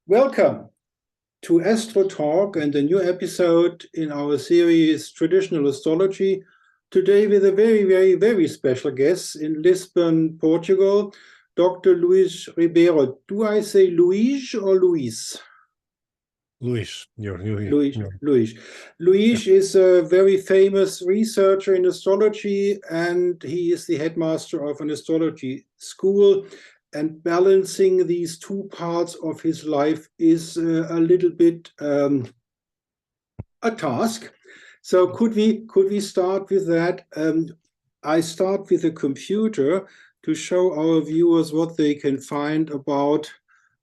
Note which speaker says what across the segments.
Speaker 1: Welcome to Astro Talk and a new episode in our series Traditional Astrology. Today with a very special guest in Lisbon, Portugal, Dr. Luis Ribeiro. Do I say Luis or Luis?
Speaker 2: Luis.
Speaker 1: Luis is a very famous researcher in astrology, and he is the headmaster of an astrology school. And balancing these two parts of his life is a little bit a task. So could we start with that? I start with a computer to show our viewers what they can find about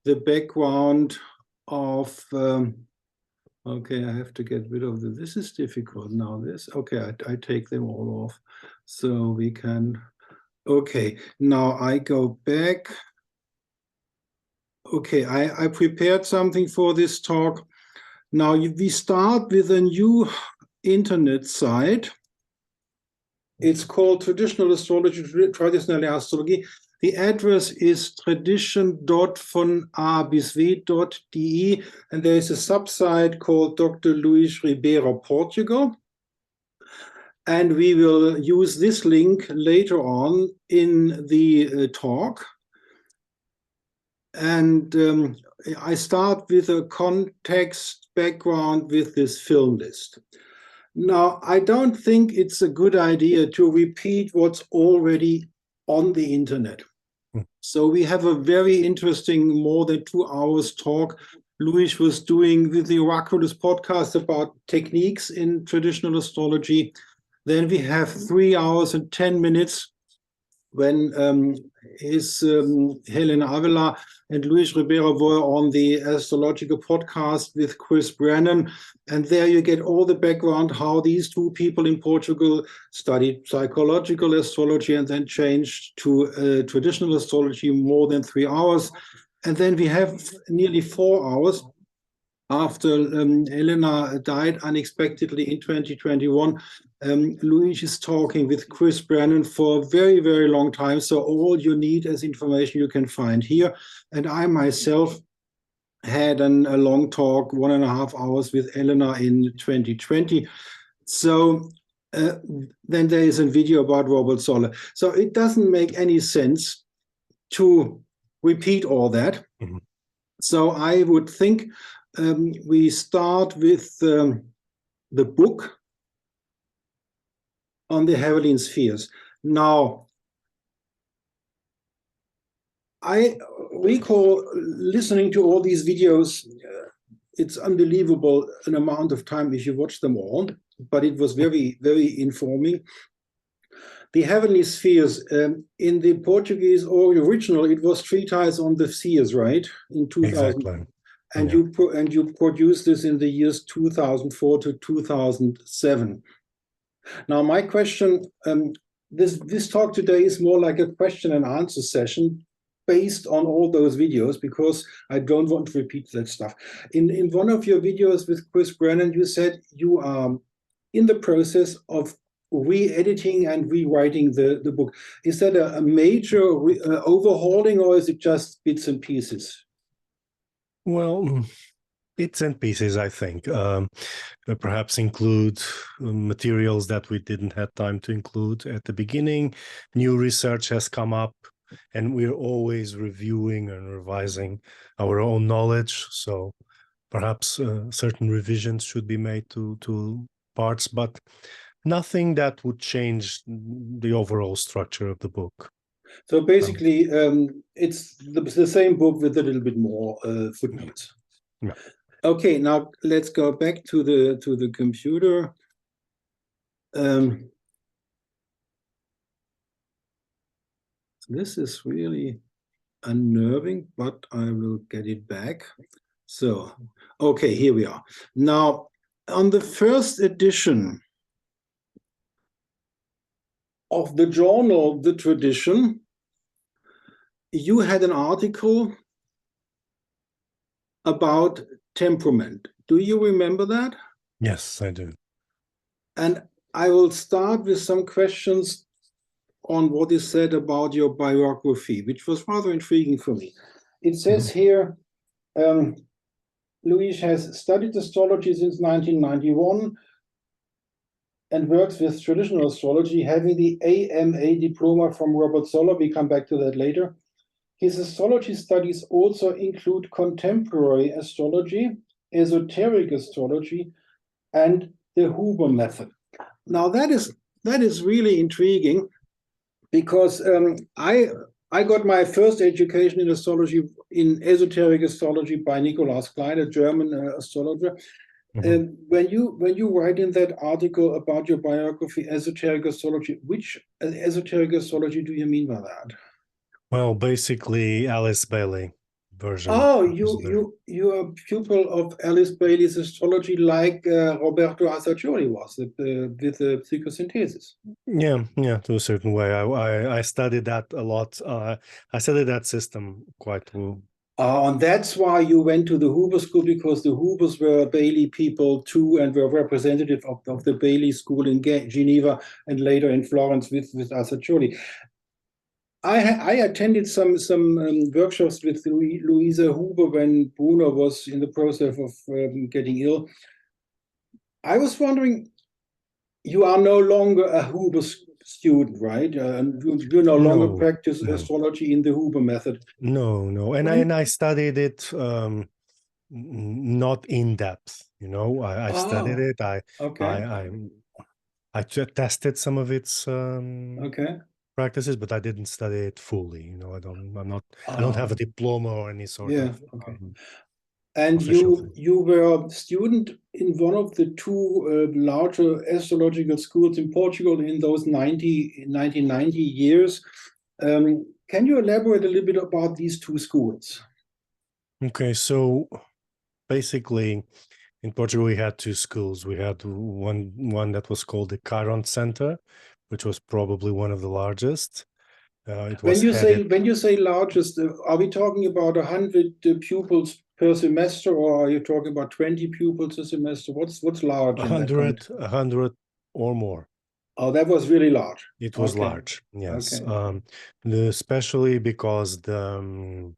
Speaker 1: the background of. Okay, I have to get rid of this. This is difficult now. Okay, I take them all off so we can. Okay, now I go back. Okay, I prepared something for this talk. Now we start with a new internet site. It's called Traditional Astrology, Traditionelle Astrologie. The address is tradition.von-a-bis-w.de, and there is a subsite called Dr. Luis Ribeiro, Portugal. And we will use this link later on in the talk. And I start with a context background with this film list. Now, I don't think it's a good idea to repeat what's already on the internet. So we have a very interesting, more than 2 hours talk Luis was doing with the Oraculus podcast about techniques in traditional astrology. Then we have 3 hours and 10 minutes when Helena Avila and Luis Ribeiro were on the astrological podcast with Chris Brennan. And there you get all the background, how these two people in Portugal studied psychological astrology and then changed to traditional astrology, more than 3 hours. And then we have nearly 4 hours after Helena died unexpectedly in 2021. Luis is talking with Chris Brennan for a very long time. So all you need as information you can find here. And I myself had a long talk, 1.5 hours with Helena in 2020. So then there is a video about Robert Soller. So it doesn't make any sense to repeat all that. Mm-hmm. So I would think we start with the book on the Heavenly spheres. Now, I recall listening to all these videos. It's unbelievable an amount of time if you watch them all, but it was very informing. The Heavenly Spheres, in the Portuguese or original, it was Treatise on the Spheres, right? In 2000.
Speaker 2: Exactly.
Speaker 1: And
Speaker 2: yeah.
Speaker 1: you produced this in the years 2004 to 2007. Now, my question, this talk today is more like a question and answer session based on all those videos, because I don't want to repeat that stuff. In one of your videos with Chris Brennan, you said you are in the process of re-editing and rewriting the book. Is that a major overhauling, or is it just bits and pieces?
Speaker 2: Well, bits and pieces, I think. Perhaps include materials that we didn't have time to include at the beginning. New research has come up, and we're always reviewing and revising our own knowledge. So perhaps certain revisions should be made to parts, but nothing that would change the overall structure of the book.
Speaker 1: So basically, it's the same book with a little bit more footnotes.
Speaker 2: Yeah.
Speaker 1: Okay, now let's go back to the computer. This is really unnerving, but I will get it back. So, okay, here we are. Now, on the first edition of the journal, The Tradition, you had an article about temperament. Do you remember that?
Speaker 2: Yes, I do.
Speaker 1: And I will start with some questions on what is said about your biography, which was rather intriguing for me. It says here, Luis has studied astrology since 1991 and works with traditional astrology, having the AMA diploma from Robert Zoller. We come back to that later. His astrology studies also include contemporary astrology, esoteric astrology, and the Huber method. Now that is really intriguing, because I got my first education in astrology, in esoteric astrology, by Nikolaus Klein, a German astrologer.
Speaker 2: Mhm.
Speaker 1: When you write in that article about your biography, esoteric astrology, which esoteric astrology do you mean by that?
Speaker 2: Well, basically Alice Bailey version.
Speaker 1: Oh, you are a pupil of Alice Bailey's astrology, like Roberto Assagioli was with the psychosynthesis.
Speaker 2: Yeah, to a certain way. I studied that a lot. I studied that system quite well.
Speaker 1: And that's why you went to the Huber School, because the Hubers were Bailey people too, and were representative of the Bailey School in Geneva and later in Florence with Assagioli. I attended some workshops with Louisa Huber when Bruno was in the process of getting ill. I was wondering, you are no longer a Huber student, right? You no longer
Speaker 2: No,
Speaker 1: practice
Speaker 2: no,
Speaker 1: astrology in the Huber method.
Speaker 2: no. And
Speaker 1: When
Speaker 2: I studied it not in depth. I studied
Speaker 1: oh,
Speaker 2: it.
Speaker 1: okay,
Speaker 2: I tested some of its
Speaker 1: okay.
Speaker 2: practices, but I didn't study it fully. I don't have a
Speaker 1: Oh,
Speaker 2: diploma or any sort
Speaker 1: yeah,
Speaker 2: of
Speaker 1: okay. And
Speaker 2: official thing.
Speaker 1: you were a student in one of the two larger astrological schools in Portugal in those 1990 years. Can you elaborate a little bit about these two schools?
Speaker 2: Okay, so basically in Portugal we had two schools. We had one that was called the Chiron Center, which was probably one of the largest. It was headed
Speaker 1: When you say largest, are we talking about 100 pupils per semester, or are you talking about 20 pupils a semester? What's large in that context?
Speaker 2: 100 or more.
Speaker 1: Oh, that was really large.
Speaker 2: It was
Speaker 1: Okay,
Speaker 2: large, yes.
Speaker 1: okay,
Speaker 2: Especially because the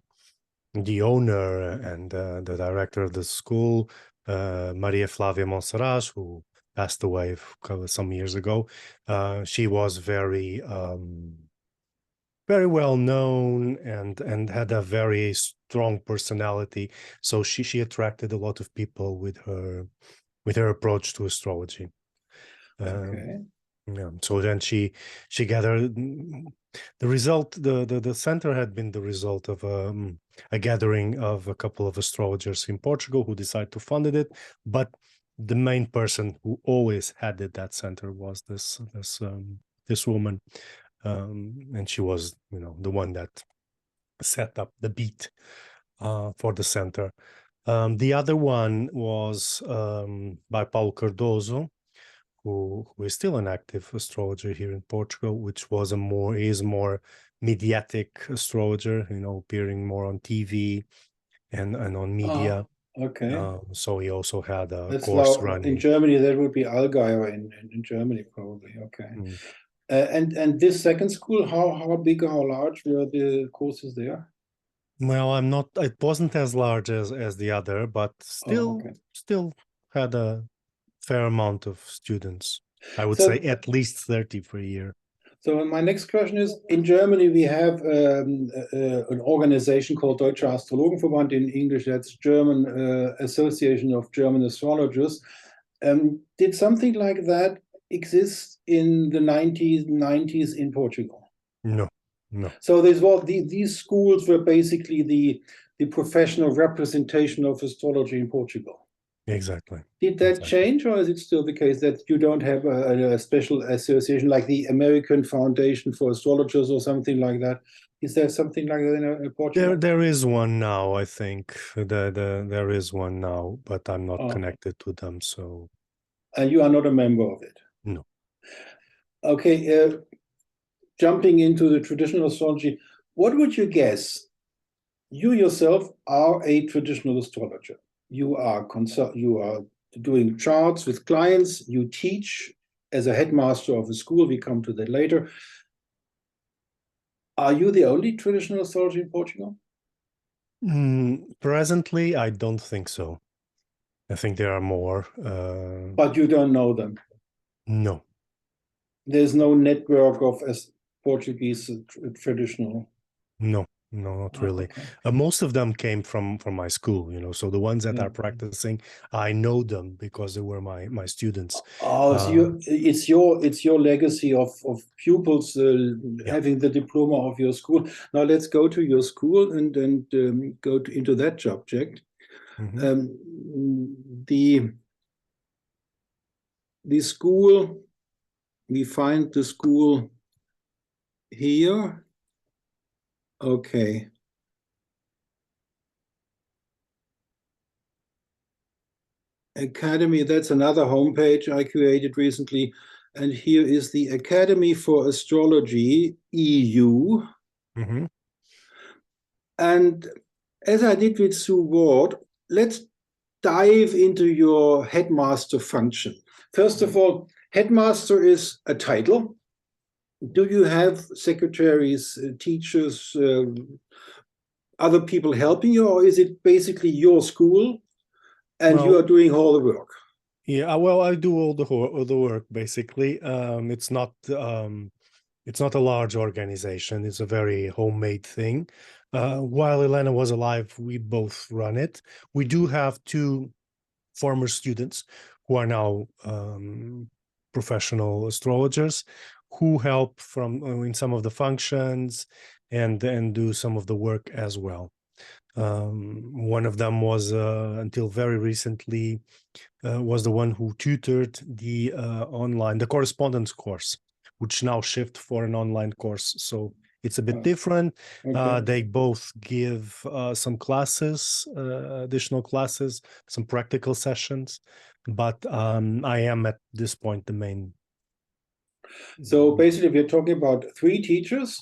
Speaker 2: owner and the director of the school, Maria Flavia Monserrat, who passed away some years ago, she was very well known and had a very strong personality. So she attracted a lot of people with her approach to astrology.
Speaker 1: okay,
Speaker 2: Yeah. So then she gathered the result. The center had been the result of a gathering of a couple of astrologers in Portugal who decided to fund it. But the main person who always headed that center was this woman, and she was the one that set up the beat for the center. The other one was by Paulo Cardoso, who is still an active astrologer here in Portugal, which is more mediatic astrologer, appearing more on TV and on media.
Speaker 1: oh, okay.
Speaker 2: So he also had a
Speaker 1: That's
Speaker 2: course
Speaker 1: loud. In
Speaker 2: running.
Speaker 1: Germany, that would be Allgäuer in Germany, probably. Okay.
Speaker 2: Mm.
Speaker 1: And this second school, how big or how large were the courses there?
Speaker 2: Well, it wasn't as large as the other, but
Speaker 1: Oh,
Speaker 2: still
Speaker 1: okay.
Speaker 2: still had a fair amount of students. I would say
Speaker 1: So,
Speaker 2: at least 30 per year.
Speaker 1: so my next question is: in Germany, we have an organization called Deutscher Astrologenverband. In English, that's German Association of German Astrologers. Did something like that exist in the 1990s in Portugal?
Speaker 2: No, no,
Speaker 1: So these schools were basically the professional representation of astrology in Portugal.
Speaker 2: exactly.
Speaker 1: Did that
Speaker 2: Exactly.
Speaker 1: change, or is it still the case that you don't have a special association like the American Foundation for Astrologers or something like that? Is there something like that in Portugal?
Speaker 2: There is one now, I think. There is one now, but I'm not
Speaker 1: Oh,
Speaker 2: connected to them, so
Speaker 1: and you are not a member of it.
Speaker 2: no.
Speaker 1: Okay, jumping into the traditional astrology, what would you guess? You yourself are a traditional astrologer. You are doing charts with clients. You teach as a headmaster of a school. We come to that later. Are you the only traditional astrologer in Portugal?
Speaker 2: Presently, I don't think so. I think there are more.
Speaker 1: But you don't know them.
Speaker 2: No.
Speaker 1: There's no network of Portuguese traditional.
Speaker 2: No, not really.
Speaker 1: Okay.
Speaker 2: Most of them came from my school, so the ones that
Speaker 1: Yeah.
Speaker 2: are practicing, I know them because they were my students.
Speaker 1: Oh, so it's your legacy of pupils
Speaker 2: Yeah.
Speaker 1: having the diploma of your school. Now let's go to your school and go into that subject.
Speaker 2: Mhm.
Speaker 1: Um, the school, we find the school here. Okay. Academy, that's another homepage I created recently. And here is the Academy for Astrology EU.
Speaker 2: Mhm.
Speaker 1: And as I did with Sue Ward, let's dive into your headmaster function. First of all, headmaster is a title. Do you have secretaries, teachers, other people helping you, or is it basically your school and you are
Speaker 2: Well,
Speaker 1: doing all the work?
Speaker 2: yeah, well, I do all the work basically. It's not a large organization. It's a very homemade thing. While Elena was alive, we both run it. We do have two former students who are now professional astrologers who help from in some of the functions and do some of the work as well. One of them was until very recently was the one who tutored the the correspondence course, which now shift for an online course. So it's a bit different.
Speaker 1: Okay.
Speaker 2: They both give some classes, additional classes, some practical sessions, but I am at this point the main.
Speaker 1: So basically, we're talking about three teachers.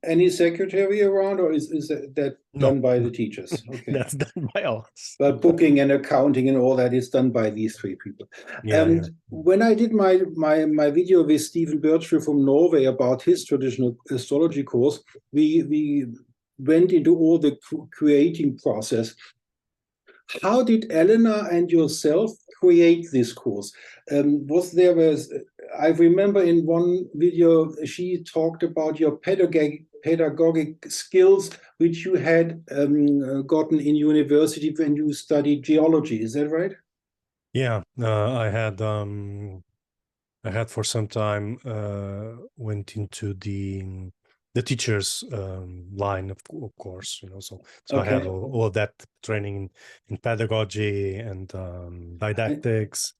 Speaker 1: Any secretary around, or is that
Speaker 2: No,
Speaker 1: done by the teachers? Okay.
Speaker 2: that's done by us.
Speaker 1: But booking and accounting and all that is done by these three people.
Speaker 2: Yeah,
Speaker 1: And
Speaker 2: yeah.
Speaker 1: when I did my video with Stephen Birchfield from Norway about his traditional astrology course, we went into all the creating process. How did Elena and yourself create this course? Was there I remember in one video she talked about your pedagogic skills which you had gotten in university when you studied geology. Is that right?
Speaker 2: Yeah, I had for some time went into the teachers line of course, so I have
Speaker 1: Okay.
Speaker 2: all of that training in pedagogy and didactics,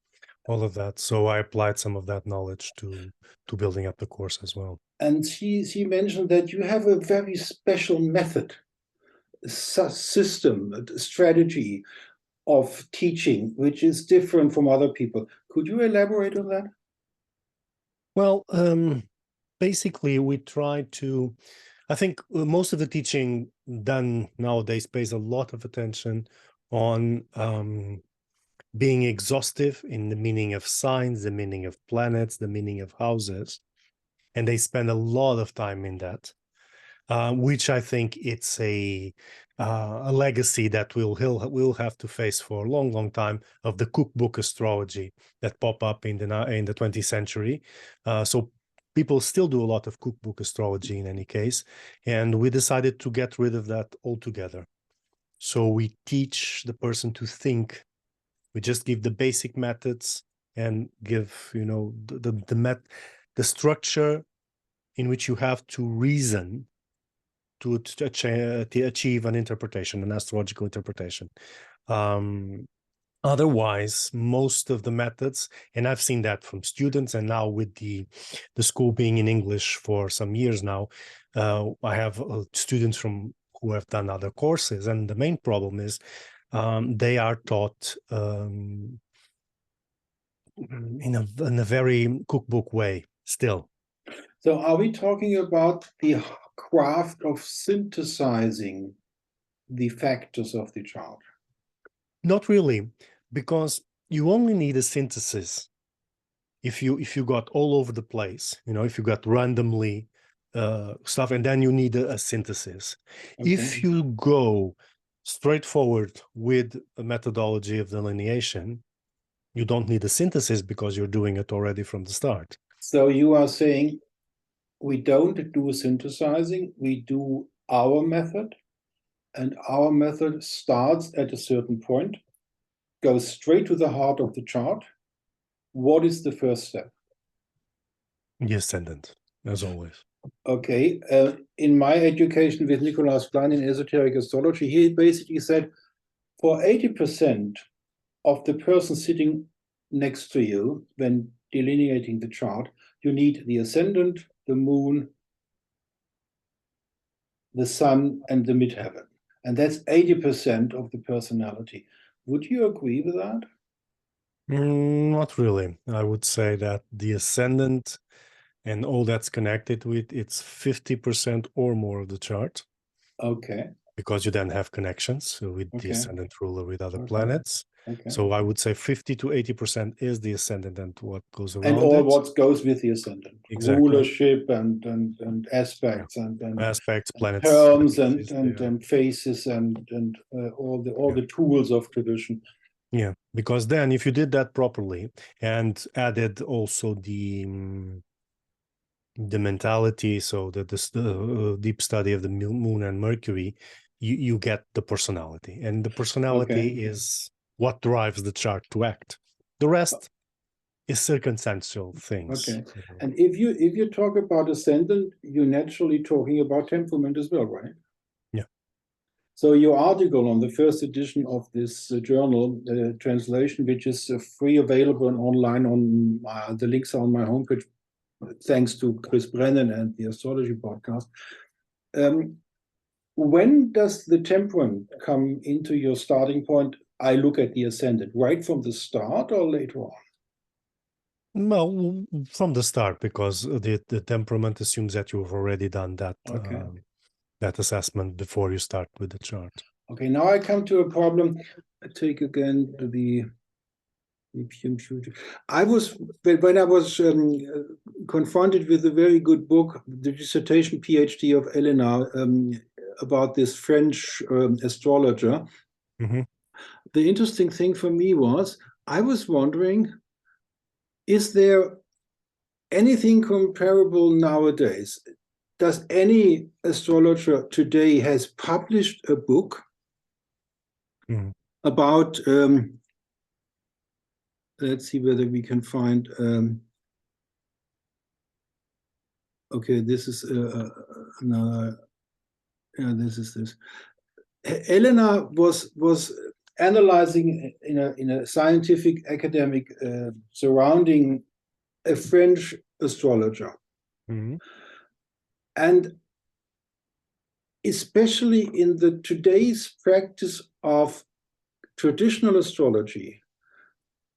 Speaker 2: all of that. So I applied some of that knowledge to building up the course as well.
Speaker 1: And she mentioned that you have a very special method, system, strategy of teaching, which is different from other people. Could you elaborate on that?
Speaker 2: Well, basically, we try to. I think most of the teaching done nowadays pays a lot of attention on being exhaustive in the meaning of signs, the meaning of planets, the meaning of houses, and they spend a lot of time in that, which I think it's a legacy that we'll have to face for a long, long time of the cookbook astrology that pop up in the 20th century. So people still do a lot of cookbook astrology in any case, and we decided to get rid of that altogether. So we teach the person to think. We just give the basic methods and give the structure in which you have to reason to achieve an interpretation, an astrological interpretation. Otherwise, most of the methods, and I've seen that from students, and now with the school being in English for some years now, I have students who have done other courses, and the main problem is they are taught in a very cookbook way still.
Speaker 1: So are we talking about the craft of synthesizing the factors of the chart?
Speaker 2: Not really, because you only need a synthesis if you got all over the place, if you got randomly stuff, and then you need a synthesis.
Speaker 1: Okay.
Speaker 2: If you go straightforward with a methodology of delineation, you don't need a synthesis because you're doing it already from the start.
Speaker 1: So you are saying we don't do synthesizing, we do our method, and our method starts at a certain point, goes straight to the heart of the chart. What is the first step?
Speaker 2: The ascendant, as always.
Speaker 1: Okay, in my education with Nicholas Klein in esoteric astrology, he basically said for 80% of the person sitting next to you when delineating the chart, you need the ascendant, the moon, the sun, and the midheaven. And that's 80% of the personality. Would you agree with that?
Speaker 2: Not really. I would say that the ascendant and all that's connected with, it's 50% or more of the chart.
Speaker 1: Okay.
Speaker 2: Because you then have connections with the
Speaker 1: Okay.
Speaker 2: ascendant ruler with other
Speaker 1: Okay.
Speaker 2: planets.
Speaker 1: Okay.
Speaker 2: So I would say 50 to 80% is the ascendant and what goes around
Speaker 1: and all
Speaker 2: it.
Speaker 1: what goes with the ascendant,
Speaker 2: Exactly.
Speaker 1: rulership and aspects and
Speaker 2: aspects, planets,
Speaker 1: terms
Speaker 2: phases,
Speaker 1: and phases and all the tools of tradition.
Speaker 2: Yeah, because then if you did that properly and added also the mentality, so the deep study of the moon and Mercury, you get the personality, and the personality is what drives the chart to act. The rest is circumstantial things.
Speaker 1: Okay, and if you talk about ascendant, you're naturally talking about temperament as well, right?
Speaker 2: Yeah.
Speaker 1: So your article on the first edition of this journal translation, which is free, available and online on the links are on my homepage, thanks to Chris Brennan and the Astrology podcast. When does the temperament come into your starting point? I look at the ascendant, right from the start or later on?
Speaker 2: Well, from the start, because the temperament assumes that you've already done that that assessment before you start with the chart.
Speaker 1: Okay, now I come to a problem. I take again the I was when I was confronted with a very good book, the dissertation PhD of Elena about this French astrologer.
Speaker 2: Mm-hmm.
Speaker 1: The interesting thing for me was I was wondering, is there anything comparable nowadays? Does any astrologer today has published a book about let's see whether we can find okay, this is another this is this. Elena was analyzing in a scientific academic surrounding a French astrologer. And especially in the today's practice of traditional astrology,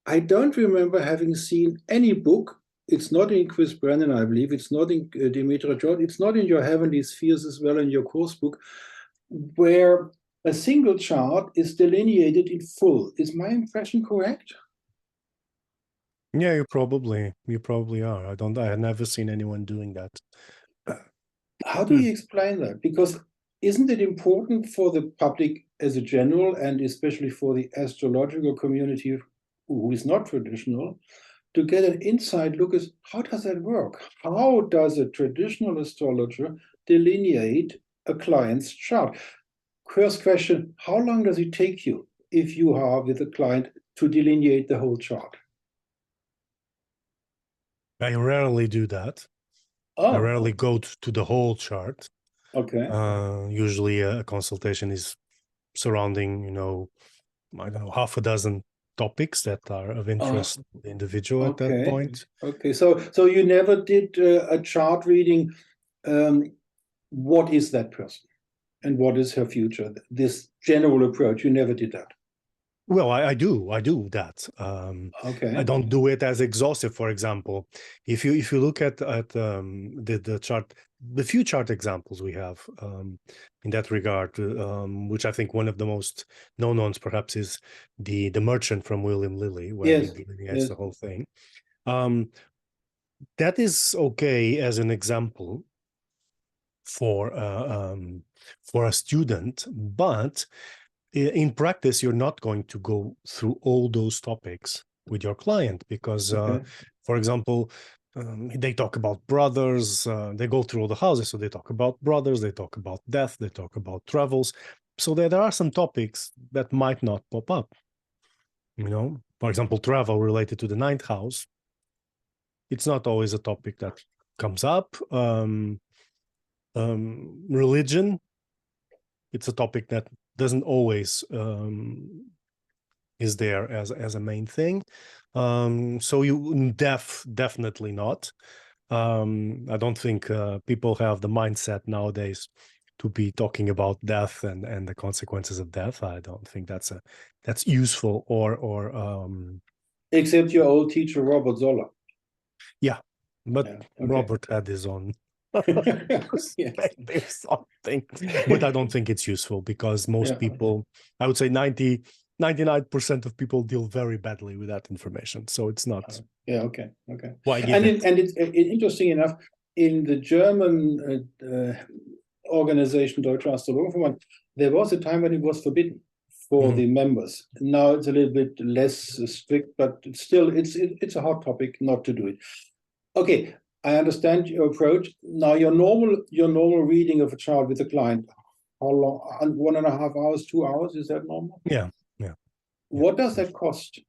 Speaker 1: I don't remember having seen any book. It's not in Chris Brennan, I believe. It's not in Demetra George. It's not in your Heavenly Spheres as well in your course book, where a single chart is delineated in full. Is my impression correct?
Speaker 2: Yeah, you probably are. I have never seen anyone doing that.
Speaker 1: How do you explain that? Because isn't it important for the public as a general, and especially for the astrological community who is not traditional, to get an inside look at how does that work? How does a traditional astrologer delineate a client's chart? First question, how long does it take you if you are with a client to delineate the whole chart?
Speaker 2: I rarely do that.
Speaker 1: Oh.
Speaker 2: I rarely go to the whole chart.
Speaker 1: Okay.
Speaker 2: Usually a consultation is surrounding, I don't know, half a dozen topics that are of interest to the individual at that point.
Speaker 1: Okay, so you never did a chart reading. What is that person and what is her future? This general approach, you never did that.
Speaker 2: Well, I do that.
Speaker 1: Okay.
Speaker 2: I don't do it as exhaustive. For example, if you look at the chart, the few chart examples we have in that regard, which I think one of the most known ones perhaps is the Merchant from William Lilly, where he delineates the whole thing. That is okay as an example for a student, but in practice, you're not going to go through all those topics with your client because, for example, they talk about brothers, they go through all the houses, so they talk about brothers, they talk about death, they talk about travels. So there are some topics that might not pop up. For example, travel related to the ninth house. It's not always a topic that comes up. Religion, it's a topic that doesn't always is there as a main thing. So you definitely not. I don't think people have the mindset nowadays to be talking about death and the consequences of death. I don't think that's useful or
Speaker 1: except your old teacher Robert Zoller.
Speaker 2: Yeah, but Robert had his own perspective, something. But I don't think it's useful because most people, I would say 99% of people deal very badly with that information. So it's not.
Speaker 1: Okay.
Speaker 2: Why give it?
Speaker 1: And it's interesting enough, in the German organization Deutsche Astrologerverband, there was a time when it was forbidden for the members. Now it's a little bit less strict, but still it's a hot topic not to do it. Okay, I understand your approach. Now your normal reading of a chart with a client, how long? 1.5 hours, 2 hours, is that normal?
Speaker 2: Yeah.
Speaker 1: What does that cost?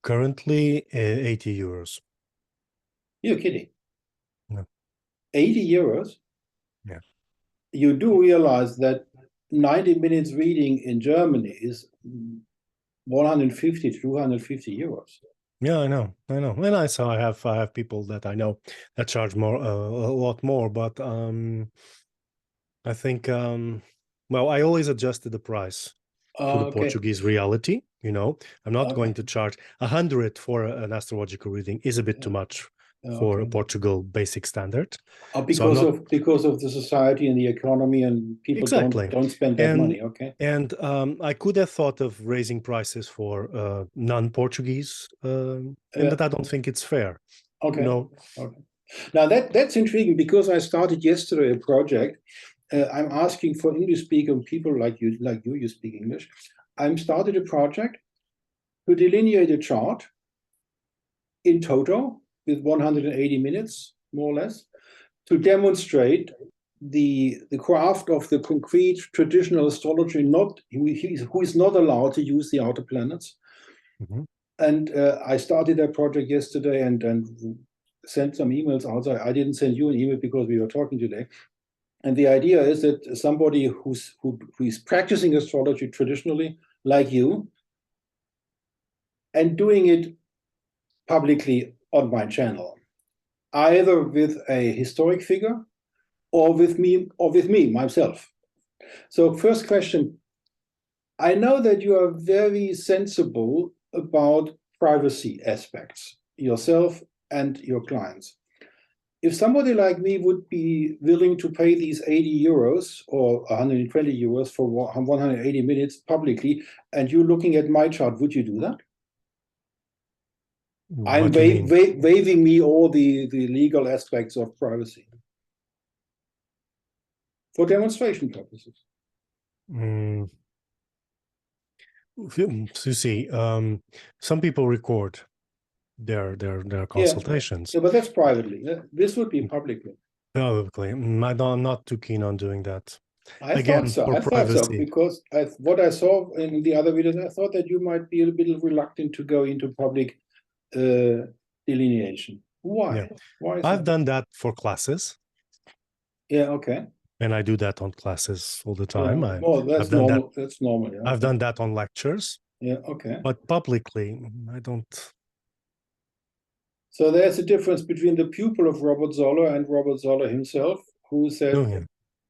Speaker 2: Currently, 80 euros.
Speaker 1: You're kidding.
Speaker 2: No.
Speaker 1: 80 euros?
Speaker 2: Yeah.
Speaker 1: You do realize that 90 minutes reading in Germany is 150 to 250 euros.
Speaker 2: Yeah, I know. And I have people that I know that charge more, a lot more, but I think I always adjusted the price to the Portuguese reality. I'm not going to charge 100 for an astrological reading. Is a bit too much for a Portugal basic standard.
Speaker 1: Because of the society and the economy, and people don't spend that money. Okay.
Speaker 2: And I could have thought of raising prices for non-Portuguese, but I don't think it's fair.
Speaker 1: Okay. Now that's intriguing because I started yesterday a project. I'm asking for English speaking people like you speak English. I'm started a project to delineate a chart in total with 180 minutes, more or less, to demonstrate the craft of the concrete traditional astrologer, who is not allowed to use the outer planets. And I started that project yesterday and sent some emails out. I didn't send you an email because we were talking today. And the idea is that somebody who is practicing astrology traditionally, like you, and doing it publicly on my channel, either with a historic figure or with me myself. So first question, I know that you are very sensible about privacy aspects, yourself and your clients. If somebody like me would be willing to pay these 80 euros or 120 euros for 180 minutes publicly, and you're looking at my chart, would you do that? I'm waiving me all the legal aspects of privacy for demonstration purposes.
Speaker 2: You see, some people record their consultations.
Speaker 1: Yeah, but that's privately. This would be publicly.
Speaker 2: Probably. I'm not too keen on doing that.
Speaker 1: I thought so because what I saw in the other videos, I thought that you might be a bit reluctant to go into public delineation. Why?
Speaker 2: Yeah.
Speaker 1: Why is
Speaker 2: I've done that for classes.
Speaker 1: Yeah. Okay.
Speaker 2: And I do that on classes all the time.
Speaker 1: Yeah. That's normal. That's normal. Yeah.
Speaker 2: I've done that on lectures.
Speaker 1: Yeah. Okay.
Speaker 2: But publicly, I don't.
Speaker 1: So there's a difference between the pupil of Robert Zoller and Robert Zoller himself, who said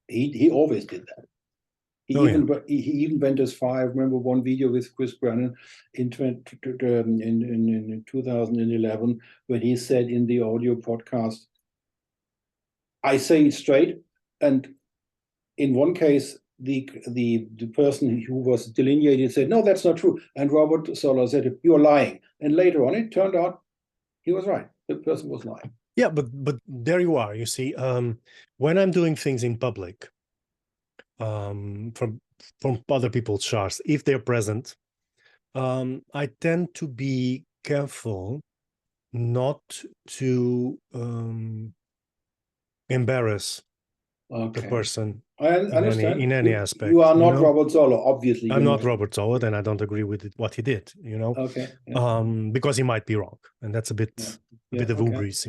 Speaker 1: he always did that. He even went as far. I remember one video with Chris Brennan in 2011 when he said in the audio podcast, "I say it straight," and in one case, the person who was delineated said, "No, that's not true." And Robert Zoller said, "You're lying." And later on, it turned out he was right. The person was lying.
Speaker 2: Yeah, but there you are. You see, when I'm doing things in public, from from other people's charts, if they're present, I tend to be careful not to embarrass the person
Speaker 1: I understand.
Speaker 2: in any
Speaker 1: You
Speaker 2: aspect.
Speaker 1: are not Robert Zoller, obviously.
Speaker 2: I'm not Robert Zoller, and I don't agree with what he did.
Speaker 1: Okay. Yeah.
Speaker 2: Because he might be wrong, and that's a bit of hubris.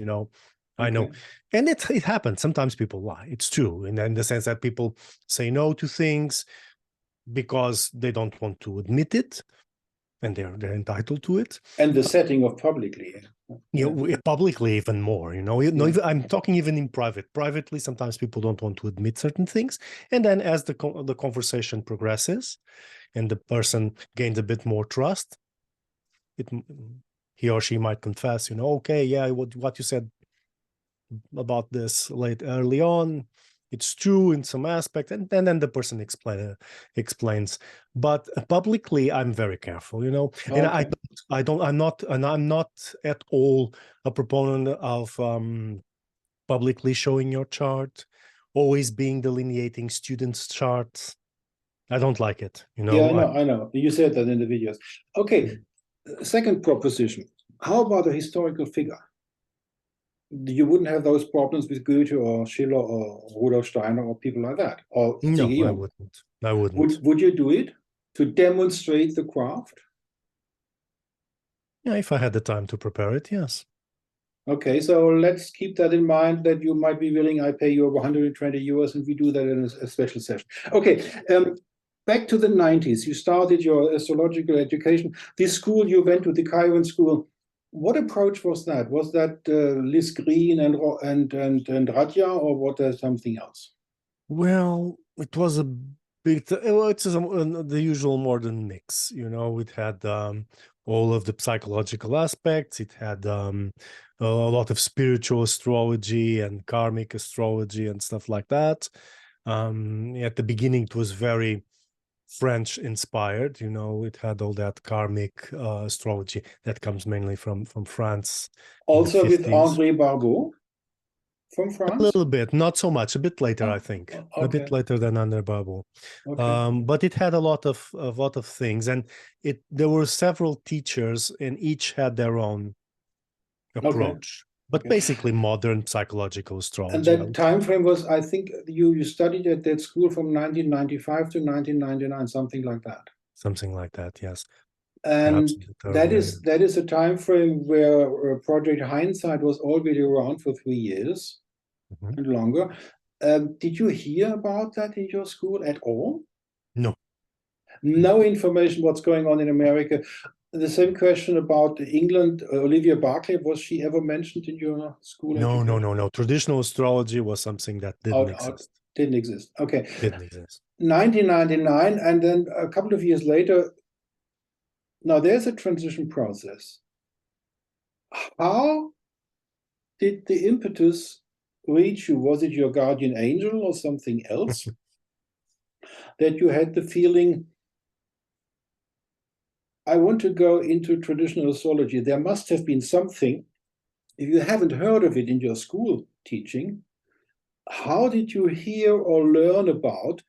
Speaker 2: I know, and it happens. Sometimes people lie. It's true, in the sense that people say no to things because they don't want to admit it, and they're entitled to it.
Speaker 1: And the setting of publicly.
Speaker 2: Publicly even more. I'm talking even in private. Privately, sometimes people don't want to admit certain things, and then as the conversation progresses, and the person gains a bit more trust, he or she might confess, okay, yeah, what you said about this early on, it's true in some aspect, and then the person explains. But publicly, I'm very careful, and I'm not at all a proponent of publicly showing your chart, always being delineating students' charts. I don't like it,
Speaker 1: Yeah, I know. You said that in the videos. Okay, second proposition. How about a historical figure? You wouldn't have those problems with Goethe or Schiller or Rudolf Steiner or people like that. Or
Speaker 2: no, I wouldn't.
Speaker 1: Would you do it to demonstrate the craft?
Speaker 2: Yeah, if I had the time to prepare it, yes.
Speaker 1: Okay, so let's keep that in mind, that you might be willing. I pay you over 120 euros and we do that in a special session. Okay, back to the 90s. You started your astrological education. This school you went to, the Chiron school, what approach was that? Was that Liz Green and Radja, or was there something else?
Speaker 2: Well, it was a bit. It's the usual modern mix. It had all of the psychological aspects. It had a lot of spiritual astrology and karmic astrology and stuff like that. At the beginning, it was very French inspired. It had all that karmic astrology that comes mainly from France.
Speaker 1: Also with André Barbeau from France?
Speaker 2: A little bit, not so much. A bit later, I think.
Speaker 1: Okay.
Speaker 2: A bit later than André Barbeau.
Speaker 1: Okay.
Speaker 2: But it had a lot of things, and there were several teachers, and each had their own approach. But basically modern psychological astrology.
Speaker 1: And that time frame was, I think, you studied at that school from 1995 to 1999, something like that.
Speaker 2: Something like that, yes.
Speaker 1: And that is a time frame where Project Hindsight was already around for 3 years and longer. Did you hear about that in your school at all?
Speaker 2: No.
Speaker 1: No information what's going on in America. The same question about England. Olivia Barclay, was she ever mentioned in your school?
Speaker 2: No. Traditional astrology was something that didn't exist.
Speaker 1: Didn't exist. Okay.
Speaker 2: Didn't exist.
Speaker 1: 1999, and then a couple of years later, now there's a transition process. How did the impetus reach you? Was it your guardian angel or something else that you had the feeling, I want to go into traditional astrology? There must have been something. If you haven't heard of it in your school teaching, how did you hear or learn about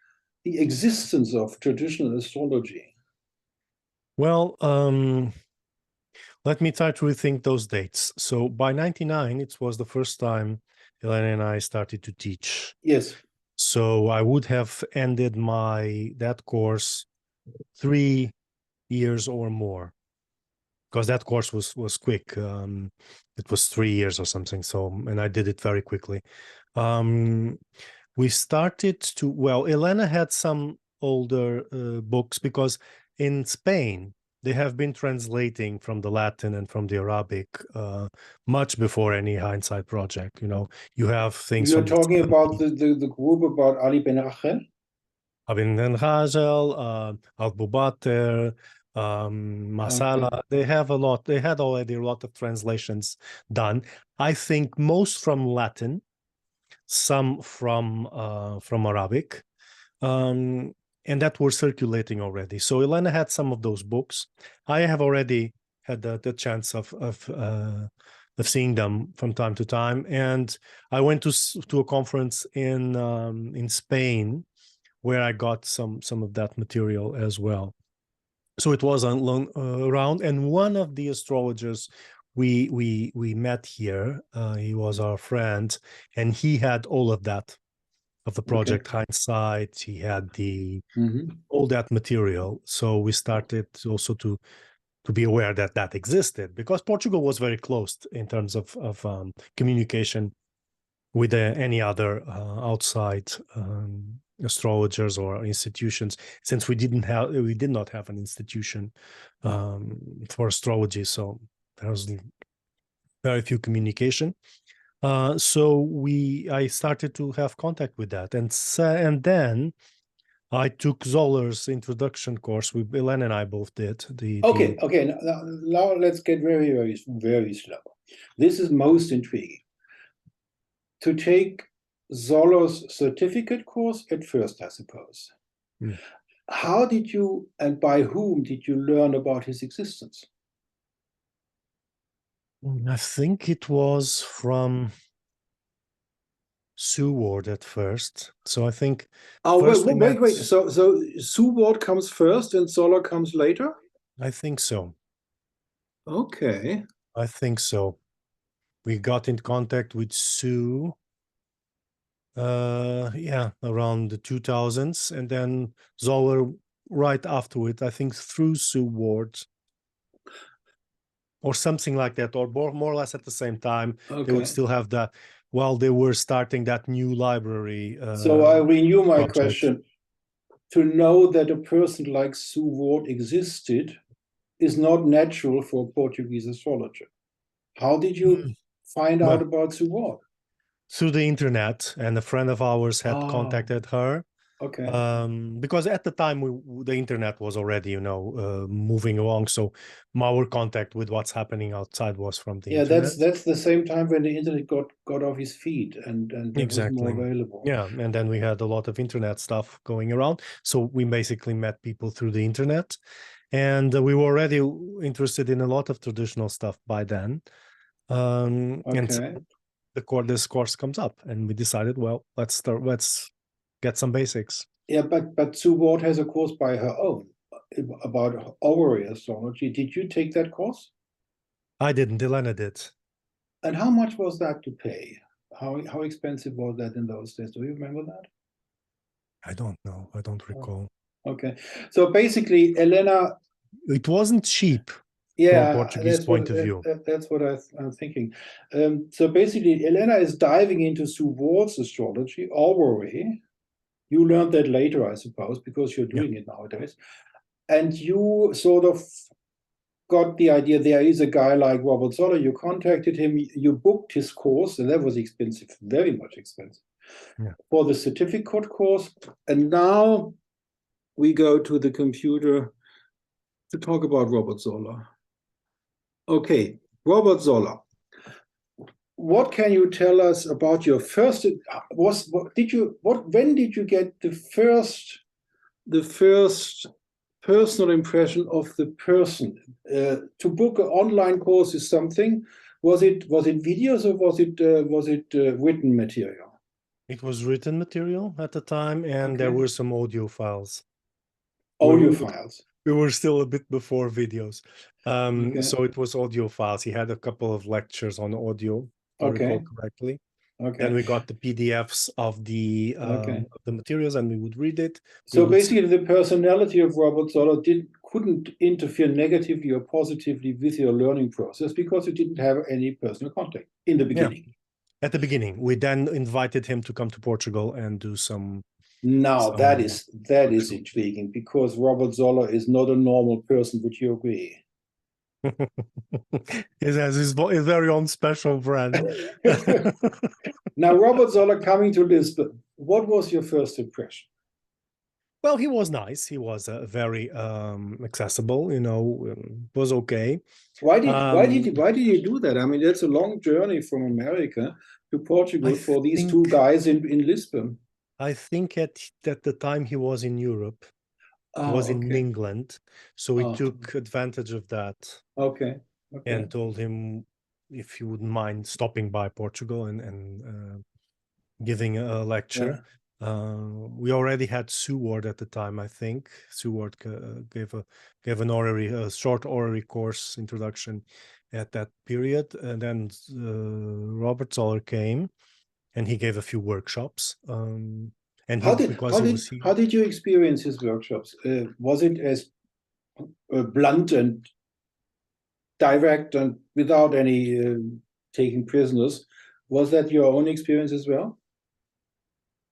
Speaker 1: the existence of traditional astrology?
Speaker 2: Well, let me try to rethink those dates. So by 99, it was the first time Elena and I started to teach.
Speaker 1: Yes.
Speaker 2: So I would have ended that course 3 years or more, because that course was quick. It was 3 years or something. And I did it very quickly. We started Elena had some older books, because in Spain, they have been translating from the Latin and from the Arabic much before any Hindsight project. You have things.
Speaker 1: You're talking about the group about Ali Ben Rachel?
Speaker 2: Ali Ben Rachel, Al-Bubater, Masala. Okay. They had already a lot of translations done. I think most from Latin, some from Arabic. And that were circulating already. So Elena had some of those books. I have already had the chance of seeing them from time to time. And I went to a conference in Spain where I got some of that material as well. So it was around, and one of the astrologers we met here, he was our friend, and he had all of that, of the project hindsight. He had all that material. So we started also to be aware that that existed, because Portugal was very closed in terms of communication with any other outside astrologers or institutions, since we did not have an institution for astrology. So there was very few communication. So I started to have contact with that, and then I took Zoller's introduction course. Elena and I both did.
Speaker 1: Okay. Now let's get very, very, very slow. This is most intriguing. To take Zoller's certificate course at first, I suppose. How did you, and by whom did you learn about his existence?
Speaker 2: I think it was from Sue Ward at first. So I think.
Speaker 1: Oh, wait. So Sue Ward comes first and Zoller comes later?
Speaker 2: I think so.
Speaker 1: Okay.
Speaker 2: I think so. We got in contact with Sue, around the 2000s, and then Zoller right afterward, I think through Sue Ward, or something like that, or more or less at the same time. They would still have that while they were starting that new library.
Speaker 1: So I renew my
Speaker 2: project.
Speaker 1: question. To know that a person like Sue Ward existed is not natural for a Portuguese astrologer. How did you find out about Sue Ward?
Speaker 2: Through the internet, and a friend of ours had contacted her.
Speaker 1: Okay.
Speaker 2: Because at the time the internet was already, moving along. So our contact with what's happening outside was from the internet.
Speaker 1: That's the same time when the internet got off his feet and
Speaker 2: Exactly.
Speaker 1: was more available.
Speaker 2: Yeah, and then we had a lot of internet stuff going around. So we basically met people through the internet, and we were already interested in a lot of traditional stuff by then. And so this course comes up, and we decided, well, let's get some basics.
Speaker 1: Yeah, but Sue Ward has a course by her own about ovary astrology. Did you take that course?
Speaker 2: I didn't. Elena did.
Speaker 1: And how much was that to pay? How expensive was that in those days? Do you remember that?
Speaker 2: I don't know. I don't recall.
Speaker 1: Okay, so basically, Elena.
Speaker 2: It wasn't cheap.
Speaker 1: Yeah,
Speaker 2: from a Portuguese point of view.
Speaker 1: That's what I'm thinking. So basically, Elena is diving into Sue Ward's astrology, ovary. You learned that later, I suppose, because you're doing it nowadays. And you sort of got the idea there is a guy like Robert Zoller. You contacted him, you booked his course, and that was expensive, very much expensive, for the certificate course. And now we go to the computer to talk about Robert Zoller. Okay, Robert Zoller. What can you tell us about your first? When did you get the first personal impression of the person? To book an online course is something. Was it videos, or was it written material?
Speaker 2: It was written material at the time, and there were some audio files.
Speaker 1: Files.
Speaker 2: We were still a bit before videos. So it was audio files. He had a couple of lectures on audio, if I recall correctly. Then we got the PDFs of the materials, and we would read it.
Speaker 1: So basically, the personality of Robert Zoller couldn't interfere negatively or positively with your learning process, because you didn't have any personal contact in the beginning.
Speaker 2: Yeah. At the beginning, we then invited him to come to Portugal and do some.
Speaker 1: Now that is intriguing, because Robert Zoller is not a normal person. Would you agree?
Speaker 2: He has his very own special brand.
Speaker 1: Now, Robert Zoller coming to Lisbon, what was your first impression?
Speaker 2: Well, he was nice. He was very accessible. Was okay.
Speaker 1: Why did you do that? I mean, that's a long journey from America to Portugal for these two guys in Lisbon.
Speaker 2: I think at the time he was in Europe. He was in England, so we took advantage of that. And told him if he wouldn't mind stopping by Portugal and giving a lecture. We already had Seward at the time, I think. Seward gave a short orrery course introduction at that period, and then Robert Zoller came, and he gave a few workshops. And
Speaker 1: How did you experience his workshops? Was it as blunt and direct and without any taking prisoners? Was that your own experience as well?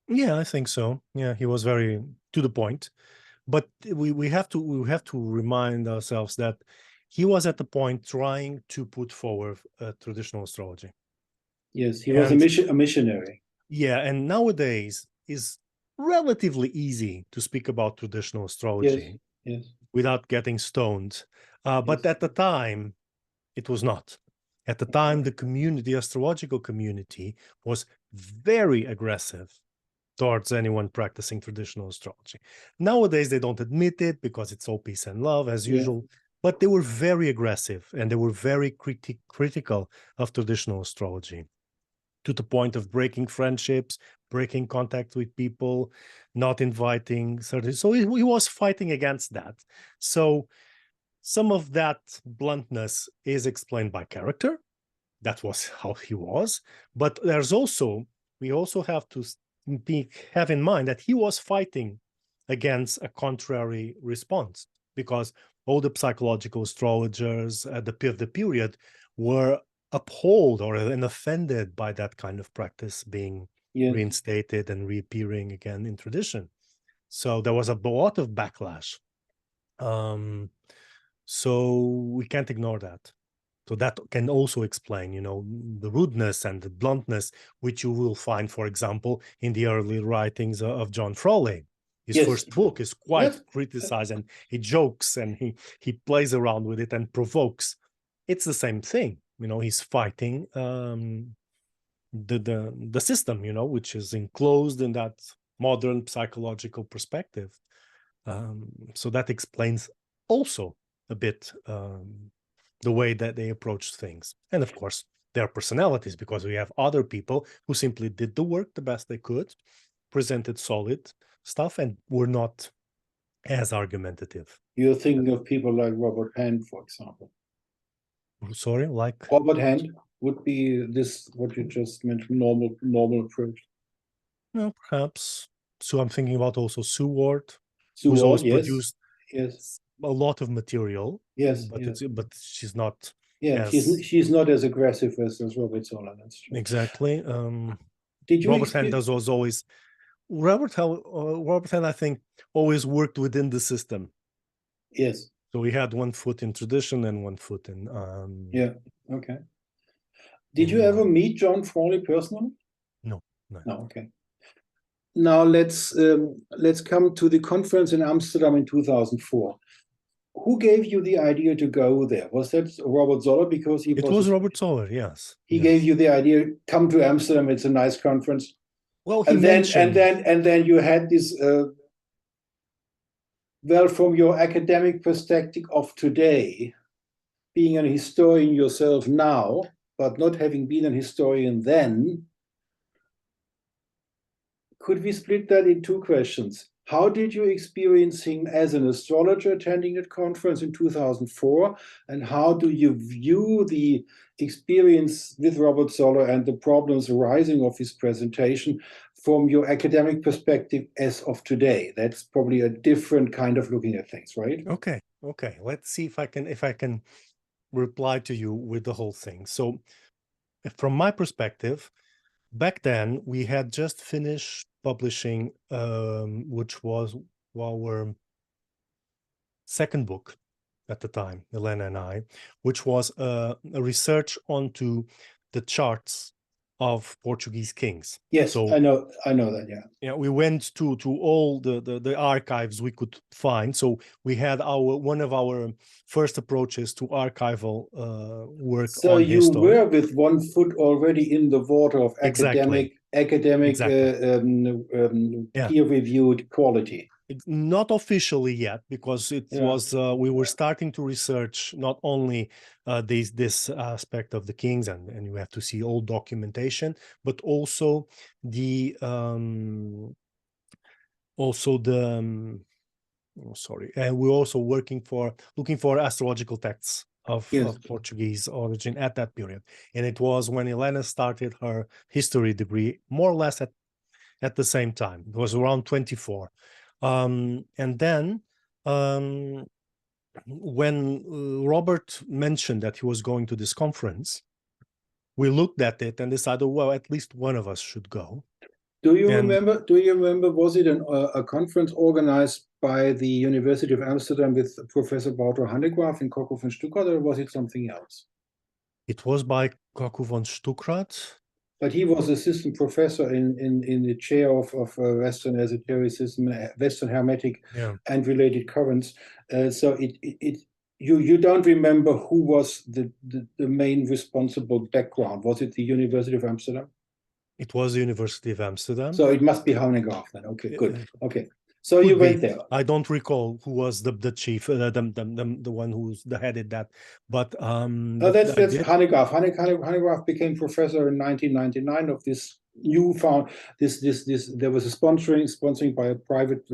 Speaker 2: Yeah, I think so. Yeah, he was very to the point. But we have to remind ourselves that he was at the point trying to put forward traditional astrology.
Speaker 1: Yes, he was a missionary.
Speaker 2: Yeah, and nowadays is relatively easy to speak about traditional astrology without getting stoned. But at the time, it was not. At the time, the astrological community was very aggressive towards anyone practicing traditional astrology. Nowadays, they don't admit it because it's all peace and love as usual, but they were very aggressive and they were very critical of traditional astrology, to the point of breaking friendships, breaking contact with people, not inviting certain. So he was fighting against that. So some of that bluntness is explained by character. That was how he was. But we also have to have in mind that he was fighting against a contrary response, because all the psychological astrologers at the period were appalled and offended by that kind of practice being reinstated and reappearing again in tradition. So there was a lot of backlash. So we can't ignore that. So that can also explain, the rudeness and the bluntness, which you will find, for example, in the early writings of John Frawley. His first book is quite criticized, and he jokes and he plays around with it and provokes. It's the same thing, he's fighting the system, which is enclosed in that modern psychological perspective. So that explains also a bit the way that they approached things. And of course, their personalities, because we have other people who simply did the work the best they could, presented solid stuff, and were not as argumentative.
Speaker 1: You're thinking of people like Robert Hand, for example.
Speaker 2: Sorry, like
Speaker 1: Robert Hand would be this, what you just mentioned, normal approach.
Speaker 2: No, perhaps. So I'm thinking about also Seward, who's always produced a lot of material. But she's not.
Speaker 1: She's not as aggressive as Robert Zoller. That's true.
Speaker 2: Exactly. Robert Hand was always Robert Hand, I think, always worked within the system.
Speaker 1: Yes.
Speaker 2: So he had one foot in tradition and one foot in.
Speaker 1: Okay. Did you ever meet John Frawley personally?
Speaker 2: No.
Speaker 1: Okay. Now let's come to the conference in Amsterdam in 2004. Who gave you the idea to go there? Was that Robert Zoller? Because
Speaker 2: it was Robert Zoller, yes.
Speaker 1: He gave you the idea, come to Amsterdam, it's a nice conference.
Speaker 2: Well,
Speaker 1: and then you had this well, from your academic perspective of today, being an historian yourself now, but not having been an historian then, could we split that in two questions? How did you experience him as an astrologer attending that conference in 2004? And how do you view the experience with Robert Zoller and the problems arising of his presentation from your academic perspective as of today? That's probably a different kind of looking at things, right?
Speaker 2: Okay. Let's see if I can reply to you with the whole thing. So from my perspective, back then we had just finished publishing, which was our second book at the time, Elena and I, which was a research onto the charts of Portuguese kings.
Speaker 1: Yes, so, I know that.
Speaker 2: Yeah, we went to all the archives we could find. So we had one of our first approaches to archival work.
Speaker 1: So
Speaker 2: on
Speaker 1: you
Speaker 2: history.
Speaker 1: Were with one foot already in the water of academic peer-reviewed quality.
Speaker 2: Not officially yet, because it was we were starting to research not only this aspect of the kings, and you have to see all documentation, but also the also the and we're also looking for astrological texts of Portuguese origin at that period. And it was when Helena started her history degree, more or less at the same time. It was around 24. And then when Robert mentioned that he was going to this conference, we looked at it and decided, well, at least one of us should go.
Speaker 1: Do you remember, was it a conference organized by the University of Amsterdam with Professor Wouter Hanegraaff and Coco van Stuckrad, or was it something else?
Speaker 2: It was by Coco van Stuckrad.
Speaker 1: But he was assistant professor in the chair of Western esotericism, Western Hermetic, and related currents. So you don't remember who was the main responsible background? Was it the University of Amsterdam?
Speaker 2: It was the University of Amsterdam.
Speaker 1: So it must be Hanegraaff then. Okay, good. Okay. So you went there.
Speaker 2: I don't recall who was the chief, the one who's the headed that, but
Speaker 1: that's Hanegraaff. Hanegraaff became professor in 1999 of this newfound there was a sponsoring by a private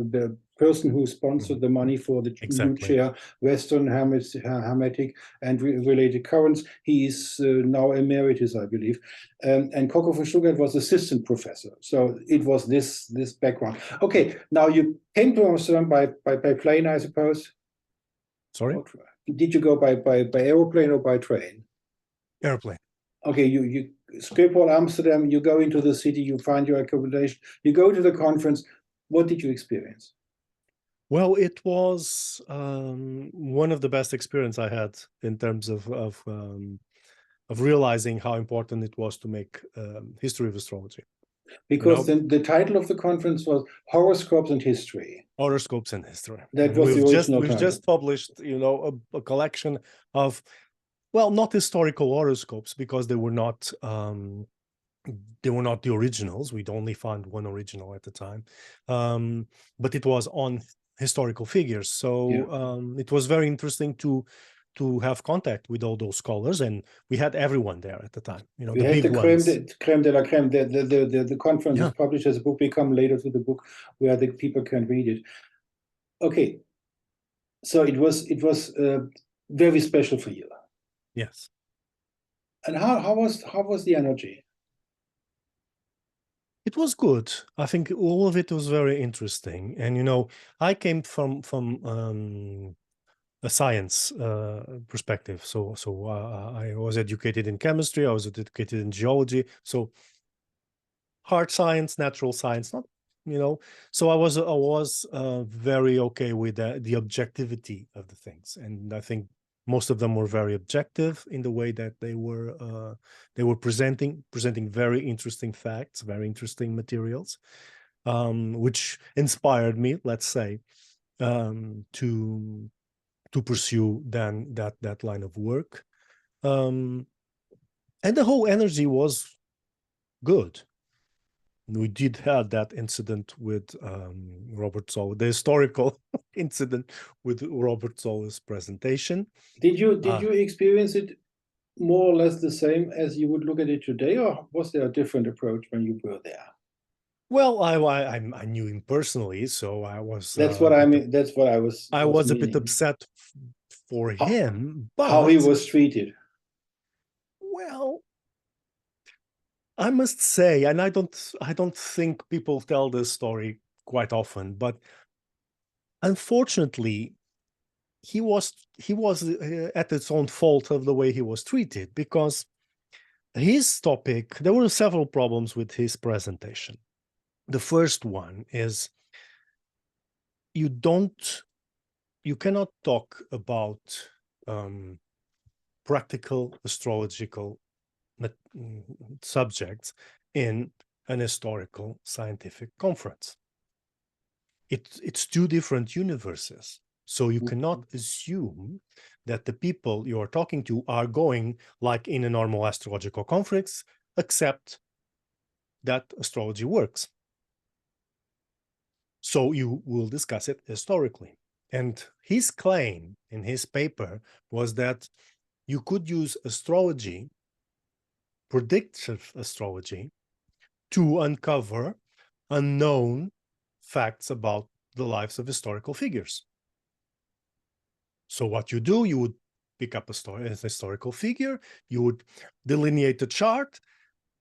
Speaker 1: person who sponsored the money for the new chair, Western Hermetic and related currents. He is now emeritus, I believe. And Coco van Stuckrad was assistant professor. So it was this background. Okay, now you came to Amsterdam by plane, I suppose.
Speaker 2: Sorry?
Speaker 1: Did you go by aeroplane or by train?
Speaker 2: Airplane.
Speaker 1: Okay, you Schiphol, Amsterdam, you go into the city, you find your accommodation, you go to the conference. What did you experience?
Speaker 2: Well, it was one of the best experience I had in terms of realizing how important it was to make history of astrology.
Speaker 1: Because the title of the conference was Horoscopes and History.
Speaker 2: Horoscopes and History.
Speaker 1: That was the original title.
Speaker 2: We've just published, a collection of, well, not historical horoscopes because they were not the originals. We'd only found one original at the time, but it was on historical figures. So it was very interesting to have contact with all those scholars, and we had everyone there at the time. The big ones.
Speaker 1: Creme de la creme. The conference is published as a book. We come later to the book where the people can read it. Okay, so it was very special for you.
Speaker 2: Yes.
Speaker 1: And how was the energy?
Speaker 2: It was good. I think all of it was very interesting. And I came from a science perspective. So I was educated in chemistry. I was educated in geology. So hard science, natural science, not. So I was very okay with the objectivity of the things, and I think most of them were very objective in the way that they were presenting very interesting facts, very interesting materials, which inspired me, let's say, to pursue then that line of work, and the whole energy was good. We did have that incident with Robert Zoll, the historical incident with Robert Zoll's presentation.
Speaker 1: Did you experience it more or less the same as you would look at it today, or was there a different approach when you were there?
Speaker 2: Well, I knew him personally, so I was.
Speaker 1: That's what I mean. That's what I was.
Speaker 2: I was a bit upset for him, but
Speaker 1: how he was treated.
Speaker 2: Well, I must say, and I don't think people tell this story quite often, but unfortunately, he was at its own fault of the way he was treated, because his topic, there were several problems with his presentation. The first one is you cannot talk about practical astrological subjects in an historical scientific conference. It's two different universes. So you cannot assume that the people you are talking to are going like in a normal astrological conference, except that astrology works. So you will discuss it historically. And his claim in his paper was that you could use astrology, predictive astrology, to uncover unknown facts about the lives of historical figures. So what you do, you would pick up a historical figure, you would delineate the chart,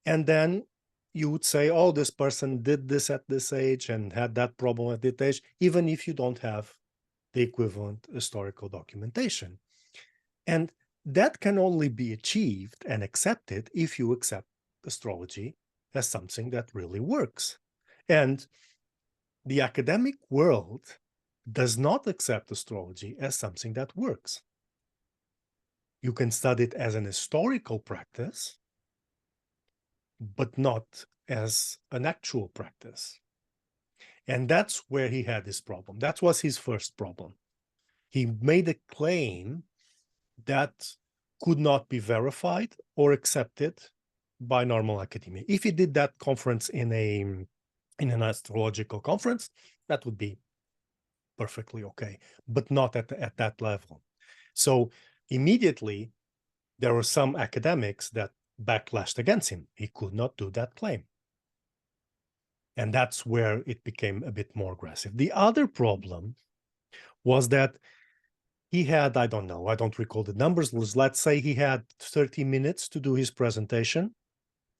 Speaker 2: and then you would say, oh, this person did this at this age and had that problem at that age, even if you don't have the equivalent historical documentation. And that can only be achieved and accepted if you accept astrology as something that really works. And the academic world does not accept astrology as something that works. You can study it as an historical practice, but not as an actual practice. And that's where he had this problem. That was his first problem. He made a claim that could not be verified or accepted by normal academia. If he did that conference in an astrological conference, that would be perfectly okay, but not at that level. So immediately, there were some academics that backlashed against him. He could not do that claim. And that's where it became a bit more aggressive. The other problem was that he had, I don't know, I don't recall the numbers. Let's say he had 30 minutes to do his presentation,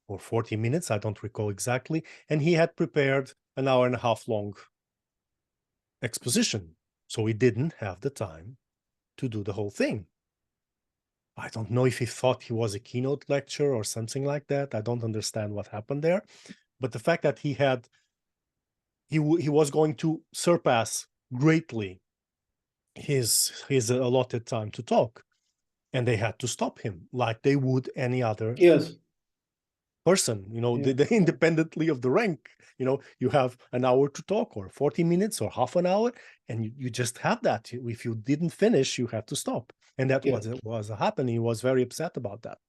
Speaker 2: or 40 minutes, I don't recall exactly. And he had prepared an hour and a half long exposition. So he didn't have the time to do the whole thing. I don't know if he thought he was a keynote lecturer or something like that. I don't understand what happened there. But the fact that he was going to surpass greatly his allotted time to talk, and they had to stop him like they would any other person, they independently of the rank. You have an hour to talk, or 40 minutes, or half an hour, and you just have that. If you didn't finish, you have to stop. And that was happening. He was very upset about that.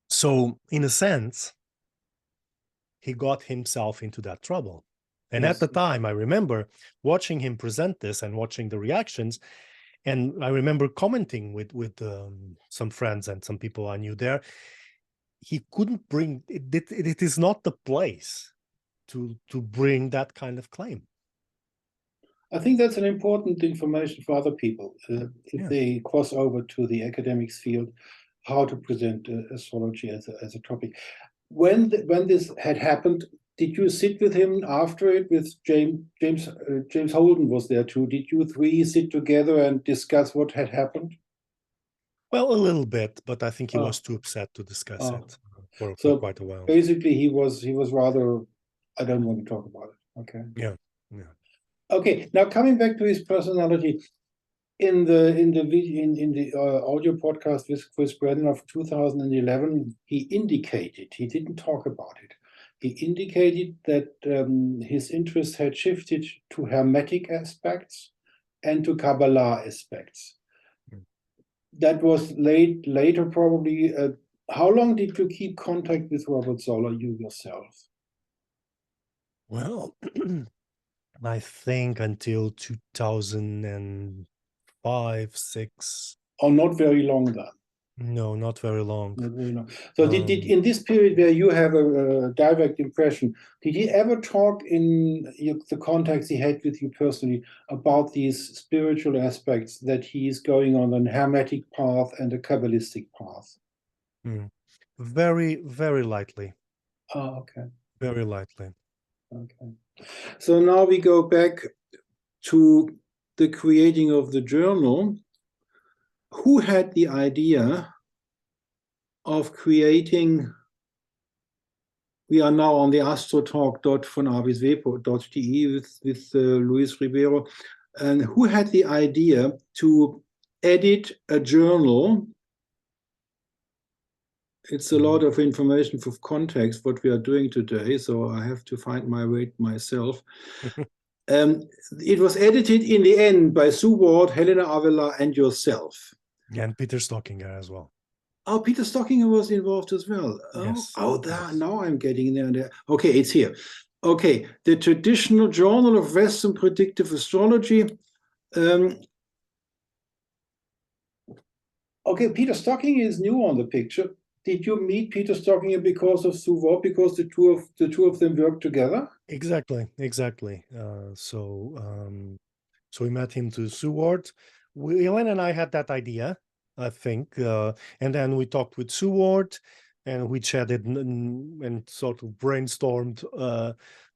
Speaker 2: So in a sense, he got himself into that trouble. And at the time, I remember watching him present this and watching the reactions. And I remember commenting with some friends and some people I knew there. He couldn't bring it. It is not the place to bring that kind of claim.
Speaker 1: I think that's an important information for other people if they cross over to the academics field, how to present astrology as a topic. When this had happened, did you sit with him after it? With James Holden was there too. Did you three sit together and discuss what had happened?
Speaker 2: Well, a little bit, but I think he was too upset to discuss it for quite a while.
Speaker 1: Basically, he was rather, I don't want to talk about it. Okay.
Speaker 2: Yeah.
Speaker 1: Okay. Now coming back to his personality, in the audio podcast with Chris Brennan of 2011, he indicated, he didn't talk about it. He indicated that his interest had shifted to Hermetic aspects and to Kabbalah aspects. That was later probably. How long did you keep contact with Robert Zoller, you yourself?
Speaker 2: Well, I think until 2005, 6.
Speaker 1: Oh, not very long then.
Speaker 2: No, not very long.
Speaker 1: Not very long. So did in this period where you have a direct impression, did he ever talk in the contacts he had with you personally about these spiritual aspects that he is going on an Hermetic path and a Kabbalistic path?
Speaker 2: Very, very lightly.
Speaker 1: Oh, okay.
Speaker 2: Very lightly.
Speaker 1: Okay. So now we go back to the creating of the journal. Who had the idea of creating? We are now on the astrotalk.vonabiswepo.de with Luis Ribeiro. And who had the idea to edit a journal? It's a lot of information for context, what we are doing today, so I have to find my way myself. It was edited in the end by Sue Ward, Helena Avila, and yourself.
Speaker 2: And Peter Stockinger as well.
Speaker 1: Oh, Peter Stockinger was involved as well.
Speaker 2: Yes.
Speaker 1: Now I'm getting there. Okay, it's here. Okay, the Traditional Journal of Western Predictive Astrology. Okay, Peter Stockinger is new on the picture. did you meet Peter Stockinger because of Suvor, because the two of them worked together?
Speaker 2: Exactly. So we met him to Seward. Elaine and I had that idea, I think, and then we talked with Seward, and we chatted and sort of brainstormed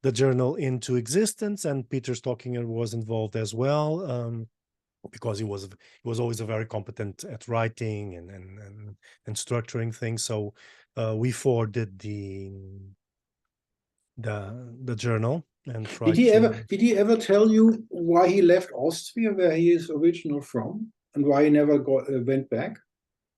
Speaker 2: the journal into existence. And Peter Stockinger was involved as well, because he was always a very competent at writing and structuring things. So we forwarded the journal and tried to.
Speaker 1: Did he ever tell you why he left Austria, where he is original from, and why he never went back?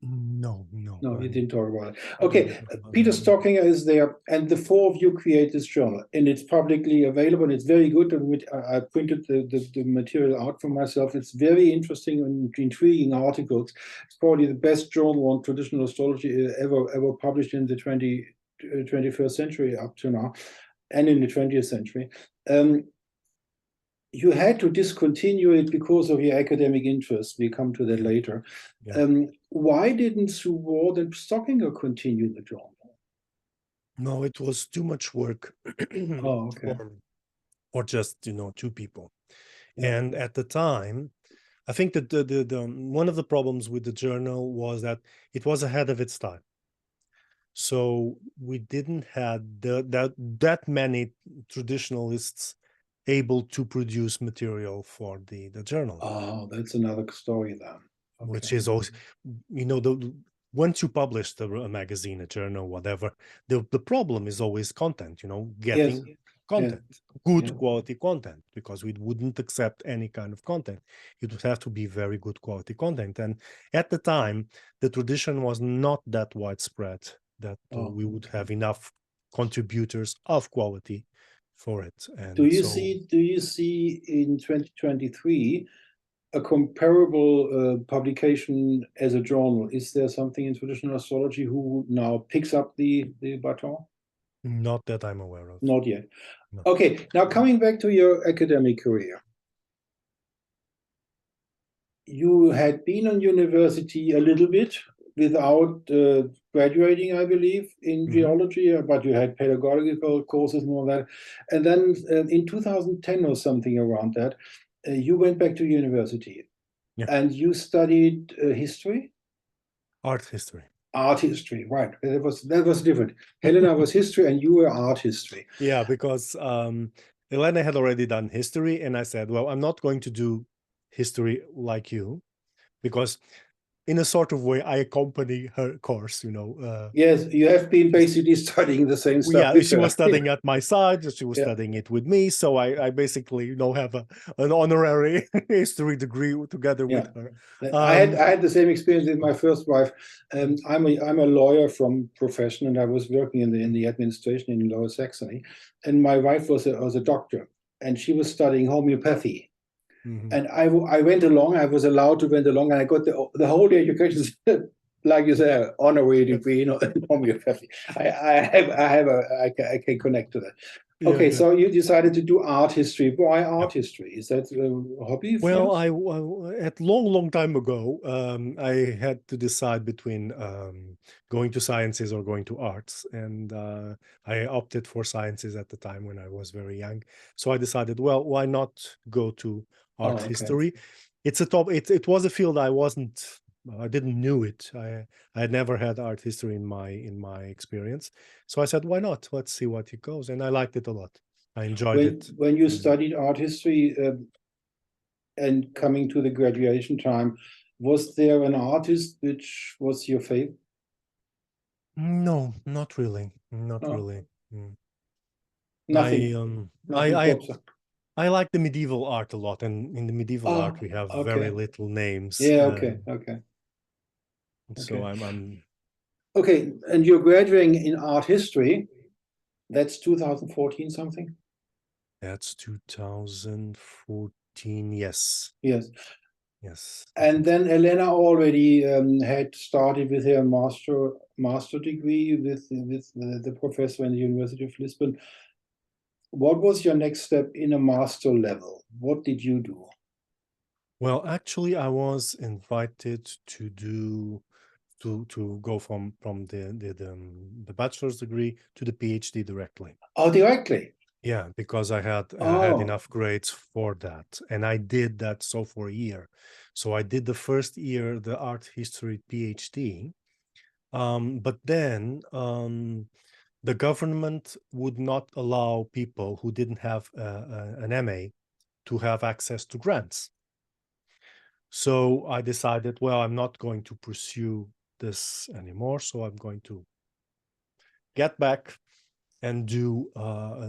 Speaker 2: No,
Speaker 1: No, he didn't talk about it.
Speaker 2: I
Speaker 1: Okay,
Speaker 2: didn't talk about
Speaker 1: Peter
Speaker 2: that.
Speaker 1: Stockinger is there, and the four of you create this journal, and it's publicly available, and it's very good. And I printed the material out for myself. It's very interesting and intriguing articles. It's probably the best journal on traditional astrology ever published in the 21st century up to now, and in the 20th century. You had to discontinue it because of your academic interest. We come to that later.
Speaker 2: Yeah.
Speaker 1: Why didn't Seward and Stockinger continue the journal?
Speaker 2: No, it was too much work
Speaker 1: Oh, okay.
Speaker 2: for just two people.
Speaker 1: Yeah.
Speaker 2: And at the time, I think that the one of the problems with the journal was that it was ahead of its time. So we didn't have that many traditionalists able to produce material for the journal.
Speaker 1: Oh, that's another story then. Okay.
Speaker 2: Which is also, once you publish a magazine, a journal, whatever, the problem is always content, getting
Speaker 1: Yes.
Speaker 2: content,
Speaker 1: Yes.
Speaker 2: good
Speaker 1: Yeah.
Speaker 2: quality content, because we wouldn't accept any kind of content. It would have to be very good quality content. And at the time, the tradition was not that widespread that we would have enough contributors of quality for it. And
Speaker 1: do you see in 2023 a comparable publication as a journal? Is there something in traditional astrology who now picks up the baton?
Speaker 2: Not that I'm aware of.
Speaker 1: Not yet.
Speaker 2: No.
Speaker 1: Okay, now coming back to your academic career. You had been on university a little bit without graduating, I believe, in geology, but you had pedagogical courses and all that. And then in 2010 or something around that, you went back to university.
Speaker 2: Yeah.
Speaker 1: And you studied history?
Speaker 2: Art history.
Speaker 1: Art history, right. That was different. Helena was history and you were art history.
Speaker 2: Yeah, because Elena had already done history, and I said, well, I'm not going to do history like you, because in a sort of way, I accompany her course,
Speaker 1: Yes, you have been basically studying the same stuff.
Speaker 2: Yeah, she was studying at my side, she was studying it with me, so I basically, have an honorary history degree together with her.
Speaker 1: I had the same experience with my first wife. I'm a lawyer from profession, and I was working in the administration in Lower Saxony, and my wife was a doctor, and she was studying homeopathy. And I went along. I was allowed to went along, and I got the whole education, like you said, honorary degree, in homeopathy. I can connect to that. Okay, so you decided to do art history. Why art history? Is that a hobby?
Speaker 2: Well, at long time ago, I had to decide between going to sciences or going to arts, and I opted for sciences at the time when I was very young. So I decided, well, why not go to art history? It's it was a field I didn't knew it. I had never had art history in my experience. So I said, why not? Let's see what it goes. And I liked it a lot. I enjoyed it.
Speaker 1: When you studied art history and coming to the graduation time, was there an artist which was your favorite?
Speaker 2: No, not really. Not really.
Speaker 1: Nothing.
Speaker 2: I like the medieval art a lot, and in the medieval art we have very little names.
Speaker 1: Yeah, okay.
Speaker 2: So I'm
Speaker 1: okay, and you're graduating in art history. That's 2014 something?
Speaker 2: That's 2014, yes.
Speaker 1: Yes.
Speaker 2: Yes.
Speaker 1: And then Elena already had started with her master degree with the professor in the University of Lisbon. What was your next step in a master level? What did you do?
Speaker 2: Well, actually, I was invited to to go from the bachelor's degree to the PhD directly.
Speaker 1: Oh, directly.
Speaker 2: Yeah, because I had
Speaker 1: Oh.
Speaker 2: enough grades for that, and I did that so for a year. So I did the first year the art history PhD, but then the government would not allow people who didn't have an MA to have access to grants. So I decided, well, I'm not going to pursue this anymore. So I'm going to get back and do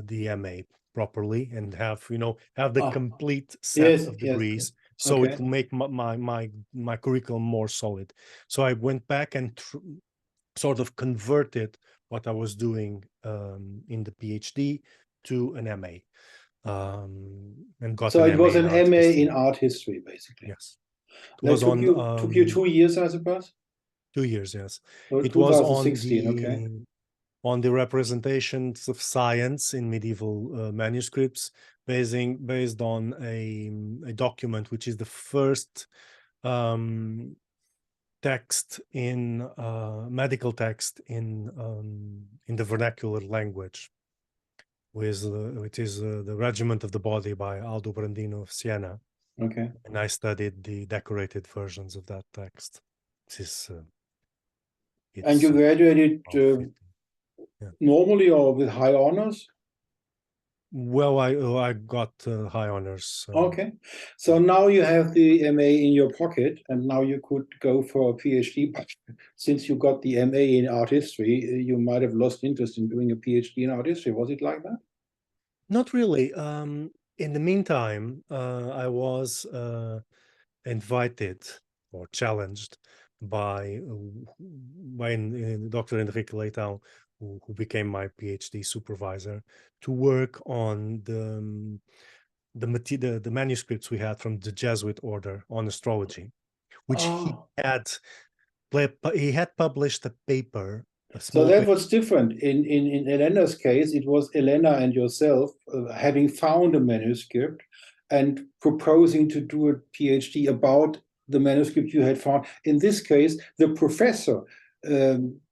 Speaker 2: the MA properly and have the complete set
Speaker 1: Yes,
Speaker 2: of
Speaker 1: yes.
Speaker 2: degrees, so
Speaker 1: Okay.
Speaker 2: it will make my curriculum more solid. So I went back and sort of converted what I was doing in the PhD to an MA, and got
Speaker 1: So
Speaker 2: an
Speaker 1: it
Speaker 2: MA
Speaker 1: was
Speaker 2: in
Speaker 1: an
Speaker 2: art
Speaker 1: MA
Speaker 2: history.
Speaker 1: in art history, basically.
Speaker 2: Yes, it
Speaker 1: That
Speaker 2: was on
Speaker 1: took you 2 years, I suppose?
Speaker 2: 2 years. Yes,
Speaker 1: So
Speaker 2: it was
Speaker 1: 2016, okay.
Speaker 2: on the representations of science in medieval manuscripts, based on a document which is the first text in medical text in the vernacular language, which is the Regiment of the Body by Aldo Brandino of Siena.
Speaker 1: Okay.
Speaker 2: And I studied the decorated versions of that text.
Speaker 1: And you graduated
Speaker 2: yeah.
Speaker 1: normally or with high honors?
Speaker 2: Well, I got high honors.
Speaker 1: Okay. So now you have the MA in your pocket, and now you could go for a PhD. But since you got the MA in art history, you might have lost interest in doing a PhD in art history. Was it like that?
Speaker 2: Not really. In the meantime, I was invited or challenged by Dr. Enrique Leitão, who became my PhD supervisor, to work on the manuscripts we had from the Jesuit order on astrology, which he had published a paper.
Speaker 1: So that was different. In Elena's case, it was Elena and yourself having found a manuscript and proposing to do a PhD about the manuscript you had found. In this case, the professor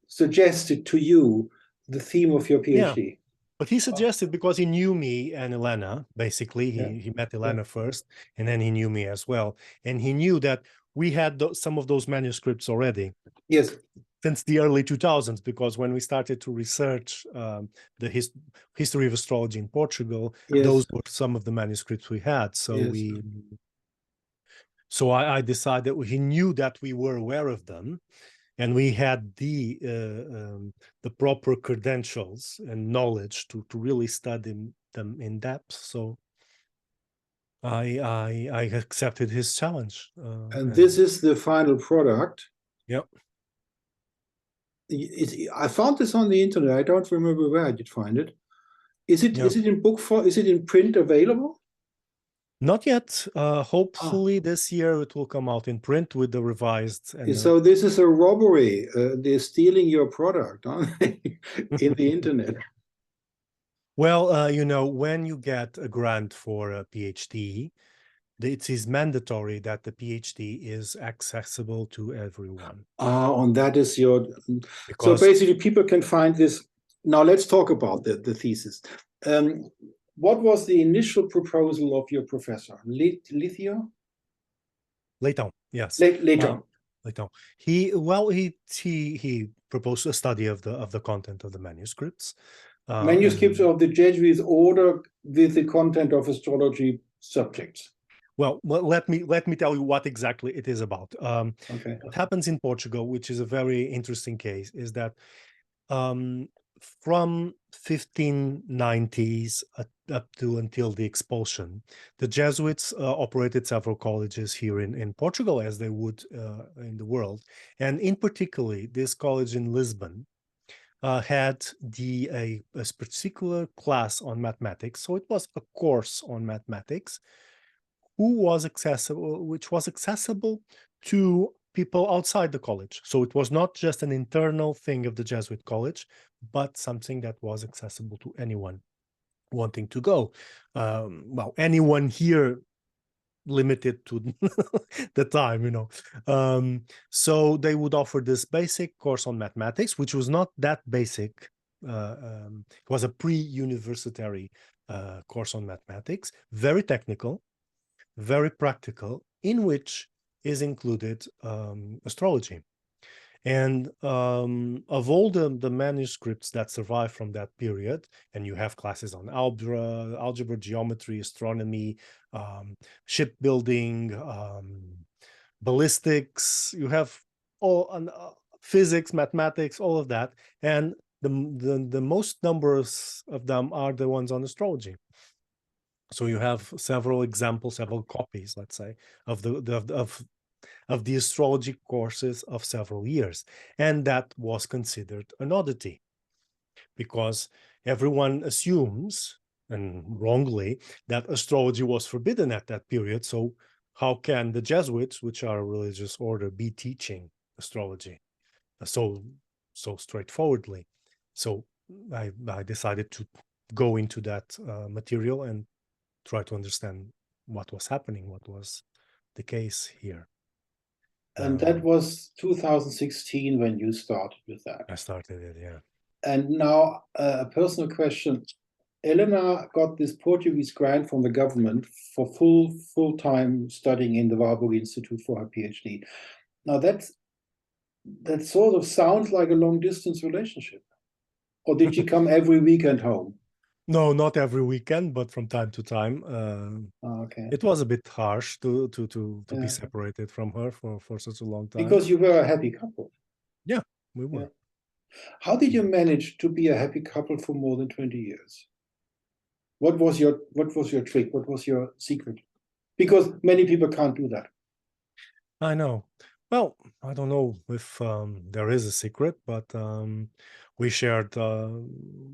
Speaker 1: suggested to you the theme of your PhD.
Speaker 2: Yeah. But he suggested, because he knew me and Elena, basically, he met Elena first, and then he knew me as well. And he knew that we had some of those manuscripts already.
Speaker 1: Yes.
Speaker 2: Since the early 2000s, because when we started to research the history of astrology in Portugal, those were some of the manuscripts we had. So I decided, he knew that we were aware of them, and we had the proper credentials and knowledge to really study them in depth. So I accepted his challenge.
Speaker 1: And this is the final product.
Speaker 2: Yep.
Speaker 1: I found this on the internet. I don't remember where I did find it. Is it in book form? Is it in print available?
Speaker 2: Not yet. Hopefully this year it will come out in print with the revised.
Speaker 1: So this is a robbery. They're stealing your product, aren't they? In the internet.
Speaker 2: Well, when you get a grant for a PhD, it is mandatory that the PhD is accessible to everyone.
Speaker 1: And that is your... So basically people can find this. Now let's talk about the thesis. What was the initial proposal of your professor? Leitão,
Speaker 2: yes.
Speaker 1: Leitão.
Speaker 2: Leitão. He proposed a study of the content of the manuscripts.
Speaker 1: Manuscripts of the Jesuit order with the content of astrology subjects.
Speaker 2: Well, let me tell you what exactly it is about. What happens in Portugal, which is a very interesting case, is that from 1590s up to until the expulsion, the Jesuits operated several colleges here in Portugal, as they would in the world, and in particularly this college in Lisbon had a particular class on mathematics. So it was a course on mathematics, which was accessible to people outside the college. So it was not just an internal thing of the Jesuit college, but something that was accessible to anyone wanting to go. Well, anyone here limited to the time, so they would offer this basic course on mathematics, which was not that basic. It was a pre-universitary course on mathematics, very technical, very practical, in which is included astrology. And of all the manuscripts that survive from that period, and you have classes on algebra, geometry, astronomy, shipbuilding, ballistics, you have all physics, mathematics, all of that, and the most numbers of them are the ones on astrology. So you have several examples, several copies, let's say, of the astrology courses of several years. And that was considered an oddity, because everyone assumes, and wrongly, that astrology was forbidden at that period. So how can the Jesuits, which are a religious order, be teaching astrology so straightforwardly? So I decided to go into that material and try to understand what was happening, what was the case here.
Speaker 1: And that was 2016 when you started with that.
Speaker 2: I started it, yeah.
Speaker 1: And now a personal question. Elena got this Portuguese grant from the government for full-time studying in the Warburg Institute for her PhD. Now that sort of sounds like a long-distance relationship. Or did she come every weekend home?
Speaker 2: No, not every weekend, but from time to time.
Speaker 1: Okay.
Speaker 2: It was a bit harsh to be separated from her for such a long time.
Speaker 1: Because you were a happy couple.
Speaker 2: Yeah, we were.
Speaker 1: Yeah. How did you manage to be a happy couple for more than 20 years? What was your trick? What was your secret? Because many people can't do that.
Speaker 2: I know. Well, I don't know if there is a secret, but we shared a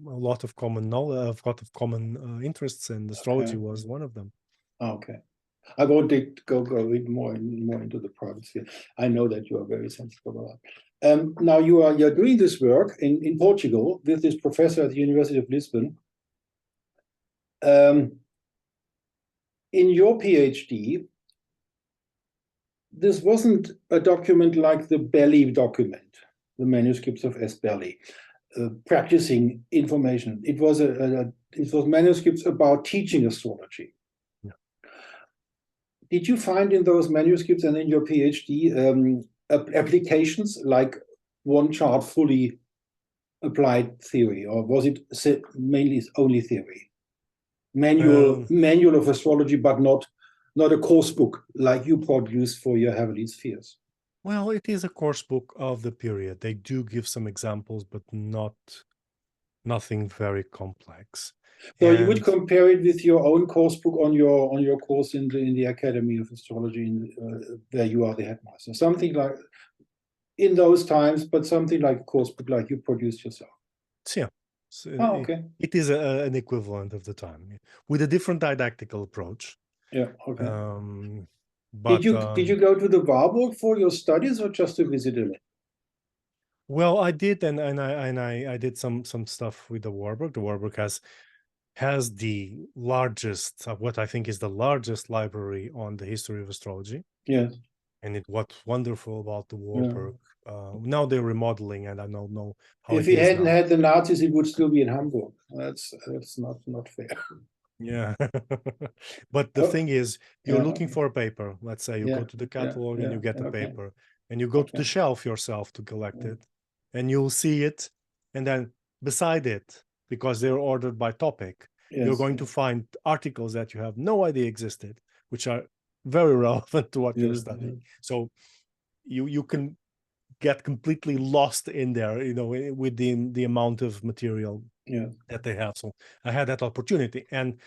Speaker 2: lot of common knowledge, a lot of common interests, and astrology was one of them.
Speaker 1: Okay. I won't go more into the private sphere. I know that you are very sensitive about that. Now you're doing this work in Portugal with this professor at the University of Lisbon. In your PhD, this wasn't a document like the Belly document, the manuscripts of S. Belly, practicing information. It was manuscripts about teaching astrology.
Speaker 2: Yeah.
Speaker 1: Did you find in those manuscripts and in your PhD applications like one chart fully applied theory, or was it mainly only theory? Manual of astrology, but not a course book like you produced for your Heavenly Spheres.
Speaker 2: Well, it is a course book of the period. They do give some examples, but nothing very complex.
Speaker 1: So you would compare it with your own course book on your course in the Academy of Astrology, where you are the headmaster. Something like in those times, but something like a course book like you produced yourself.
Speaker 2: Yeah. So okay. It is an equivalent of the time, with a different didactical approach.
Speaker 1: Yeah. Okay.
Speaker 2: But
Speaker 1: did you go to the Warburg for your studies or just to visit it?
Speaker 2: Well, I did, and I did some stuff with the Warburg. The Warburg has the largest, what I think is the largest library on the history of astrology.
Speaker 1: Yes.
Speaker 2: And what's wonderful about the Warburg, now they're remodeling, and I don't know how.
Speaker 1: If we hadn't had the Nazis, it would still be in Hamburg. That's not fair.
Speaker 2: Yeah. But the thing is, you're looking for a paper. Let's say you go to the catalog and you get the paper, and you go to the shelf yourself to collect it, and you'll see it, and then beside it, because they're ordered by topic, you're going to find articles that you have no idea existed, which are very relevant to what you're studying. So you can get completely lost in there, with the amount of material that they have. So I had that opportunity, and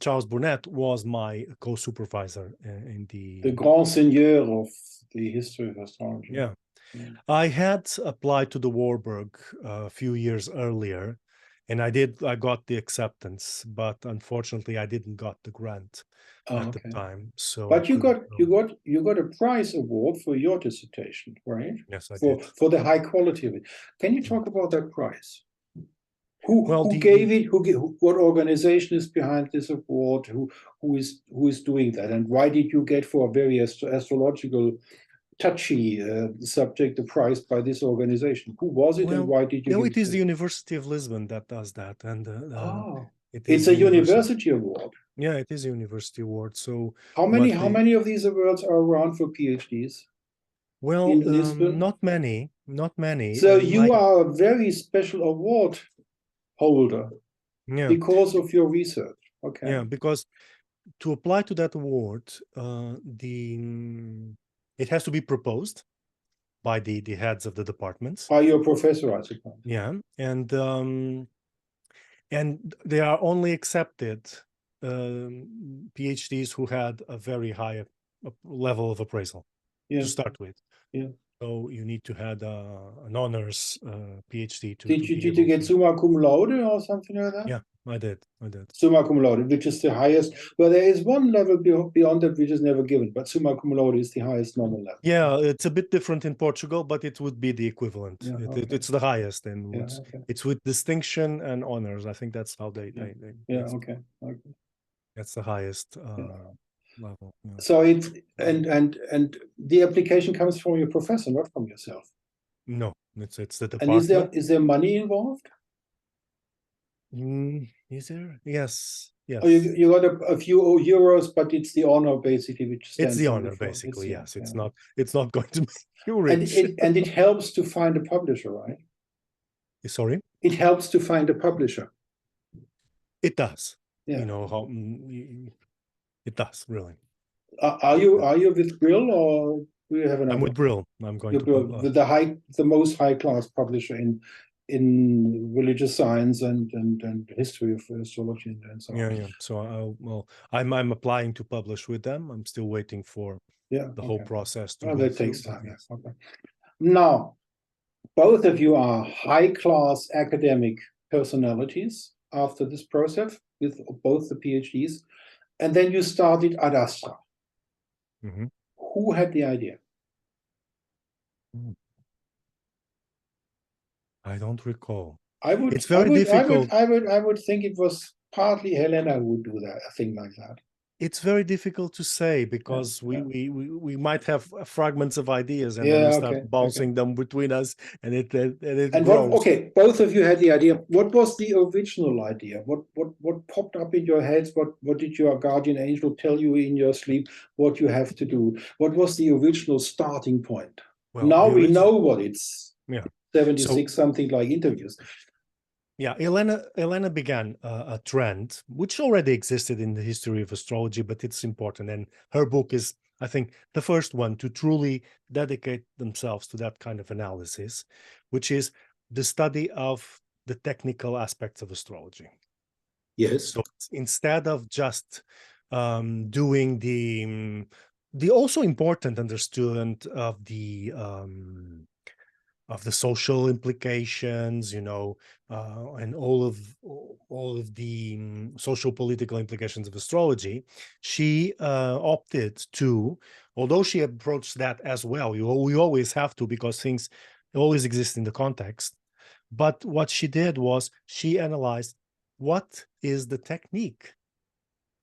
Speaker 2: Charles Burnett was my co-supervisor in the
Speaker 1: grand seigneur of the history of astrology.
Speaker 2: Yeah. I had applied to the Warburg a few years earlier, and I got the acceptance, but unfortunately I didn't got the grant at the time. So
Speaker 1: but you got a prize award for your dissertation, right?
Speaker 2: Yes, I did.
Speaker 1: For the high quality of it. Can you talk about that prize? Who gave it? What organization is behind this award? Who is doing that? And why did you get, for a very astrological touchy subject, the prize by this organization? Who was it, and why did you?
Speaker 2: No, it is the University of Lisbon that does that, and
Speaker 1: it's a university award.
Speaker 2: Yeah, it is a university award. So
Speaker 1: how many of these awards are around for PhDs?
Speaker 2: Well,
Speaker 1: in Lisbon?
Speaker 2: Not many.
Speaker 1: So you are a very special award holder, because of your research. Okay.
Speaker 2: Yeah, because to apply to that award, it has to be proposed by the heads of the departments.
Speaker 1: By your professor, I suppose.
Speaker 2: Yeah, and they are only accepted PhDs who had a very high level of appraisal to start with.
Speaker 1: Yeah.
Speaker 2: So you need to have an honors PhD to.
Speaker 1: Did you get summa cum laude or something like that?
Speaker 2: Yeah, I did.
Speaker 1: Summa cum laude, which is the highest. Well, there is one level beyond that which is never given, but summa cum laude is the highest normal level.
Speaker 2: Yeah, it's a bit different in Portugal, but it would be the equivalent.
Speaker 1: Yeah,
Speaker 2: it's the highest, and
Speaker 1: okay.
Speaker 2: It's with distinction and honors. I think that's how they.
Speaker 1: Okay.
Speaker 2: That's the highest level. Yeah.
Speaker 1: So it's and the application comes from your professor, not from yourself.
Speaker 2: No, it's the department.
Speaker 1: And is there money involved?
Speaker 2: Is there? Yes.
Speaker 1: Oh, you got a few euros, but it's the honor basically, which stands.
Speaker 2: It's the honor basically. Yes, it's not going to make you rich.
Speaker 1: And it helps to find a publisher, right?
Speaker 2: Sorry.
Speaker 1: It helps to find a publisher.
Speaker 2: It does.
Speaker 1: Yeah.
Speaker 2: You know how it does really.
Speaker 1: Are you with Brill, or do you have another?
Speaker 2: I'm with Brill. I'm going to
Speaker 1: the most high class publisher in religious science and history of astrology and so on.
Speaker 2: Yeah. So I'm applying to publish with them. I'm still waiting for the whole process to go
Speaker 1: that
Speaker 2: through.
Speaker 1: takes time. Yes. Okay. Now, both of you are high class academic personalities after this process with both the PhDs, and then you started Ad Astra.
Speaker 2: Mm-hmm.
Speaker 1: Who had the idea?
Speaker 2: I don't recall.
Speaker 1: It's very difficult. I would think it was partly Helena who would do that, a thing like that.
Speaker 2: It's very difficult to say because we might have fragments of ideas and then we start bouncing them between us, and it grows.
Speaker 1: Both of you had the idea. What was the original idea? What popped up in your heads? What did your guardian angel tell you in your sleep? What you have to do? What was the original starting point? Well, now we know what it's. 76 something like interviews.
Speaker 2: Yeah, Elena began a trend which already existed in the history of astrology, but it's important. And her book is, I think, the first one to truly dedicate themselves to that kind of analysis, which is the study of the technical aspects of astrology.
Speaker 1: Yes.
Speaker 2: So instead of just doing the also important understood of the social implications, and all of the social political implications of astrology, she opted to, although she approached that as well, we always have to, because things always exist in the context. But what she did was she analyzed what is the technique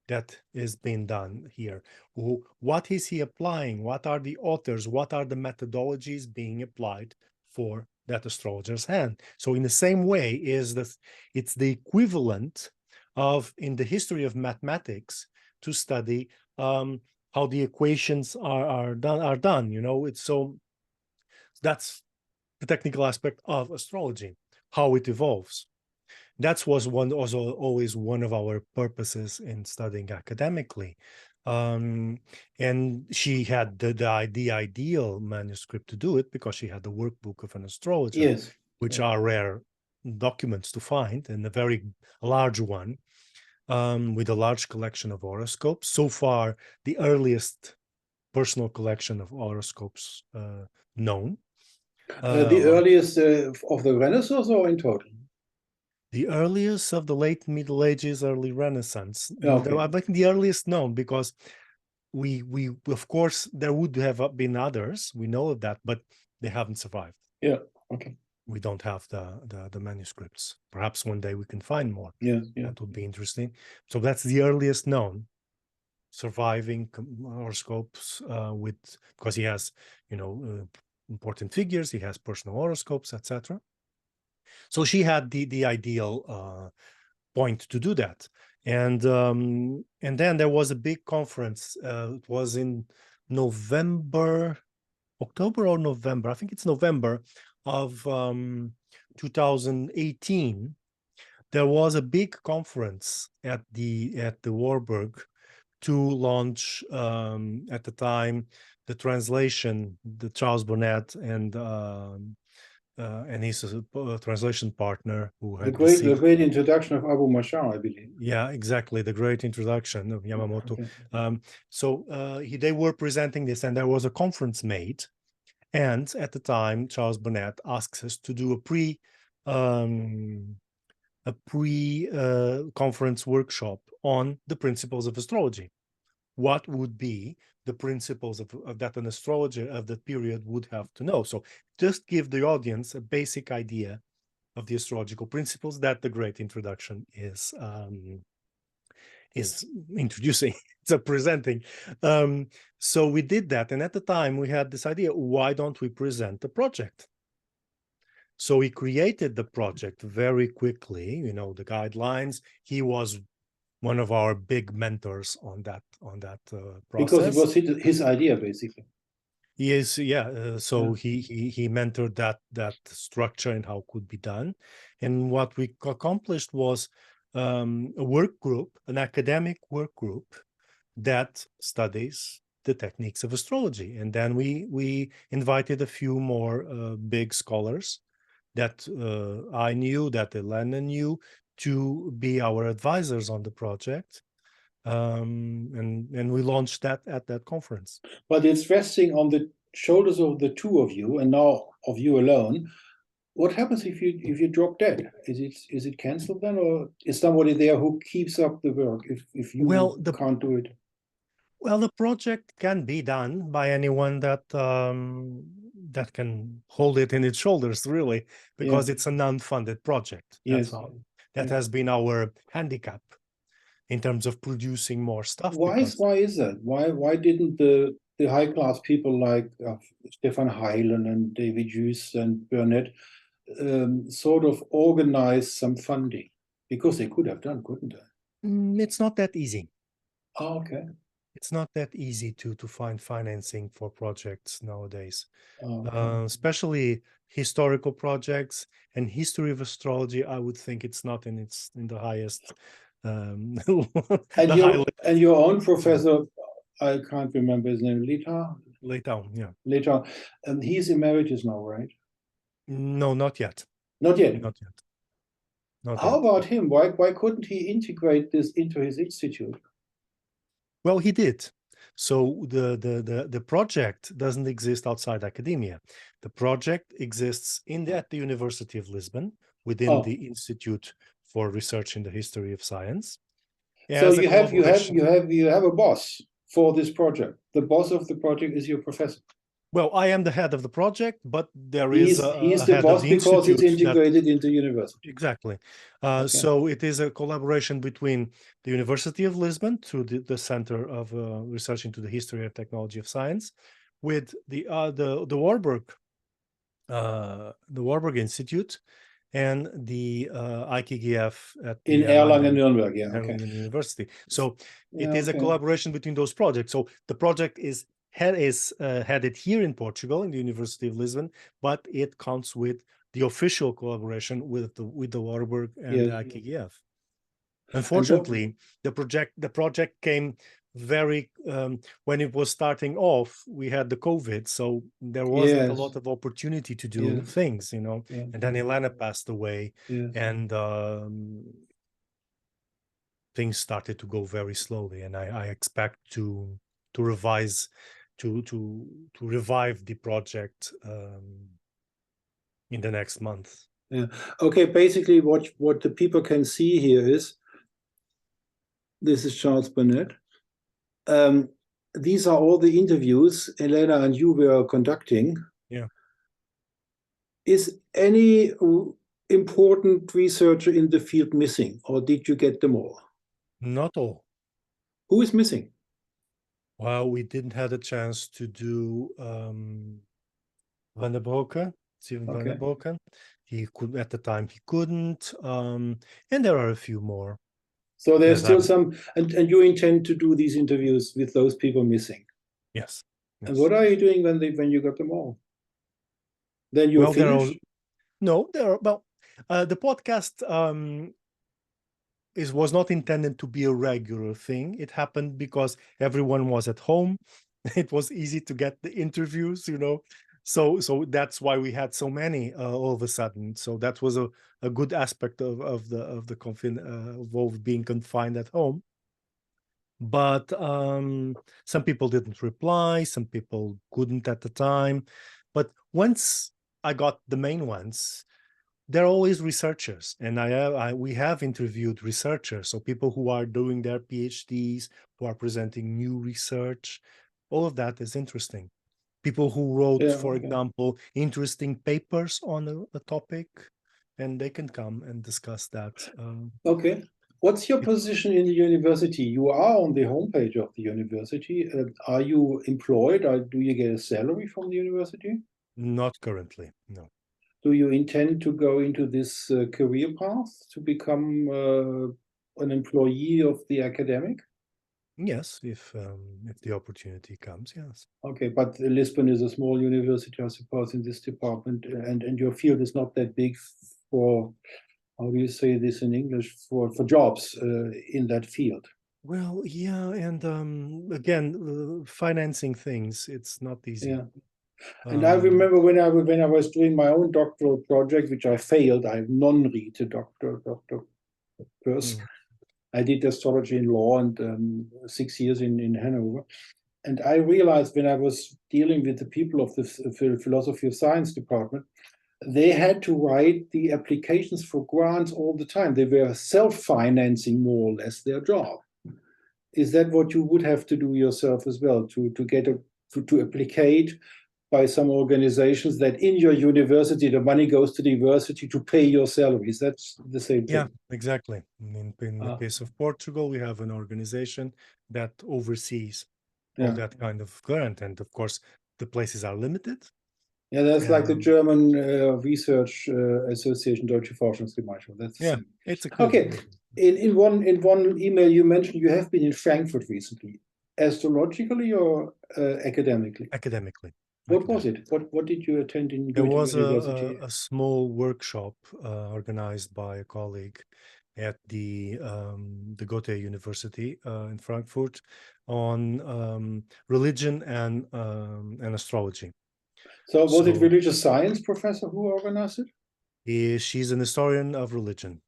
Speaker 2: that is being done here. What is he applying? What are the authors? What are the methodologies being applied for that astrologer's hand? So in the same way it's the equivalent of, in the history of mathematics, to study how the equations are done. It's so that's the technical aspect of astrology, how it evolves. That was always one of our purposes in studying academically. And she had the ideal manuscript to do it, because she had the workbook of an astrologer, which are rare documents to find, and a very large one, with a large collection of horoscopes. So far, the earliest personal collection of horoscopes known.
Speaker 1: The earliest of the Renaissance, or in total?
Speaker 2: The earliest of the late Middle Ages, early Renaissance. I think the earliest known, because we of course there would have been others. We know of that, but they haven't survived.
Speaker 1: Yeah. Okay.
Speaker 2: we don't have the manuscripts. Perhaps one day we can find more.
Speaker 1: Yes, yes.
Speaker 2: That would be interesting. So that's the earliest known surviving horoscopes because he has, important figures. He has personal horoscopes, etc. So she had the ideal point to do that, and then there was a big conference. It was in October or November. I think it's November of 2018. There was a big conference at the Warburg to launch at the time the translation, the Charles Bonnet and his translation partner who had
Speaker 1: the great introduction of Abu Mashar, I believe.
Speaker 2: Yeah, exactly, the great introduction of Yamamoto.
Speaker 1: Okay.
Speaker 2: So they were presenting this, and there was a conference made, and at the time Charles Bonnet asks us to do a pre-conference workshop on the principles of astrology. What would be the principles of that an astrologer of that period would have to know? So just give the audience a basic idea of the astrological principles that the great introduction is introducing, it's presenting. So we did that, and at the time we had this idea: why don't we present the project? So we created the project very quickly. The guidelines. He was one of our big mentors on that process,
Speaker 1: because it was his idea, basically.
Speaker 2: He is, so yeah. He mentored that structure and how it could be done. And what we accomplished was a work group, an academic work group that studies the techniques of astrology. And then we invited a few more big scholars that I knew, that Elena knew, to be our advisors on the project. And we launched that at that conference.
Speaker 1: But it's resting on the shoulders of the two of you, and now of you alone. What happens if you drop dead? Is it cancelled then, or is somebody there who keeps up the work if you can't do it?
Speaker 2: Well, the project can be done by anyone that that can hold it in its shoulders, really, because it's a non-funded project. That's all. That has been our handicap in terms of producing more stuff.
Speaker 1: Why is that? Why didn't the high class people like Stefan Heilen and David Juice and Burnett sort of organize some funding? Because they could have done, couldn't they?
Speaker 2: It's not that easy.
Speaker 1: Oh, okay.
Speaker 2: It's not that easy to find financing for projects nowadays, especially historical projects and history of astrology. I would think it's not in the highest.
Speaker 1: And your own professor, I can't remember his name,
Speaker 2: Leitao, yeah.
Speaker 1: Leitao, and he's emeritus now, right?
Speaker 2: No, not yet.
Speaker 1: Not yet.
Speaker 2: Not yet. Not
Speaker 1: How
Speaker 2: yet.
Speaker 1: about him? Why couldn't he integrate this into his institute?
Speaker 2: Well, he did. So the project doesn't exist outside academia. The project exists at the University of Lisbon within the Institute for Research in the History of Science.
Speaker 1: So you have a boss for this project. The boss of the project is your professor.
Speaker 2: Well, I am the head of the project, but he's
Speaker 1: the boss because it's integrated into university.
Speaker 2: Exactly. So it is a collaboration between the University of Lisbon through the Center of Research into the History and Technology of Science, with the Warburg Institute and the IKGF in
Speaker 1: Erlangen-Nuremberg,
Speaker 2: University. So it is a collaboration between those projects. So the project is headed here in Portugal in the University of Lisbon, but it counts with the official collaboration with the Warburg and the IKGF. Unfortunately, the project came very when it was starting off. We had the COVID, so there wasn't a lot of opportunity to do things, and then Elena passed away, and things started to go very slowly. And I expect to revise. To revive the project in the next month.
Speaker 1: Yeah. Okay. Basically, what the people can see here is this is Charles Bonnet. These are all the interviews Elena and you were conducting.
Speaker 2: Yeah.
Speaker 1: Is any important researcher in the field missing, or did you get them all?
Speaker 2: Not all.
Speaker 1: Who is missing?
Speaker 2: Well, we didn't have a chance to do Van der Broeke, Steven Van der
Speaker 1: Okay.
Speaker 2: Broeke. He could at the time he couldn't, and there are a few more.
Speaker 1: So there's
Speaker 2: that
Speaker 1: still
Speaker 2: I'm-
Speaker 1: some, and you intend to do these interviews with those people missing.
Speaker 2: Yes.
Speaker 1: And what are you doing when you got them all? Then you're
Speaker 2: Well, there are
Speaker 1: finished?
Speaker 2: no, there are well, the podcast was not intended to be a regular thing. It happened because everyone was at home. It was easy to get the interviews, so that's why we had so many all of a sudden. So that was a good aspect of the of being confined at home. But some people didn't reply, some people couldn't at the time. But once I got the main ones, there are always researchers, and we have interviewed researchers, so people who are doing their PhDs, who are presenting new research. All of that is interesting. People who wrote, for example, interesting papers on a topic, and they can come and discuss that.
Speaker 1: Okay. What's your position in the university? You are on the homepage of the university. Are you employed, or do you get a salary from the university?
Speaker 2: Not currently, no.
Speaker 1: Do you intend to go into this career path to become an employee of the academic?
Speaker 2: Yes, if the opportunity comes, yes.
Speaker 1: Okay, but Lisbon is a small university, I suppose, in this department, and your field is not that big for, how do you say this in English, for jobs in that field.
Speaker 2: Well, yeah, and again, financing things, it's not easy.
Speaker 1: Yeah. And I remember when I was doing my own doctoral project, which I failed, I non-read a doctor person. I did astrology in law and 6 years in Hanover. And I realized when I was dealing with the people of the philosophy of science department, they had to write the applications for grants all the time. They were self-financing more or less their job. Is that what you would have to do yourself as well, to get to applicate by some organizations that in your university, the money goes to the university to pay your salaries? That's the same thing.
Speaker 2: Yeah, exactly. In the case of Portugal, we have an organization that oversees all that kind of grant. And of course, the places are limited.
Speaker 1: Yeah, that's like the German research association, Deutsche Forschungsgemeinschaft. That's the same.
Speaker 2: It's a
Speaker 1: okay. In one email you mentioned you have been in Frankfurt recently, astrologically or academically?
Speaker 2: Academically.
Speaker 1: What was it? What did you attend in
Speaker 2: There was
Speaker 1: university?
Speaker 2: a small workshop organized by a colleague at the Goethe University in Frankfurt on religion and astrology.
Speaker 1: So was it religious science professor who organized
Speaker 2: it? She's an historian of religion.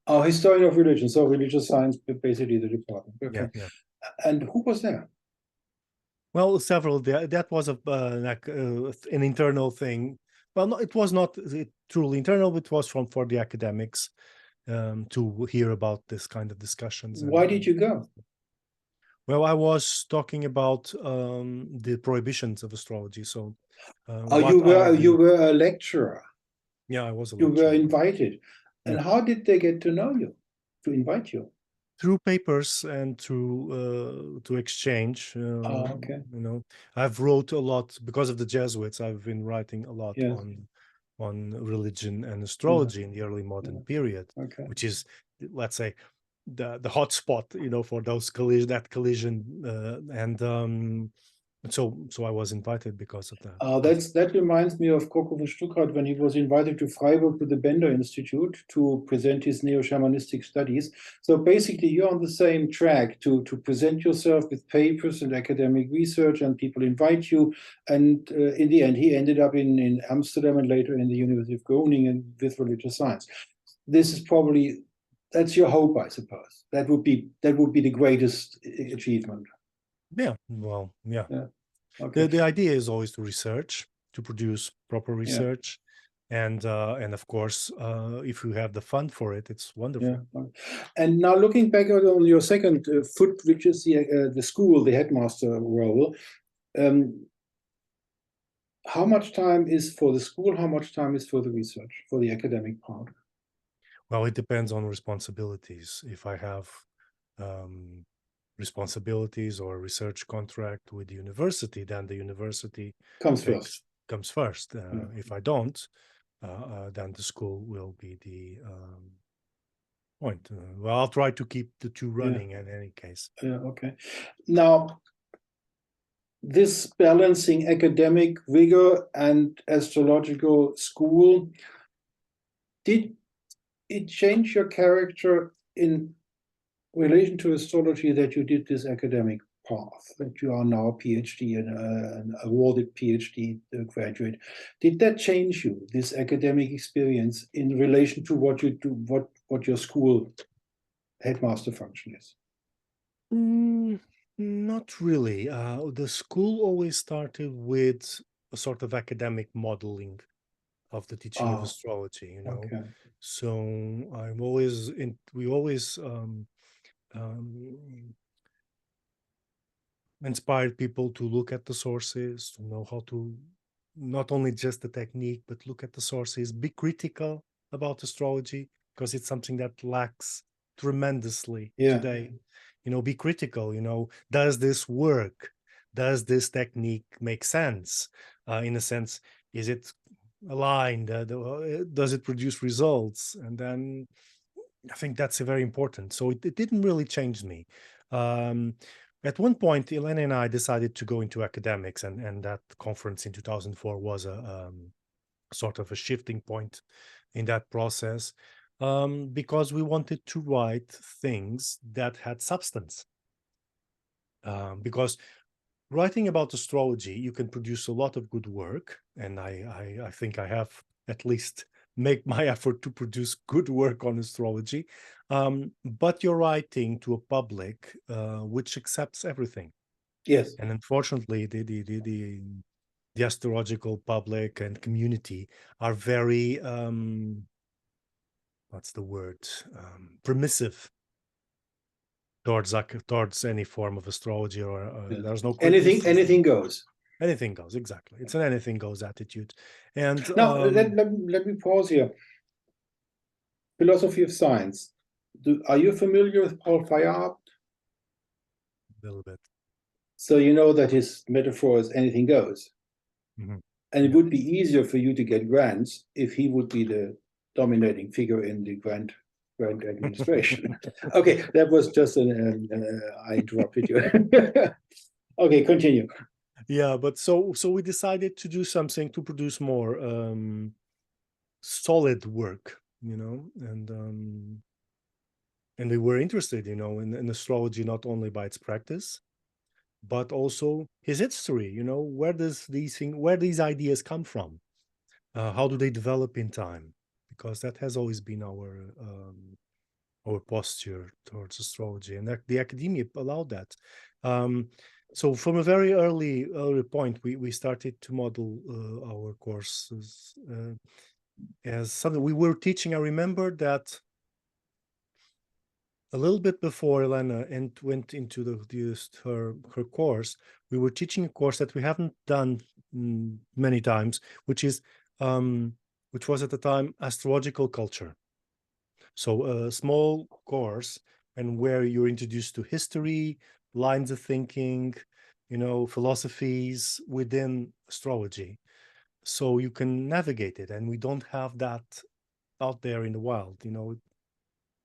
Speaker 1: Oh, historian of religion. So religious science, basically the department. Okay.
Speaker 2: Yeah.
Speaker 1: And who was there?
Speaker 2: Well, several. That was an internal thing. Well, no, it was not truly internal. It was for the academics to hear about this kind of discussions.
Speaker 1: Why did you go?
Speaker 2: Well, I was talking about the prohibitions of astrology. So,
Speaker 1: you were a lecturer.
Speaker 2: Yeah, I was a
Speaker 1: lecturer. You were invited. And
Speaker 2: yeah.
Speaker 1: how did they get to know you, to invite you?
Speaker 2: Through papers and to exchange.
Speaker 1: Okay.
Speaker 2: I've wrote a lot because of the Jesuits. I've been writing a lot on religion and astrology in the early modern period, which is, let's say, the hot spot, for those collision, and so I was invited because of that.
Speaker 1: That reminds me of Coco von Stuckrad when he was invited to Freiburg to the Bender Institute to present his neo-shamanistic studies. So basically, you're on the same track to present yourself with papers and academic research, and people invite you. And in the end, he ended up in Amsterdam and later in the University of Groningen with religious science. This is probably, that's your hope, I suppose. That would be the greatest achievement.
Speaker 2: Yeah, well, yeah.
Speaker 1: Okay.
Speaker 2: The idea is always to research, to produce proper research, and of course, if you have the fund for it, it's wonderful.
Speaker 1: Yeah. And now looking back on your second foot, which is the school, the headmaster role, How much time is for the school? How much time is for the research, for the academic part?
Speaker 2: Well, it depends on responsibilities. If I have responsibilities or a research contract with the university, then the university
Speaker 1: Comes first.
Speaker 2: comes first.
Speaker 1: Yeah.
Speaker 2: If I don't, then the school will be the point. Well, I'll try to keep the two running in any case.
Speaker 1: Yeah, okay. Now, this balancing academic rigor and astrological school, did it change your character in relation to astrology that you did this academic path, that you are now a PhD and an awarded PhD graduate? Did that change you, this academic experience, in relation to what you do, what your school headmaster function is?
Speaker 2: Not really. The school always started with a sort of academic modeling of the teaching of astrology, you know.
Speaker 1: Okay.
Speaker 2: So we always um, inspired people to look at the sources, to know how to not only just the technique, but look at the sources, be critical about astrology, because it's something that lacks tremendously today. You know, be critical, you know, does this work? Does this technique make sense? In a sense, is it aligned? Does it produce results? And then I think that's very important. So it didn't really change me. At one point, Elena and I decided to go into academics, and that conference in 2004 was a sort of a shifting point in that process, because we wanted to write things that had substance. Because writing about astrology, you can produce a lot of good work, and I think I have at least make my effort to produce good work on astrology, but you're writing to a public which accepts everything.
Speaker 1: Yes.
Speaker 2: And unfortunately, the astrological public and community are very what's the word, permissive towards any form of astrology, or there's no criticism.
Speaker 1: Anything goes.
Speaker 2: Anything goes, exactly. It's an anything goes attitude. And
Speaker 1: Now, let me pause here. Philosophy of science. Are you familiar with Paul Feyerabend?
Speaker 2: a little bit.
Speaker 1: So you know that his metaphor is anything goes.
Speaker 2: Mhm.
Speaker 1: And it
Speaker 2: Yeah.
Speaker 1: would be easier for you to get grants if he would be the dominating figure in the grant administration. Okay, that was just I interrupted you. Okay, continue.
Speaker 2: Yeah, but so we decided to do something to produce more solid work, you know, and we were interested, you know, in astrology, not only by its practice, but also his history. You know, where these ideas come from? How do they develop in time? Because that has always been our posture towards astrology, and the academia allowed that. So from a very early point, we started to model our courses as something we were teaching. I remember that a little bit before Elena went into her course, we were teaching a course that we haven't done many times, which was at the time astrological culture. So a small course, and where you're introduced to history, lines of thinking, you know, philosophies within astrology, so you can navigate it. And we don't have that out there in the wild. You know,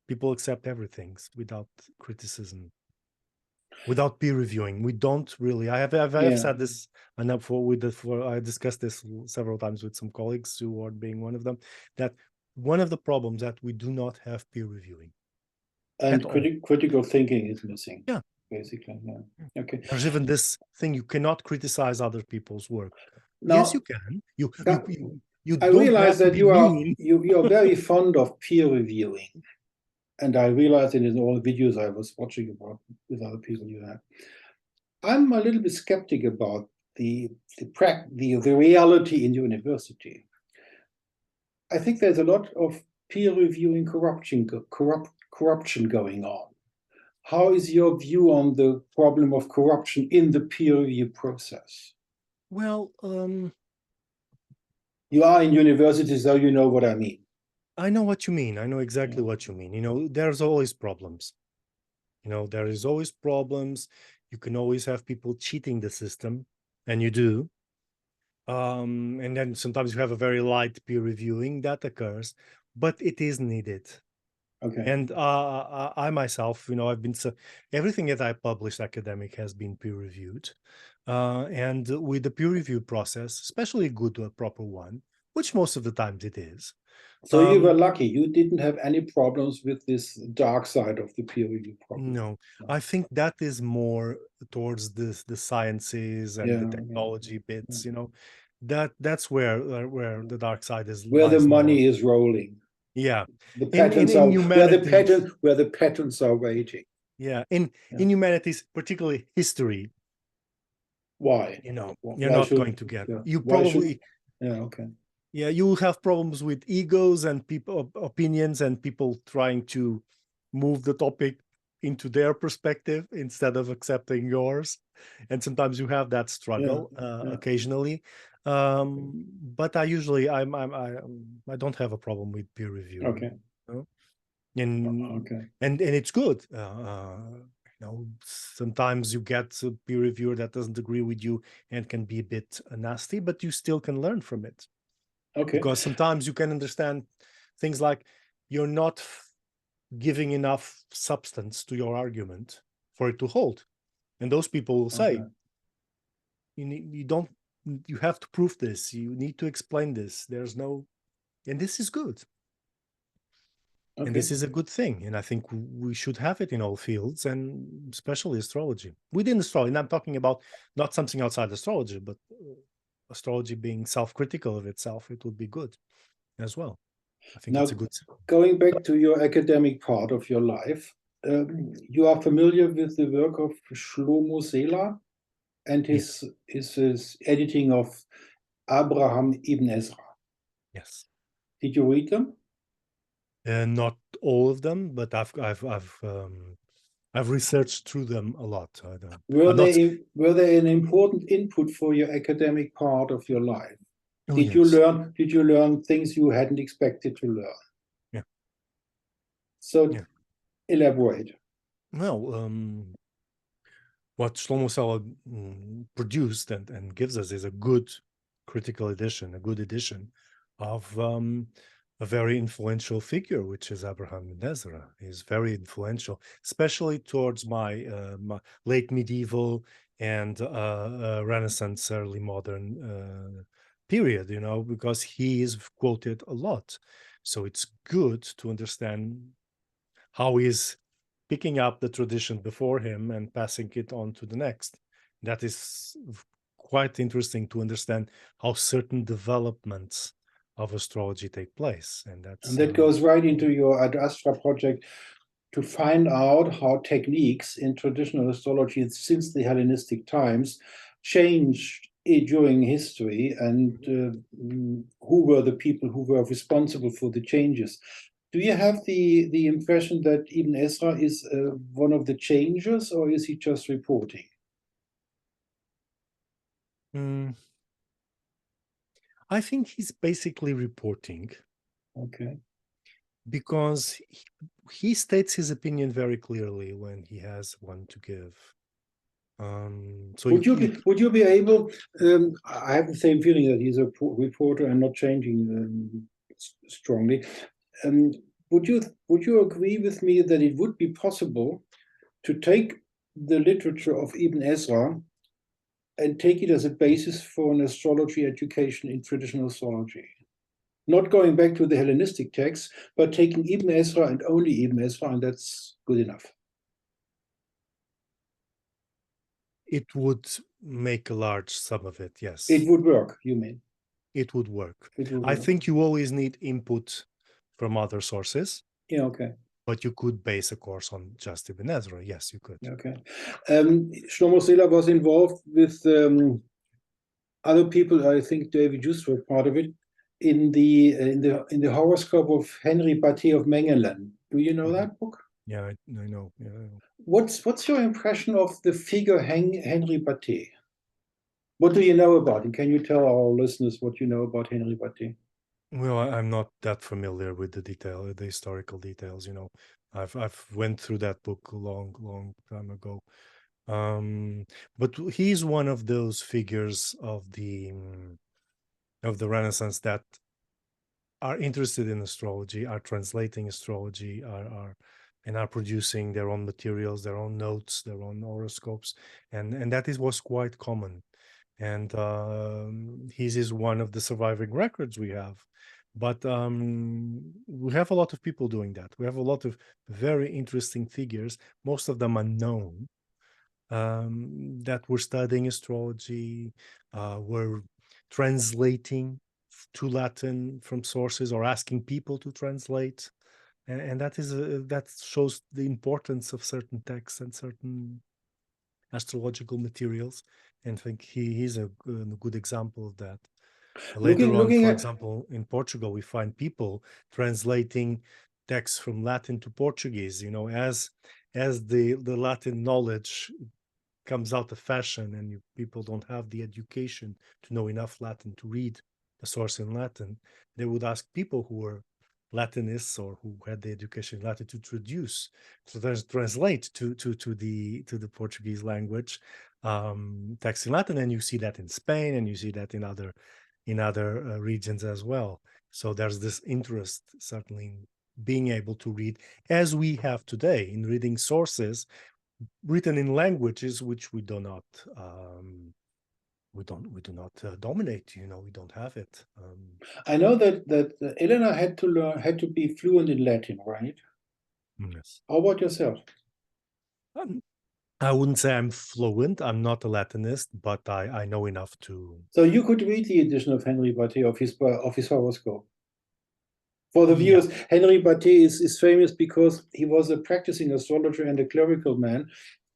Speaker 2: people accept everything without criticism, without peer reviewing. We don't really. I have said this, and I discussed this several times with some colleagues, who are being one of them, that one of the problems that we do not have peer reviewing.
Speaker 1: And critical thinking is missing.
Speaker 2: Yeah,
Speaker 1: basically. Yeah. Okay.
Speaker 2: There's even this thing: you cannot criticize other people's work.
Speaker 1: Now,
Speaker 2: yes, you can. You
Speaker 1: I
Speaker 2: don't
Speaker 1: realize
Speaker 2: have to
Speaker 1: that
Speaker 2: be
Speaker 1: you are
Speaker 2: mean.
Speaker 1: you are very fond of peer reviewing, and I realized it in all the videos I was watching about with other people you have. I'm a little bit skeptic about the reality in university. I think there's a lot of peer reviewing corruption going on. How is your view on the problem of corruption in the peer review process?
Speaker 2: Well,
Speaker 1: You are in university, so you know what I mean.
Speaker 2: I know what you mean. I know exactly what you mean. There's always problems. There is always problems. You can always have people cheating the system, and you do. And then sometimes you have a very light peer reviewing that occurs, but it is needed.
Speaker 1: Okay.
Speaker 2: And I myself, I've been everything that I published academic has been peer reviewed, and with the peer review process, especially a good, proper one, which most of the times it is.
Speaker 1: So you were lucky. You didn't have any problems with this dark side of the peer review problem.
Speaker 2: No, I think that is more towards the sciences and the technology bits. That's where the dark side is.
Speaker 1: Where the
Speaker 2: lies more.
Speaker 1: money is rolling.
Speaker 2: Yeah,
Speaker 1: The patents are where the patents are waiting.
Speaker 2: Yeah, in humanities, particularly history.
Speaker 1: Why?
Speaker 2: You're not going to get. You probably.
Speaker 1: Okay.
Speaker 2: Yeah, you will have problems with egos and people opinions and people trying to move the topic into their perspective instead of accepting yours, and sometimes you have that struggle occasionally. But I usually I don't have a problem with peer review.
Speaker 1: Okay.
Speaker 2: And it's good. Sometimes you get a peer reviewer that doesn't agree with you and can be a bit nasty, but you still can learn from it.
Speaker 1: Okay.
Speaker 2: Because sometimes you can understand things like you're not giving enough substance to your argument for it to hold, and those people will say, you have to prove this, you need to explain this, and this is good. Okay. And this is a good thing, and I think we should have it in all fields, and especially astrology. Within astrology, and I'm talking about not something outside astrology, but astrology being self-critical of itself, it would be good as well. I think it's a good thing.
Speaker 1: Going back to your academic part of your life, you are familiar with the work of Shlomo Sela and his editing of Abraham ibn Ezra.
Speaker 2: Yes.
Speaker 1: Did you read them?
Speaker 2: Not all of them, but I've researched through them a lot.
Speaker 1: Were they an important input for your academic part of your life?
Speaker 2: Oh,
Speaker 1: did you learn things you hadn't expected to learn?
Speaker 2: Yeah.
Speaker 1: So elaborate.
Speaker 2: Well, what Shlomo Sela produced and gives us is a good critical edition, a good edition of a very influential figure, which is Abraham ibn Ezra. He's very influential, especially towards my late medieval and Renaissance, early modern period, because he is quoted a lot. So it's good to understand how he's picking up the tradition before him and passing it on to the next. That is quite interesting to understand how certain developments of astrology take place. And
Speaker 1: that goes right into your Ad Astra project to find out how techniques in traditional astrology since the Hellenistic times changed during history, and who were the people who were responsible for the changes. Do you have the impression that Ibn Ezra is one of the changers, or is he just reporting?
Speaker 2: I think he's basically reporting.
Speaker 1: Okay.
Speaker 2: Because he states his opinion very clearly when he has one to give. So
Speaker 1: would you be able? I have the same feeling that he's a reporter and not changing strongly. Would you agree with me that it would be possible to take the literature of Ibn Ezra and take it as a basis for an astrology education in traditional astrology? Not going back to the Hellenistic texts, but taking Ibn Ezra and only Ibn Ezra, and that's good enough.
Speaker 2: It would make a large sum of it, yes.
Speaker 1: It would work, you mean?
Speaker 2: It would work. I think you always need input from other sources.
Speaker 1: Yeah, okay.
Speaker 2: But you could base a course on just Ibn Ezra. Yes, you could.
Speaker 1: Okay. Shlomo Sela was involved with other people. I think David Just was part of it in the horoscope of Henry Battet of Mengelen. Do you know that book?
Speaker 2: Yeah, I know. Yeah.
Speaker 1: What's your impression of the figure Henry Battet? What do you know about him? Can you tell our listeners what you know about Henri Batté?
Speaker 2: Well, I'm not that familiar with the historical details. I've went through that book a long time ago. But he's one of those figures of the Renaissance that are interested in astrology, are translating astrology, and are producing their own materials, their own notes, their own horoscopes, and that was quite common. And his is one of the surviving records we have. But we have a lot of people doing that. We have a lot of very interesting figures, most of them unknown, that were studying astrology, were translating to Latin from sources or asking people to translate. And that shows the importance of certain texts and certain astrological materials. And I think he's a good example of that. Later on, for example, in Portugal, we find people translating texts from Latin to Portuguese. As the Latin knowledge comes out of fashion and people don't have the education to know enough Latin to read the source in Latin, they would ask people who were Latinists or who had the education in Latin to translate to the Portuguese language text in Latin, and you see that in Spain, and you see that in other regions as well. So there's this interest certainly in being able to read, as we have today, in reading sources written in languages which we do not dominate. We don't have it.
Speaker 1: I know that Elena had to be fluent in Latin, right?
Speaker 2: Yes.
Speaker 1: How about yourself?
Speaker 2: I wouldn't say I'm fluent. I'm not a Latinist, but I know enough to.
Speaker 1: So you could read the edition of Henri Batté of his horoscope. For the viewers, Henri Batté is famous because he was a practicing astrologer and a clerical man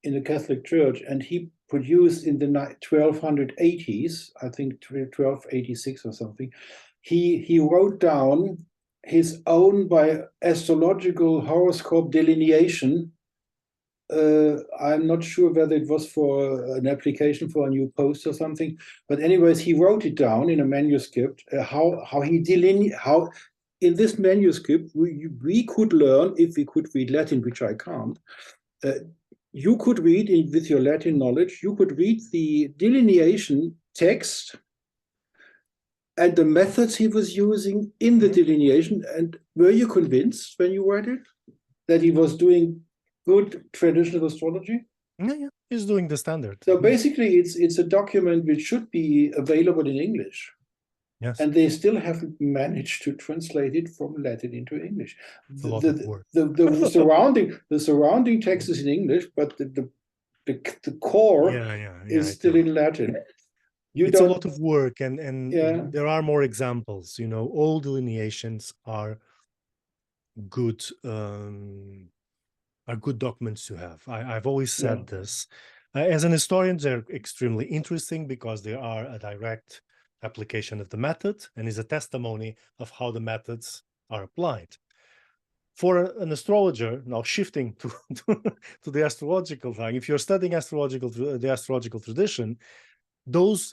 Speaker 1: in the Catholic Church, and he produced in the 1280s, I think 1286 or something, he wrote down his own by astrological horoscope delineation. I'm not sure whether it was for an application for a new post or something, but anyways, he wrote it down in a manuscript, how he how in this manuscript we could learn, if we could read Latin, which I can't. You could read with your Latin knowledge, you could read the delineation text and the methods he was using in the delineation. And were you convinced when you read it that he was doing good traditional astrology?
Speaker 2: Yeah, he's doing the standard.
Speaker 1: So basically, it's a document which should be available in English.
Speaker 2: Yes.
Speaker 1: And they still haven't managed to translate it from Latin into English.
Speaker 2: It's a lot of work.
Speaker 1: The surrounding text is in English, but the core is still in Latin.
Speaker 2: It's a lot of work, and there are more examples. All delineations are good documents to have. I've always said this. As an historian, they're extremely interesting because they are a direct application of the method and is a testimony of how the methods are applied. For an astrologer, now shifting to the astrological thing, if you're studying the astrological tradition, those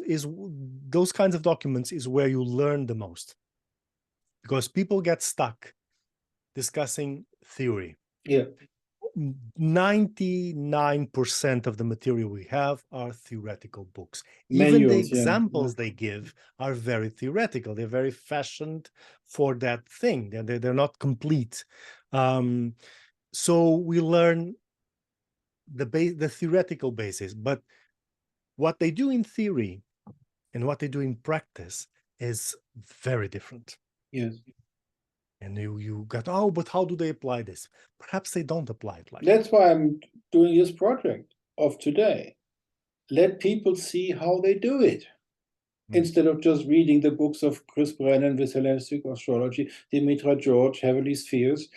Speaker 2: kinds of documents is where you learn the most, because people get stuck discussing theory. 99% of the material we have are theoretical books. Even the examples they give are very theoretical. They're very fashioned for that thing. They're not complete. So we learn the theoretical basis, but what they do in theory and what they do in practice is very different.
Speaker 1: Yes.
Speaker 2: And you got, but how do they apply this? Perhaps they don't apply it like
Speaker 1: That's why I'm doing this project of today. Let people see how they do it. Instead of just reading the books of Chris Brennan with Hellenistic Astrology, Dimitra George, Heavenly Spheres.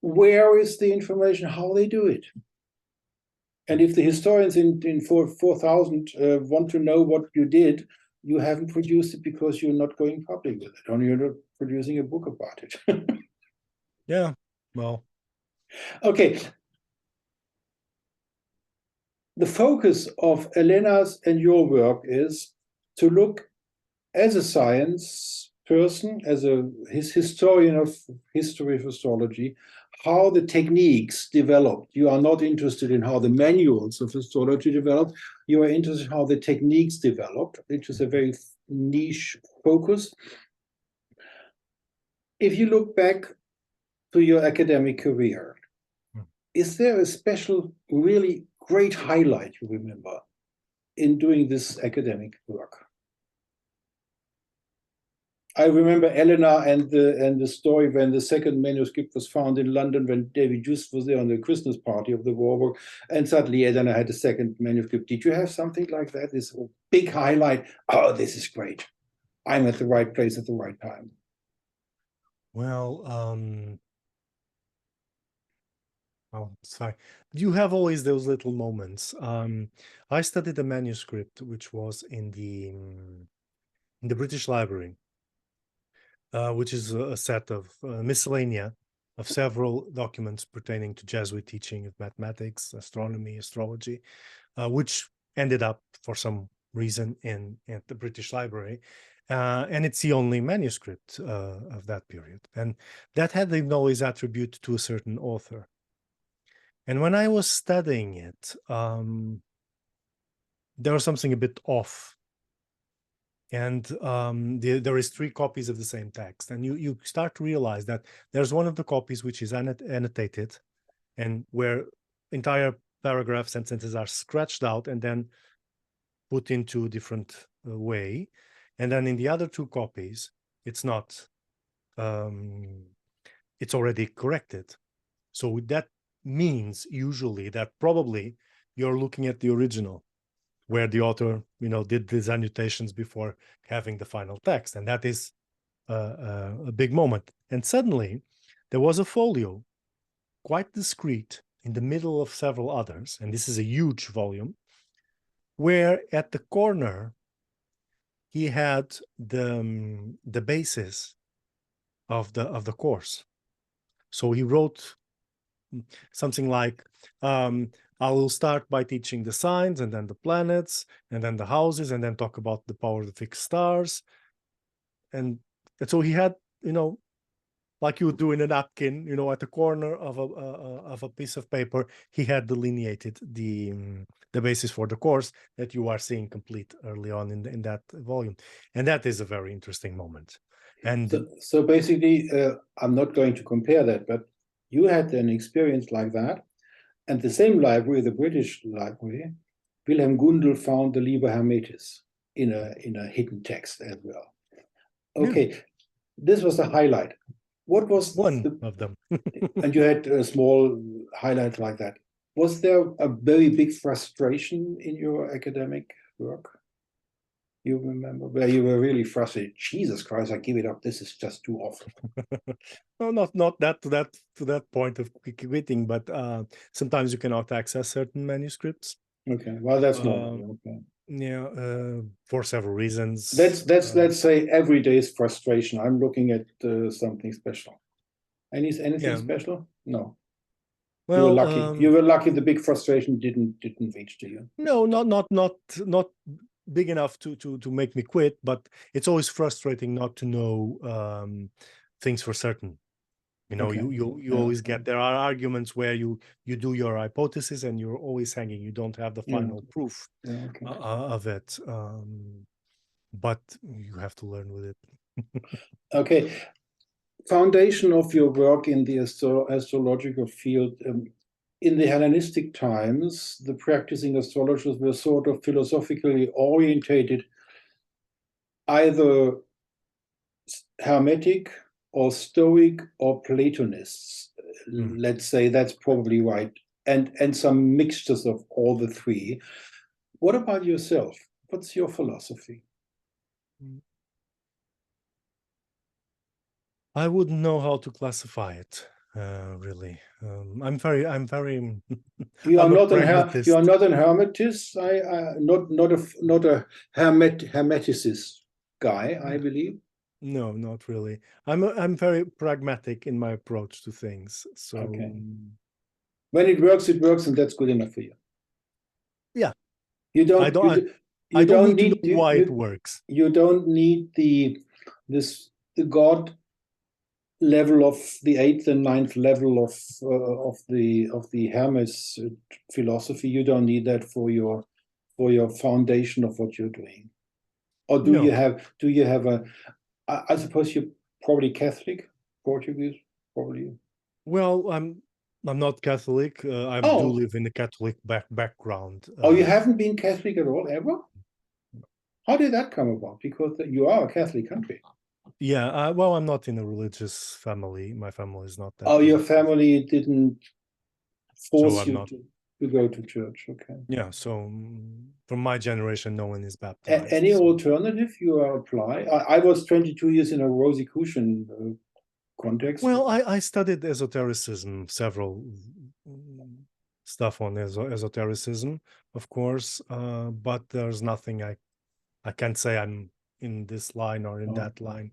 Speaker 1: Where is the information, how they do it? And if the historians in 4000 want to know what you did, you haven't produced it because you're not going public with it, or you're not producing a book about it.
Speaker 2: Yeah, well.
Speaker 1: Okay. The focus of Elena's and your work is to look as a science person, as a historian of history of astrology, how the techniques developed. You are not interested in how the manuals of astrology developed. You are interested in how the techniques developed, which is a very niche focus. If you look back to your academic career, is there a special, really great highlight you remember in doing this academic work? I remember Eleanor and the story when the second manuscript was found in London, when David Just was there on the Christmas party of the Warburg, and suddenly Eleanor had a second manuscript. Did you have something like that? This big highlight? Oh, this is great. I'm at the right place at the right time.
Speaker 2: Well, oh, sorry. You have always those little moments. I studied a manuscript which was in the British Library, which is a set of miscellanea of several documents pertaining to Jesuit teaching of mathematics, astronomy, astrology, which ended up for some reason at the British Library. And it's the only manuscript of that period. And that had the always attribute to a certain author. And when I was studying it, there was something a bit off. And there is 3 copies of the same text. And you start to realize that there's one of the copies which is annotated, and where entire paragraphs and sentences are scratched out and then put into a different way. And then in the other 2 copies, it's not, it's already corrected. So that means usually that probably you're looking at the original, where the author, did these annotations before having the final text. And that is a big moment. And suddenly there was a folio, quite discreet, in the middle of several others, and this is a huge volume, where at the corner he had the basis of the course. So he wrote something like, I will start by teaching the signs, and then the planets, and then the houses, and then talk about the power of the fixed stars. And so he had, like you would do in a napkin, at the corner of a piece of paper, he had delineated the basis for the course that you are seeing complete early on in that volume. And that is a very interesting moment. And
Speaker 1: so basically, I'm not going to compare that, but you had an experience like that. And the same library, the British Library, Wilhelm Gundel found the Liber Hermetis in a hidden text as well. Okay, yeah. This was the highlight. What was
Speaker 2: one of them?
Speaker 1: And you had a small highlight like that. Was there a very big frustration in your academic work? You remember where you were really frustrated? Jesus Christ, I give it up. This is just too awful.
Speaker 2: No, not that to that point of quitting, but sometimes you cannot access certain manuscripts.
Speaker 1: Okay, well, that's normal. Okay.
Speaker 2: Yeah, for several reasons.
Speaker 1: Let's say every day's frustration. I'm looking at something special. Anything special? No. Well, you were lucky. You were lucky. The big frustration didn't reach to you.
Speaker 2: No, not big enough to make me quit, but it's always frustrating not to know things for certain. Okay. You always get, there are arguments where you do your hypothesis and you're always hanging. You don't have the final proof of it, but you have to learn with it.
Speaker 1: Okay. Foundation of your work in the astrological field. In the Hellenistic times, the practicing astrologers were sort of philosophically orientated, either Hermetic or Stoic or Platonists. Let's say that's probably right. And some mixtures of all the 3. What about yourself? What's your philosophy?
Speaker 2: I wouldn't know how to classify it, really. I'm very.
Speaker 1: You are not an hermetist. Not a hermeticist guy, I believe.
Speaker 2: No, not really. I'm very pragmatic in my approach to things. So
Speaker 1: when it works, and that's good enough for you.
Speaker 2: Yeah.
Speaker 1: You don't You
Speaker 2: I don't
Speaker 1: don't
Speaker 2: need to
Speaker 1: need
Speaker 2: know why it works.
Speaker 1: you don't need the God level of the eighth and ninth level of the Hermes philosophy. You don't need that for your foundation of what you're doing. Or do
Speaker 2: No.
Speaker 1: you have a, I suppose you're probably Catholic, Portuguese, probably.
Speaker 2: Well, I'm not Catholic. I do live in a Catholic background.
Speaker 1: Oh, you haven't been Catholic at all, ever? How did that come about? Because you are a Catholic country.
Speaker 2: Yeah, well, I'm not in a religious family. My family is not that.
Speaker 1: Oh, your family didn't force
Speaker 2: I'm
Speaker 1: you
Speaker 2: not.
Speaker 1: to go to church. Okay.
Speaker 2: Yeah, so from my generation, no one is baptized.
Speaker 1: Any alternative you apply? I was 22 years in a Rosicrucian context.
Speaker 2: Well, I studied esotericism, several stuff on esotericism, of course, but there's nothing I can't say I'm in this line or in that line.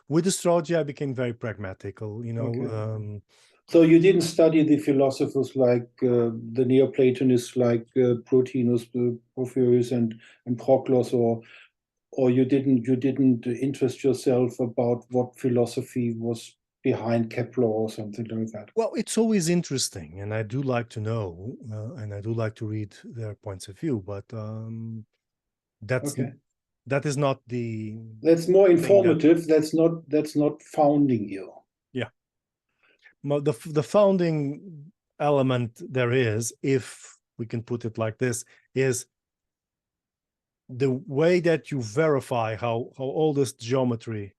Speaker 2: With astrology, I became very pragmatical,
Speaker 1: Okay. So you didn't study the philosophers like the Neoplatonists like Plotinus, Porphyrius, and Proclus, or you didn't interest yourself about what philosophy was behind Kepler or something like that?
Speaker 2: Well, it's always interesting, and I do like to know, and I do like to read their points of view, but that is not the.
Speaker 1: That's more informative. That's not founding you.
Speaker 2: Yeah. Well, the founding element there is, if we can put it like this, is the way that you verify how all this geometry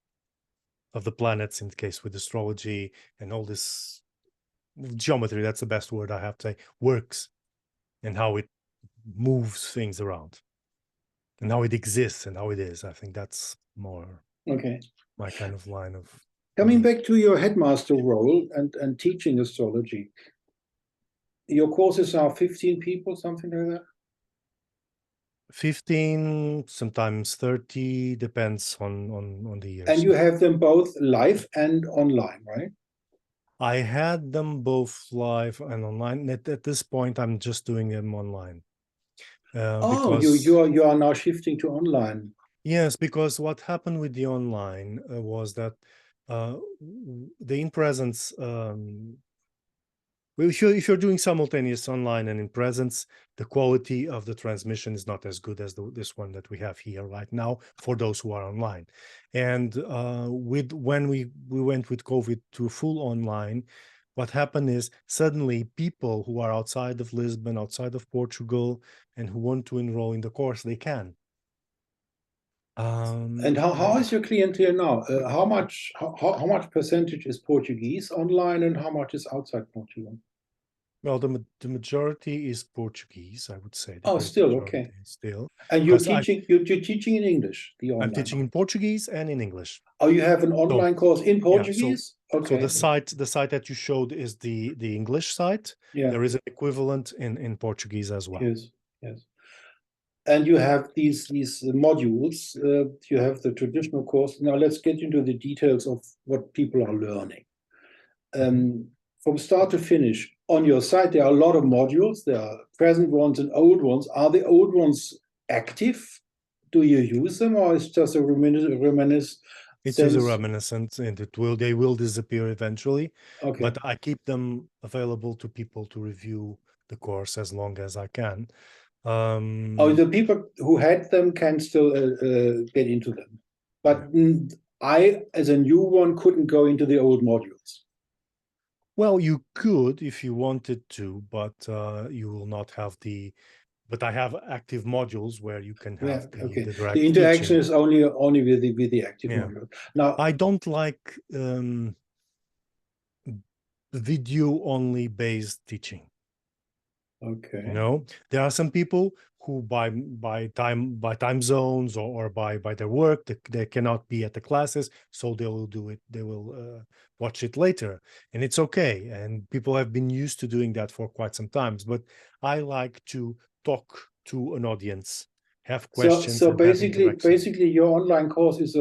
Speaker 2: of the planets, in the case with astrology, and all this geometry, that's the best word I have to say, works, and how it moves things around, and how it exists, and how it is. I think that's more my kind of line of.
Speaker 1: Coming back to your headmaster role and teaching astrology, your courses are 15 people, something like that?
Speaker 2: 15, sometimes 30, depends on the years.
Speaker 1: And you have them both live and online, right?
Speaker 2: I had them both live and online. At this point, I'm just doing them online. Because
Speaker 1: you are now shifting to online.
Speaker 2: Yes, because what happened with the online was that the in-presence, if you're doing simultaneous online and in presence, the quality of the transmission is not as good as this one that we have here right now for those who are online. And when we went with COVID to full online, what happened is suddenly people who are outside of Lisbon, outside of Portugal, and who want to enroll in the course, they can.
Speaker 1: And how is your clientele now? How much percentage is Portuguese online, and how much is outside Portugal?
Speaker 2: Well, the majority is Portuguese, I would say.
Speaker 1: Still okay.
Speaker 2: Still,
Speaker 1: and you're teaching in English.
Speaker 2: I'm teaching in Portuguese and in English.
Speaker 1: Oh, you have an online course in Portuguese?
Speaker 2: Yeah, so the site that you showed is the English site. Yeah. There is an equivalent in Portuguese as well.
Speaker 1: Yes. And you have these modules. You have the traditional course. Now let's get into the details of what people are learning. From start to finish, on your site, there are a lot of modules. There are present ones and old ones. Are the old ones active? Do you use them, or is it just a reminiscence?
Speaker 2: It's just a reminiscence, and they will disappear eventually. Okay. But I keep them available to people to review the course as long as I can.
Speaker 1: The people who had them can still get into them, but I, as a new one, couldn't go into the old modules.
Speaker 2: Well, you could if you wanted to, but you will not have the. But I have active modules where you can have the direct
Speaker 1: the interaction
Speaker 2: teaching.
Speaker 1: is only with the active module. Now,
Speaker 2: I don't like video only based teaching. Okay. There are some people who by time zones or by their work, they cannot be at the classes, so they will do it. They will watch it later, and it's okay. And people have been used to doing that for quite some times. But I like to talk to an audience, have questions.
Speaker 1: So basically, your online course is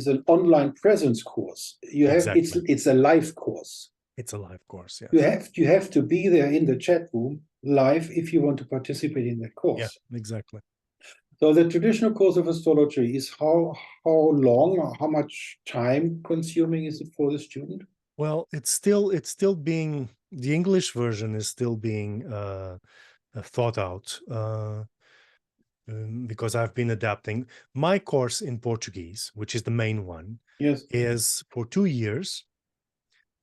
Speaker 1: an online presence course. It's a live course.
Speaker 2: It's a live course. Yeah.
Speaker 1: You have to be there in the chat room life if you want to participate in that course.
Speaker 2: Yeah, exactly.
Speaker 1: So the traditional course of astrology is how long or how much time consuming is it for the student?
Speaker 2: Well, it's still being, the English version is still being thought out, because I've been adapting. My course in Portuguese, which is the main one,
Speaker 1: Yes.
Speaker 2: is for 2 years,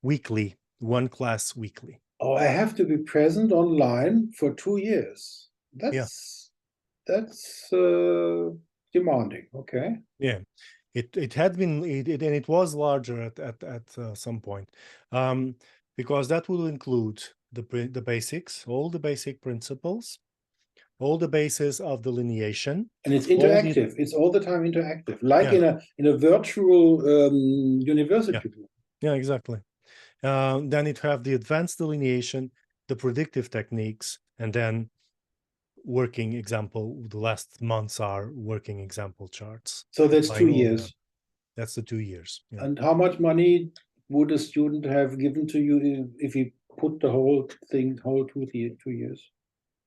Speaker 2: weekly, one class weekly.
Speaker 1: Oh, I have to be present online for 2 years.
Speaker 2: Yeah.
Speaker 1: That's demanding. Okay.
Speaker 2: Yeah, it had been and it was larger at some point, because that will include the basics, all the basic principles, all the bases of delineation,
Speaker 1: And it's
Speaker 2: all the
Speaker 1: interactive. It's all the time interactive, like
Speaker 2: yeah
Speaker 1: in a virtual university.
Speaker 2: yeah exactly. Then it have the advanced delineation, the predictive techniques, and then working example. The last months are working example charts,
Speaker 1: So that's
Speaker 2: applying
Speaker 1: 2
Speaker 2: all that.
Speaker 1: years.
Speaker 2: That's the 2 years. Yeah.
Speaker 1: And how much money would a student have given to you if he put the whole 2 years?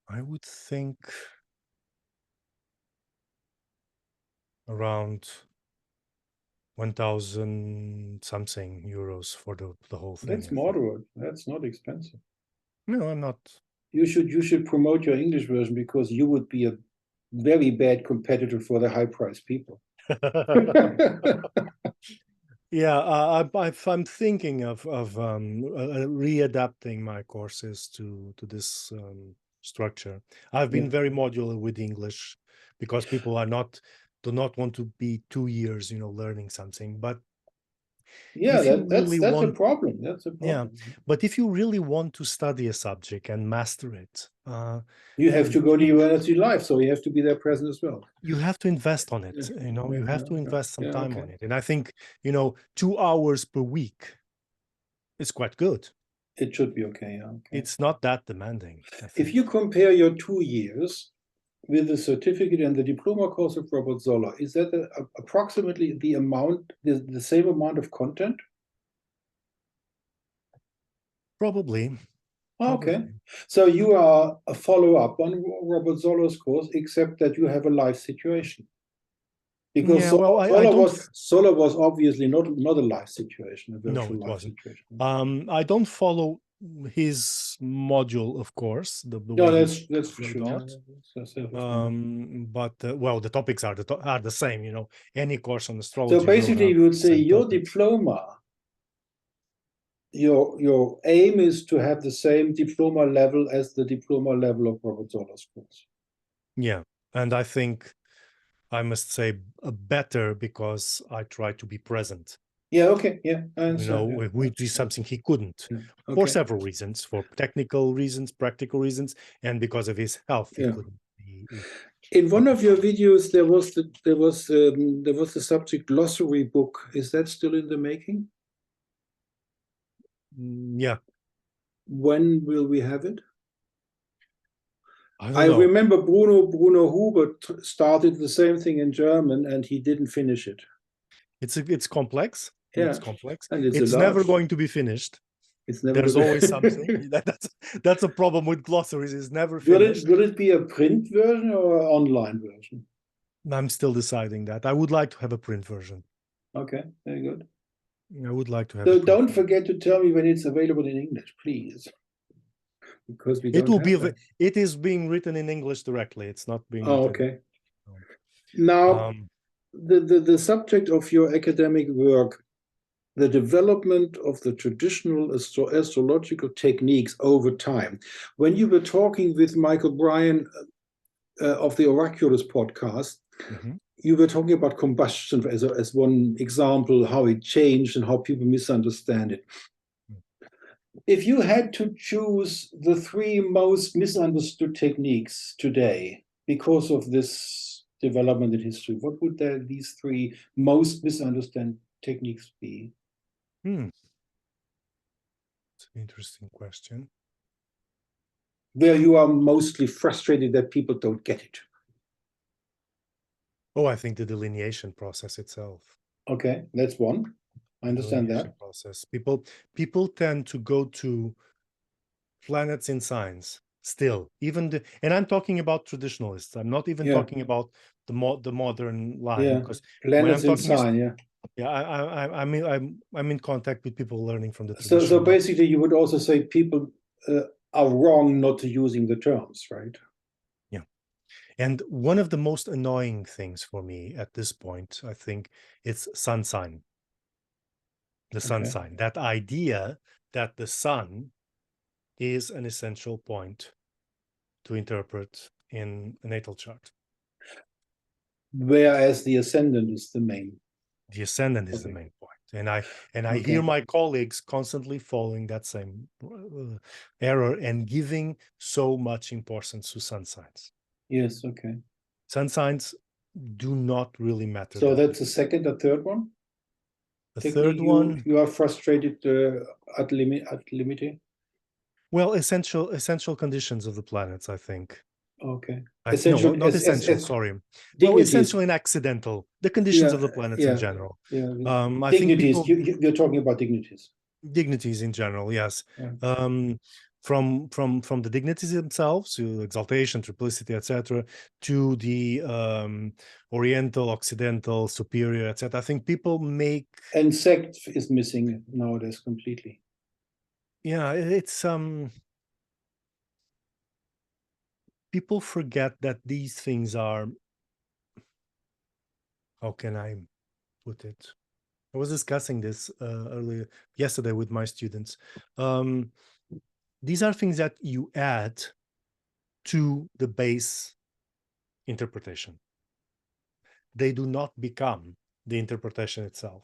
Speaker 2: I would think around 1,000 something euros for the whole thing.
Speaker 1: That's moderate. That's not expensive.
Speaker 2: No, I'm not.
Speaker 1: You should promote your English version because you would be a very bad competitor for the high price people.
Speaker 2: Yeah, I'm thinking of readapting my courses to this structure. I've been very modular with English because people do not want to be 2 years, learning something. But
Speaker 1: Yeah,
Speaker 2: if you really
Speaker 1: that's a
Speaker 2: want,
Speaker 1: problem. That's a
Speaker 2: yeah,
Speaker 1: problem.
Speaker 2: but if you really want to study a subject and master it,
Speaker 1: You have to go to University Life, so you have to be there present as well.
Speaker 2: you have to invest on it. You have to invest some time on it. And I think, 2 hours per week is quite good.
Speaker 1: It should be okay. Yeah, okay.
Speaker 2: It's not that demanding, I
Speaker 1: If
Speaker 2: think.
Speaker 1: you compare your 2 years with the certificate and the diploma course of Robert Zoller, is that approximately the same amount of content?
Speaker 2: Probably.
Speaker 1: Okay. So you are a follow-up on Robert Zoller's course, except that you have a life situation. Because
Speaker 2: Yeah, well, I don't.
Speaker 1: Zoller was obviously not a life situation, a
Speaker 2: No,
Speaker 1: virtual
Speaker 2: it
Speaker 1: life
Speaker 2: wasn't.
Speaker 1: situation.
Speaker 2: I don't follow his module, of course, the
Speaker 1: No,
Speaker 2: way
Speaker 1: that's for
Speaker 2: laid
Speaker 1: sure.
Speaker 2: out. But the topics are the same. Any course on astrology.
Speaker 1: So basically, you would say your diploma, your aim is to have the same diploma level as the diploma level of Robert Zoller's course.
Speaker 2: Yeah, and I think I must say better because I try to be present.
Speaker 1: Yeah, okay, yeah, I understand.
Speaker 2: Which is something he couldn't, for several reasons, for technical reasons, practical reasons, and because of his health, he couldn't be.
Speaker 1: In one of your videos, there was the subject glossary book. Is that still in the making?
Speaker 2: Yeah.
Speaker 1: When will we have it?
Speaker 2: I don't know.
Speaker 1: Remember Bruno Huber started the same thing in German, and he didn't finish it.
Speaker 2: It's complex.
Speaker 1: Yeah,
Speaker 2: it's complex.
Speaker 1: and
Speaker 2: It's never going to be finished. There's always something. That's a problem with glossaries. It's never finished.
Speaker 1: Will it be a print version or an online version?
Speaker 2: I'm still deciding that. I would like to have a print version.
Speaker 1: Okay, very good.
Speaker 2: I would like to have.
Speaker 1: So don't forget to tell me when it's available in English, please, because we don't.
Speaker 2: It is being written in English directly. It's not being.
Speaker 1: Oh, okay. Now, the subject of your academic work, the development of the traditional astrological techniques over time. When you were talking with Michael Bryan of the Oraculus podcast, you were talking about combustion as one example, how it changed and how people misunderstand it. If you had to choose the 3 most misunderstood techniques today because of this development in history, what would these 3 most misunderstood techniques be?
Speaker 2: It's an interesting question.
Speaker 1: Where you are mostly frustrated that people don't get it?
Speaker 2: Oh, I think the delineation process itself.
Speaker 1: Okay, that's one. I understand that.
Speaker 2: Process. People tend to go to planets in signs still, and I'm talking about traditionalists. I'm not even talking about the modern line, because when I'm
Speaker 1: planets in
Speaker 2: talking,
Speaker 1: sign,
Speaker 2: I'm in contact with people learning from the
Speaker 1: So
Speaker 2: traditional.
Speaker 1: basically, you would also say people are wrong not to using the terms, right?
Speaker 2: Yeah. And one of the most annoying things for me at this point, I think, it's sun sign. The sun sign. That idea that the sun is an essential point to interpret in a natal chart.
Speaker 1: Whereas the ascendant is the main.
Speaker 2: The ascendant is the main point. And I hear my colleagues constantly following that same error and giving so much importance to sun signs.
Speaker 1: Yes, okay.
Speaker 2: Sun signs do not really matter.
Speaker 1: So that's the second or third one?
Speaker 2: The third one,
Speaker 1: you are frustrated at limit.
Speaker 2: well, essential conditions of the planets, I think.
Speaker 1: Okay.
Speaker 2: No, not essential, sorry. Well, essential and accidental, the conditions of the planets in general. I think
Speaker 1: dignities, you're talking about dignities.
Speaker 2: Dignities in general, yes. From the dignities themselves, to exaltation, triplicity, etc., to the oriental, occidental, superior, etc. I think people make,
Speaker 1: and sect is missing nowadays completely.
Speaker 2: Yeah, it's people forget that these things are, how can I put it? I was discussing this yesterday with my students. These are things that you add to the base interpretation. They do not become the interpretation itself.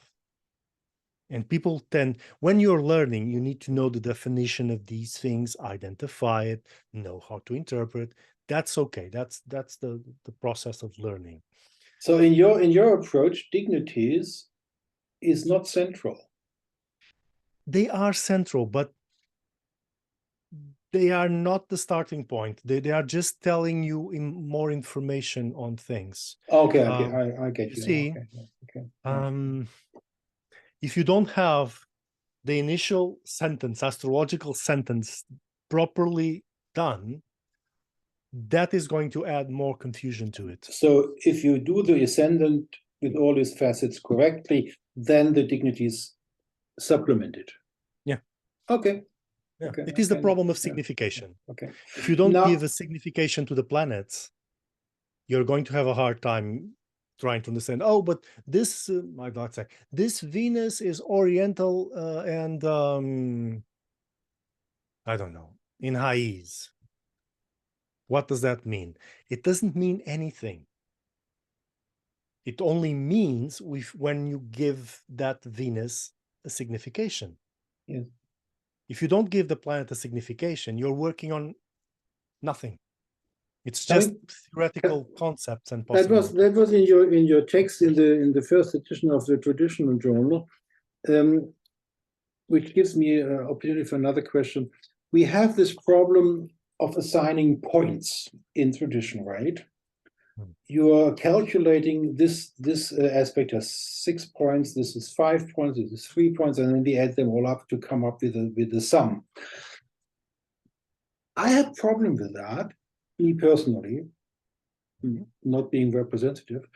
Speaker 2: And people tend, when you're learning, you need to know the definition of these things, identify it, know how to interpret. That's okay. That's the process of learning.
Speaker 1: So in your approach, dignities is not central.
Speaker 2: They are central, but they are not the starting point. They are just telling you more information on things.
Speaker 1: Okay, I get you.
Speaker 2: See, if you don't have the initial sentence, astrological sentence, properly done, that is going to add more confusion to it.
Speaker 1: So if you do the ascendant with all its facets correctly, then the dignities supplemented.
Speaker 2: Yeah.
Speaker 1: Okay.
Speaker 2: Yeah.
Speaker 1: Okay.
Speaker 2: It is the problem of signification.
Speaker 1: Okay.
Speaker 2: If you don't give a signification to the planets, you're going to have a hard time trying to understand, oh, but this, my God, this Venus is oriental and I don't know, in Hais. What does that mean? It doesn't mean anything. It only means when you give that Venus a signification.
Speaker 1: Yes.
Speaker 2: If you don't give the planet a signification, you're working on nothing. It's just theoretical concepts and possibilities.
Speaker 1: That was in your text in the first edition of the traditional journal, which gives me an opportunity for another question. We have this problem of assigning points in tradition, right? You are calculating this aspect as 6 points, this is 5 points, this is 3 points, and then we add them all up to come up with the sum. I have a problem with that, me personally, not being representative.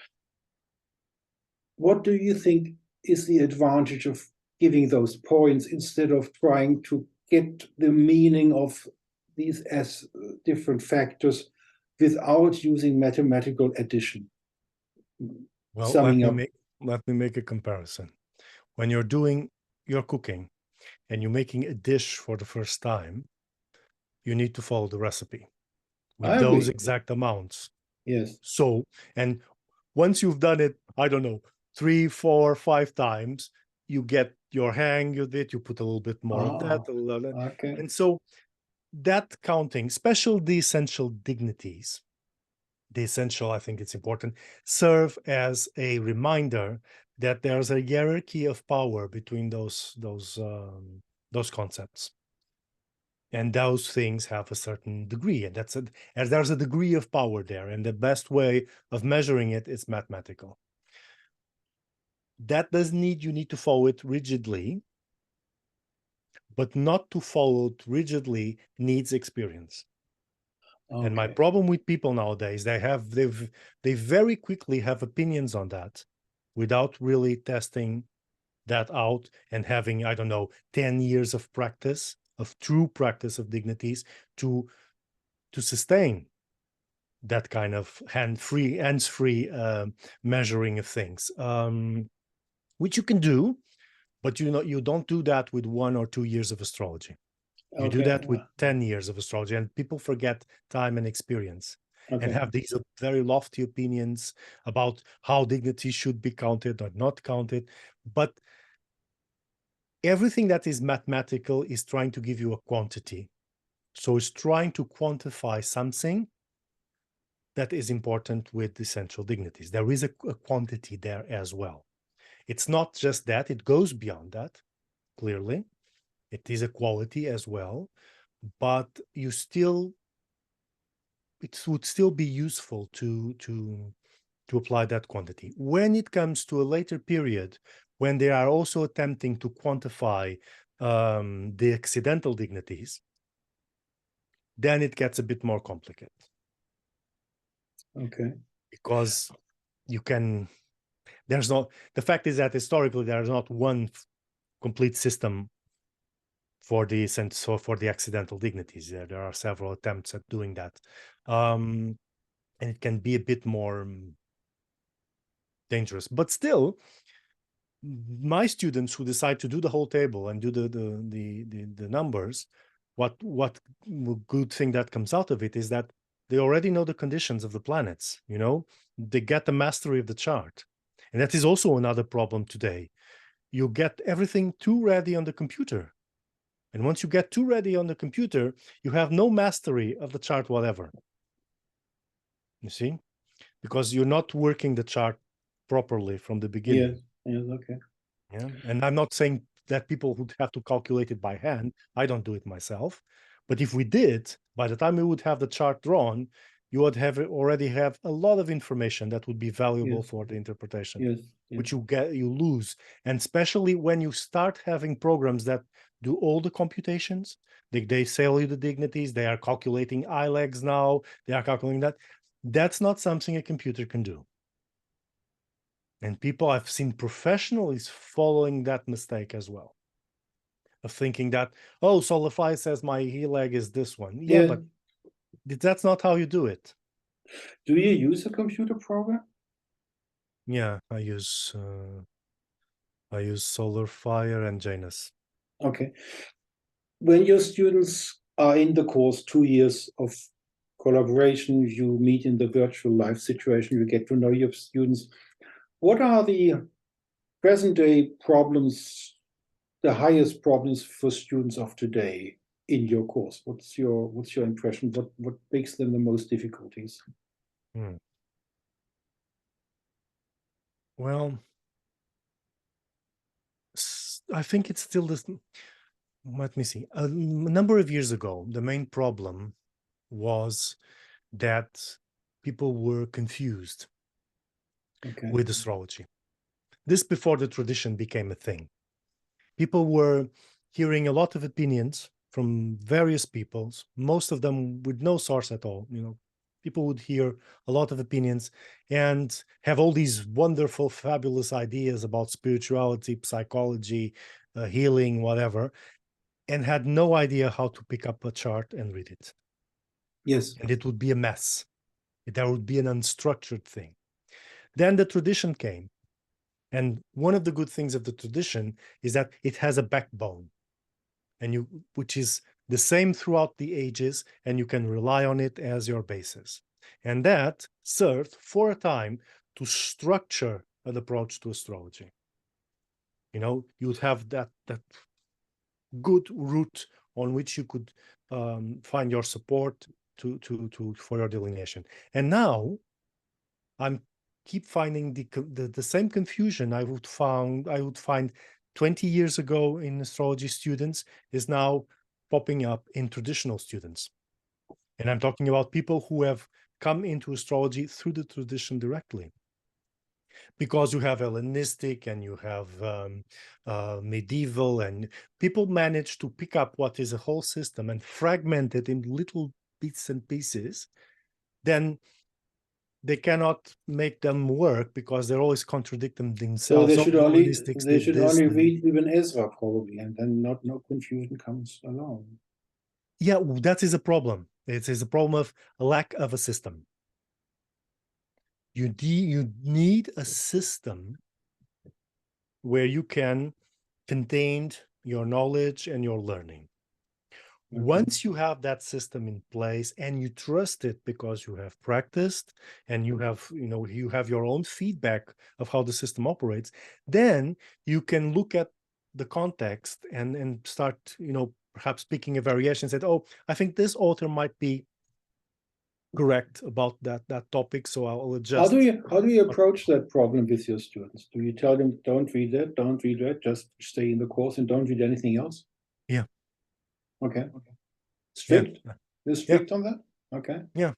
Speaker 1: What do you think is the advantage of giving those points instead of trying to get the meaning of these as different factors without using mathematical addition?
Speaker 2: Well, let me make a comparison. When you're doing your cooking and you're making a dish for the first time, you need to follow the recipe with those exact amounts.
Speaker 1: Yes.
Speaker 2: So, and once you've done it, I don't know, 3, 4, 5 times, you get your hang of it, you put a little bit more of that.
Speaker 1: Okay.
Speaker 2: And so that counting, especially the essential dignities, the essential, I think it's important, serve as a reminder that there's a hierarchy of power between those concepts. And those things have a certain degree, and there's a degree of power there, and the best way of measuring it is mathematical. That doesn't need, you need to follow it rigidly, but not to follow it rigidly needs experience. And my
Speaker 1: Okay.
Speaker 2: problem with people nowadays, they very quickly have opinions on that without really testing that out and having, I don't know, 10 years of practice, of true practice of dignities to sustain that kind of hands-free measuring of things, which you can do, but you don't do that with 1 or 2 years of astrology. You do
Speaker 1: Okay.
Speaker 2: that with 10 years of astrology, and people forget time and experience and
Speaker 1: Okay.
Speaker 2: have these very lofty opinions about how dignity should be counted or not counted. But everything that is mathematical is trying to give you a quantity. So it's trying to quantify something that is important with essential dignities. There is a quantity there as well. It's not just that, it goes beyond that, clearly. It is a quality as well, but it would still be useful to apply that quantity. When it comes to a later period, when they are also attempting to quantify the accidental dignities, then it gets a bit more complicated.
Speaker 1: Okay.
Speaker 2: Because the fact is that historically there is not one complete system for the accidental dignities. There are several attempts at doing that. And it can be a bit more dangerous. But still, my students who decide to do the whole table and do the numbers, what good thing that comes out of it is that they already know the conditions of the planets. They get the mastery of the chart, and that is also another problem today. You get everything too ready on the computer, and once you get too ready on the computer, you have no mastery of the chart whatever. You see, because you're not working the chart properly from the beginning.
Speaker 1: Yes. Yes. Okay.
Speaker 2: Yeah, and I'm not saying that people would have to calculate it by hand. I don't do it myself. But if we did, by the time we would have the chart drawn, you would already have a lot of information that would be valuable
Speaker 1: Yes.
Speaker 2: for the interpretation,
Speaker 1: Yes. Yes.
Speaker 2: which you lose. And especially when you start having programs that do all the computations, they sell you the dignities, they are calculating ILEGs now, they are calculating that. That's not something a computer can do. And I've seen professionals following that mistake as well, of thinking that, oh, Solarfly says my leg is this one. Yeah,
Speaker 1: Yeah.
Speaker 2: but that's not how you do it.
Speaker 1: Do you use a computer program?
Speaker 2: Yeah, I use Solarfire and Janus.
Speaker 1: Okay. When your students are in the course, 2 years of collaboration, you meet in the virtual life situation, you get to know your students. What are the present day problems, the highest problems for students of today in your course? What's your impression? What makes them the most difficulties?
Speaker 2: Well, I think it's still this. Let me see. A number of years ago, the main problem was that people were confused
Speaker 1: Okay.
Speaker 2: with astrology. This before the tradition became a thing. People were hearing a lot of opinions from various peoples, most of them with no source at all. People would hear a lot of opinions and have all these wonderful, fabulous ideas about spirituality, psychology, healing, whatever, and had no idea how to pick up a chart and read it.
Speaker 1: Yes.
Speaker 2: And it would be a mess. There would be an unstructured thing. Then the tradition came. And one of the good things of the tradition is that it has a backbone, which is the same throughout the ages, and you can rely on it as your basis. And that served for a time to structure an approach to astrology. You would have that good route on which you could find your support for your delineation. And now I'm keep finding the same confusion I would find 20 years ago in astrology students is now popping up in traditional students. And I'm talking about people who have come into astrology through the tradition directly. Because you have Hellenistic and you have medieval, and people manage to pick up what is a whole system and fragment it in little bits and pieces, then they cannot make them work because they're always contradicting themselves.
Speaker 1: So
Speaker 2: Humanistics
Speaker 1: they
Speaker 2: did
Speaker 1: should
Speaker 2: this.
Speaker 1: only read even Ezra probably, and then no confusion comes along.
Speaker 2: Yeah, that is a problem. It is a problem of a lack of a system. You need a system where you can contain your knowledge and your learning.
Speaker 1: Okay.
Speaker 2: Once you have that system in place and you trust it because you have practiced and you have your own feedback of how the system operates, then you can look at the context and start perhaps picking a variation and said, oh, I think this author might be correct about that topic, so I'll adjust.
Speaker 1: How do you approach that problem with your students? Do you tell them, don't read that, just stay in the course and don't read anything else?
Speaker 2: Yeah.
Speaker 1: Okay. Strict?
Speaker 2: Yeah.
Speaker 1: You're strict on that? Okay.
Speaker 2: Yeah.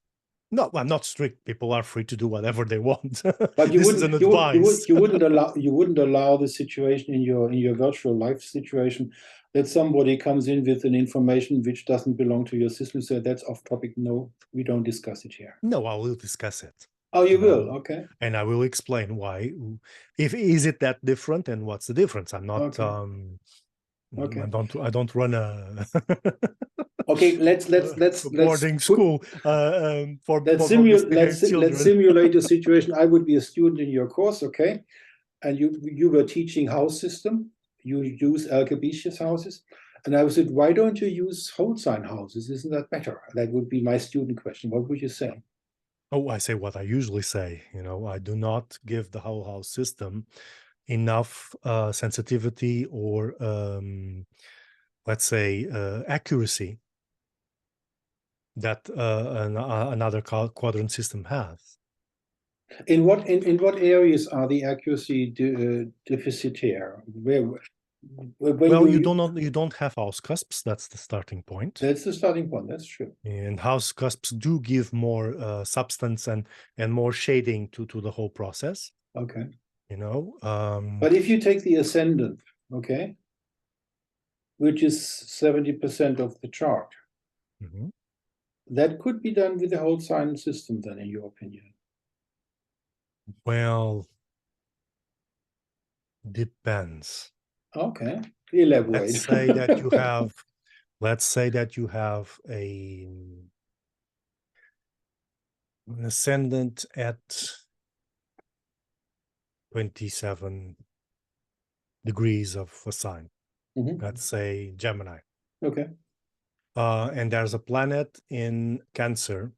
Speaker 2: No, I'm not strict. People are free to do whatever they want.
Speaker 1: But you
Speaker 2: This is an advice.
Speaker 1: you wouldn't allow the situation in your virtual life situation that somebody comes in with an information which doesn't belong to your system. So that's off topic. No, we don't discuss it here.
Speaker 2: No, I will discuss it.
Speaker 1: Oh, you will? Okay.
Speaker 2: And I will explain why. Is it that different, and what's the difference? I'm not.
Speaker 1: Okay.
Speaker 2: I don't run a.
Speaker 1: Okay, let's
Speaker 2: boarding school for
Speaker 1: let's simulate a situation. I would be a student in your course, okay, and you were teaching house system. You use Algebraic houses, and I said, why don't you use whole sign houses? Isn't that better? That would be my student question. What would you say?
Speaker 2: Oh, I say what I usually say. I do not give the whole house system enough sensitivity or let's say accuracy that another quadrant system has.
Speaker 1: In what areas are the accuracy deficitaire?
Speaker 2: You don't have house cusps. That's the starting point.
Speaker 1: That's the starting point. That's true.
Speaker 2: And house cusps do give more substance and more shading to the whole process.
Speaker 1: Okay.
Speaker 2: But
Speaker 1: if you take the ascendant, okay, which is 70% of the chart, that could be done with the whole sign system, then, in your opinion?
Speaker 2: Well, depends.
Speaker 1: Okay, elaborate.
Speaker 2: Let's say that you have. Let's say that you have an ascendant at 27 degrees of a sign. Let's say Gemini.
Speaker 1: Okay.
Speaker 2: And there's a planet in Cancer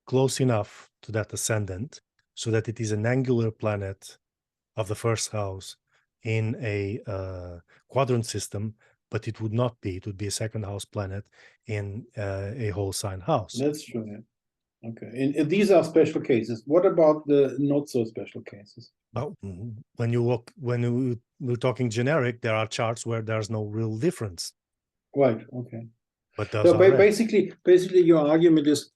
Speaker 2: close enough to that ascendant so that it is an angular planet of the first house in a quadrant system, but it would not be. It would be a second house planet in a whole sign house.
Speaker 1: That's true. Yeah. Okay. And these are special cases. What about the not so special cases?
Speaker 2: Well, when we're talking generic, there are charts where there's no real difference.
Speaker 1: Right. Okay.
Speaker 2: But those
Speaker 1: basically, your argument is,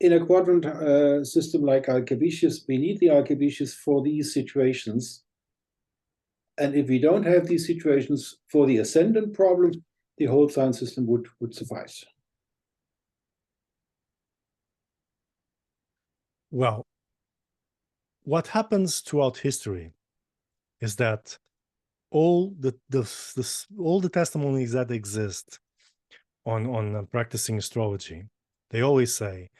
Speaker 1: in a quadrant system like Algebraic, we need the Algebraic for these situations. And if we don't have these situations for the ascendant problem, the whole sign system would suffice.
Speaker 2: Well, what happens throughout history is that all the testimonies that exist on practicing astrology, they always say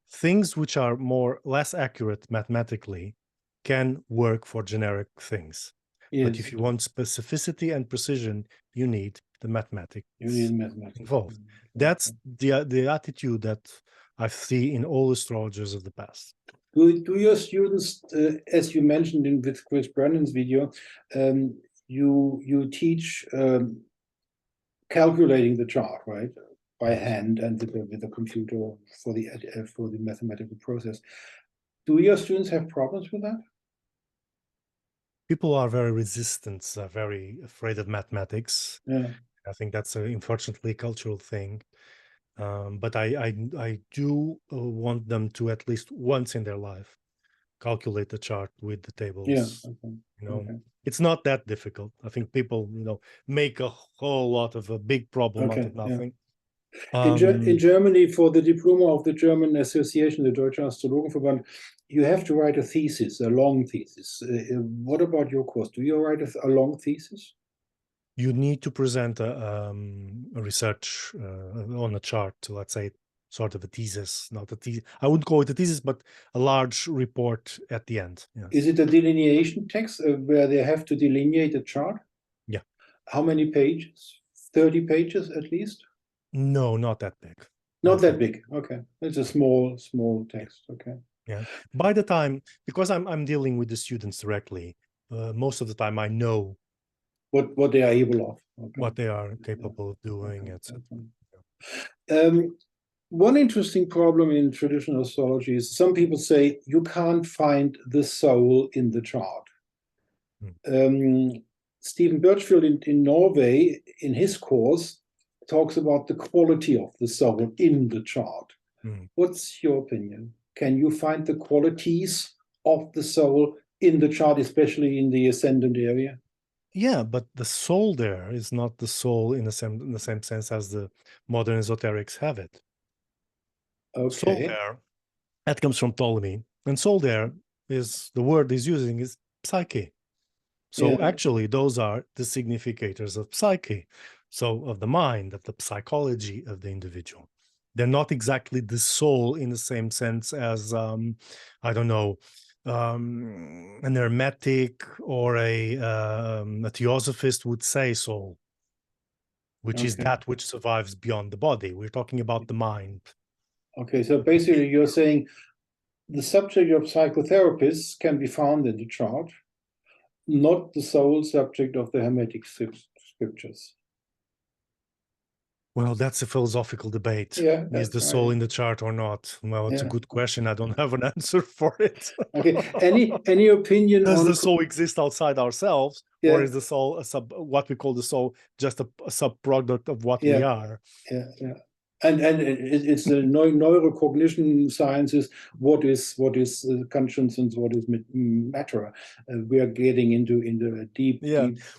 Speaker 2: things which are less accurate mathematically can work for generic things. Yes. But if you want specificity and precision, you need the mathematics. Involved. That's the attitude that I see in all astrologers of the past.
Speaker 1: Do your students, as you mentioned with Chris Brennan's video, you teach calculating the chart, right, by hand and with a computer for the mathematical process. Do your students have problems with that?
Speaker 2: People are very resistant, very afraid of mathematics.
Speaker 1: Yeah.
Speaker 2: I think that's unfortunately a cultural thing. But I do want them to at least once in their life calculate the chart with the tables.
Speaker 1: Yeah. Okay.
Speaker 2: It's not that difficult. I think people, make a whole lot of a big problem out of nothing.
Speaker 1: In Germany, for the diploma of the German Association, the Deutsche Astrologenverband, you have to write a thesis, a long thesis. What about your course? Do you write a long thesis?
Speaker 2: You need to present a research on a chart, let's say, sort of a thesis, not a thesis. I wouldn't call it a thesis, but a large report at the end. Yes.
Speaker 1: Is it a delineation text where they have to delineate a chart?
Speaker 2: Yeah.
Speaker 1: How many pages? 30 pages at least?
Speaker 2: No, not that big.
Speaker 1: Not that big. Okay. It's a small text.
Speaker 2: Yeah.
Speaker 1: Okay.
Speaker 2: Yeah. By the time, because I'm dealing with the students directly, most of the time I know
Speaker 1: what they are able of. Okay.
Speaker 2: What they are capable of doing,
Speaker 1: okay.
Speaker 2: etc.
Speaker 1: One interesting problem in traditional astrology is some people say you can't find the soul in the chart. Stephen Birchfield in Norway, in his course, talks about the quality of the soul in the chart. What's your opinion? Can you find the qualities of the soul in the chart, especially in the ascendant area?
Speaker 2: Yeah, but the soul there is not the soul in the same sense as the modern esoterics have it.
Speaker 1: Okay.
Speaker 2: Soul there, that comes from Ptolemy, and soul there is the word he's using is psyche. So actually, those are the significators of psyche, so of the mind, of the psychology of the individual. They're not exactly the soul in the same sense as I don't know, an hermetic or a theosophist would say soul, which is that which survives beyond the body. We're talking about the mind.
Speaker 1: Okay, so basically you're saying the subject of psychotherapists can be found in the chart, not the sole subject of the Hermetic scriptures.
Speaker 2: Well, that's a philosophical debate.
Speaker 1: Yeah,
Speaker 2: is the soul in the chart or not? Well, it's a good question. I don't have an answer for it.
Speaker 1: Okay. Any opinion
Speaker 2: Does
Speaker 1: on
Speaker 2: the soul exist outside ourselves, or is the soul what we call the soul just a sub-product of what we are?
Speaker 1: Yeah. And it's the neurocognition sciences. What is consciousness? What is matter? We are getting into deep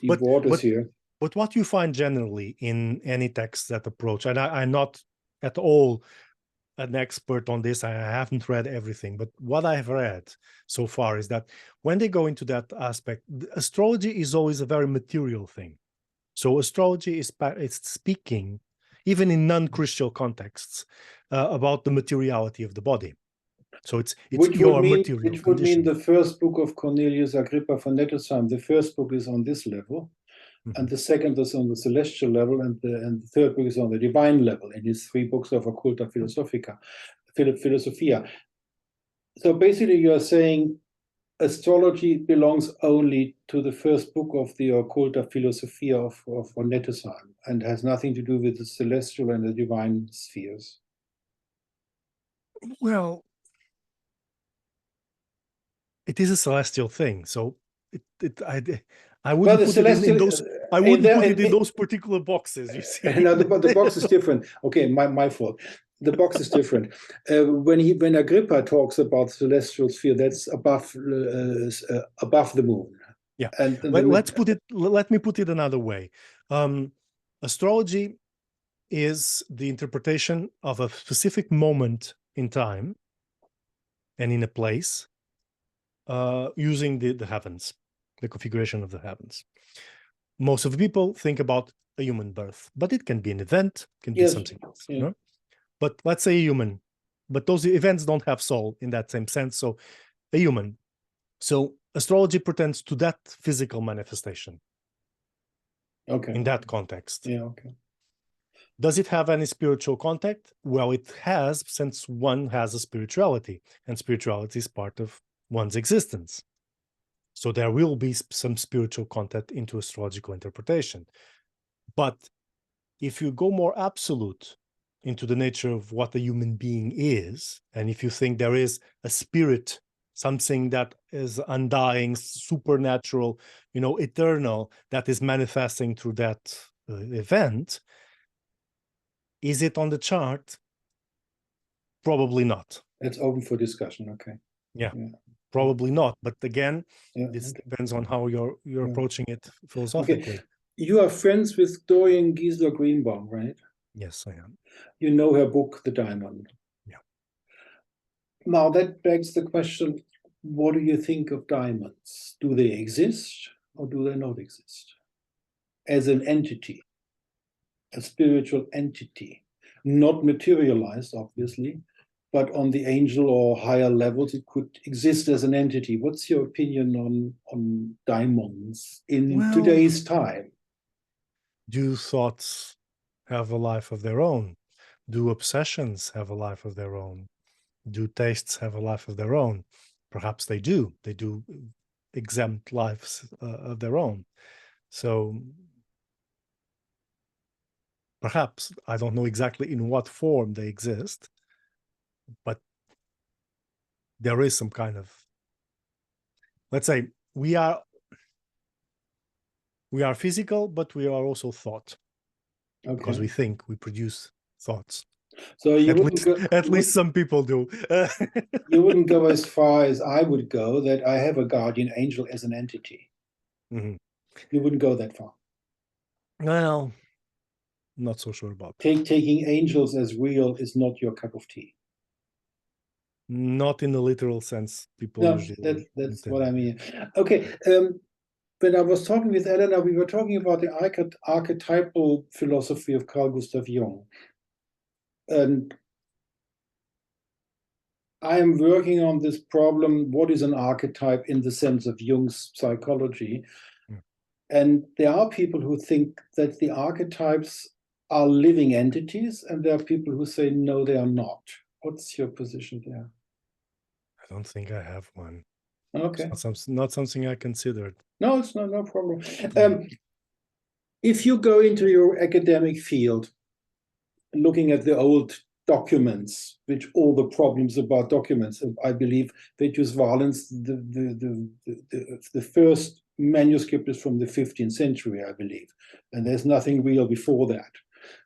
Speaker 1: waters here.
Speaker 2: But what you find generally in any text that approach, and I'm not at all an expert on this, I haven't read everything, but what I've read so far is that when they go into that aspect, astrology is always a very material thing. So astrology is speaking, even in non-Christian contexts, about the materiality of the body. So it's your material
Speaker 1: which would mean the first book of Cornelius Agrippa von Nettesheim. The first book is on this level, and the second is on the celestial level, and the third book is on the divine level in his 3 books of Occulta Philosophia. So basically, you are saying astrology belongs only to the first book of the Occulta Philosophia of von Nettesheim and has nothing to do with the celestial and the divine spheres.
Speaker 2: Well, it is a celestial thing, so I wouldn't put it in those. I wouldn't put it in those particular boxes. You see,
Speaker 1: no, the box is different. Okay, my fault. The box is different. When Agrippa talks about celestial sphere, that's above the moon.
Speaker 2: Yeah. And let me put it another way. Astrology is the interpretation of a specific moment in time and in a place, using the heavens, the configuration of the heavens. Most of the people think about a human birth, but it can be an event, can be something else. Yeah. No? But let's say a human, but those events don't have soul in that same sense. So a human. So astrology pertains to that physical manifestation. Okay. In that context.
Speaker 1: Yeah, okay.
Speaker 2: Does it have any spiritual contact? Well, it has, since one has a spirituality, and spirituality is part of one's existence. So there will be some spiritual content into astrological interpretation. But if you go more absolute into the nature of what a human being is, and if you think there is a spirit, something that is undying, supernatural, eternal, that is manifesting through that event, is it on the chart? Probably not.
Speaker 1: It's open for discussion. Okay.
Speaker 2: Yeah. Probably not. But again, this depends on how you're approaching it philosophically.
Speaker 1: Okay. You are friends with Dorian Giesler Greenbaum, right?
Speaker 2: Yes, I am.
Speaker 1: You know her book, The Diamond.
Speaker 2: Yeah.
Speaker 1: Now that begs the question, what do you think of diamonds? Do they exist or do they not exist? As an entity, a spiritual entity, not materialized, obviously, but on the angel or higher levels, it could exist as an entity. What's your opinion on diamonds in today's time?
Speaker 2: Do thoughts have a life of their own? Do obsessions have a life of their own? Do tastes have a life of their own? Perhaps they do. They do exempt lives of their own. So perhaps, I don't know exactly in what form they exist, but there is some kind of, let's say, we are physical, but we are also thought.
Speaker 1: Okay.
Speaker 2: Because we think, we produce thoughts.
Speaker 1: So you
Speaker 2: at least some people do.
Speaker 1: You wouldn't go as far as I would go, that I have a guardian angel as an entity.
Speaker 2: Mm-hmm.
Speaker 1: You wouldn't go that far.
Speaker 2: Well, not so sure about
Speaker 1: that. Taking angels as real is not your cup of tea.
Speaker 2: Not in the literal sense people usually.
Speaker 1: That's what I mean. Okay. When I was talking with Elena, we were talking about the archetypal philosophy of Carl Gustav Jung. And I am working on this problem, what is an archetype in the sense of Jung's psychology? And there are people who think that the archetypes are living entities, and there are people who say, no, they are not. What's your position there?
Speaker 2: I don't think I have one.
Speaker 1: Okay.
Speaker 2: It's not something I considered.
Speaker 1: No, it's no problem. If you go into your academic field, looking at the old documents, which all the problems about documents, I believe Vetus Valens, the first manuscript is from the 15th century, I believe, and there's nothing real before that.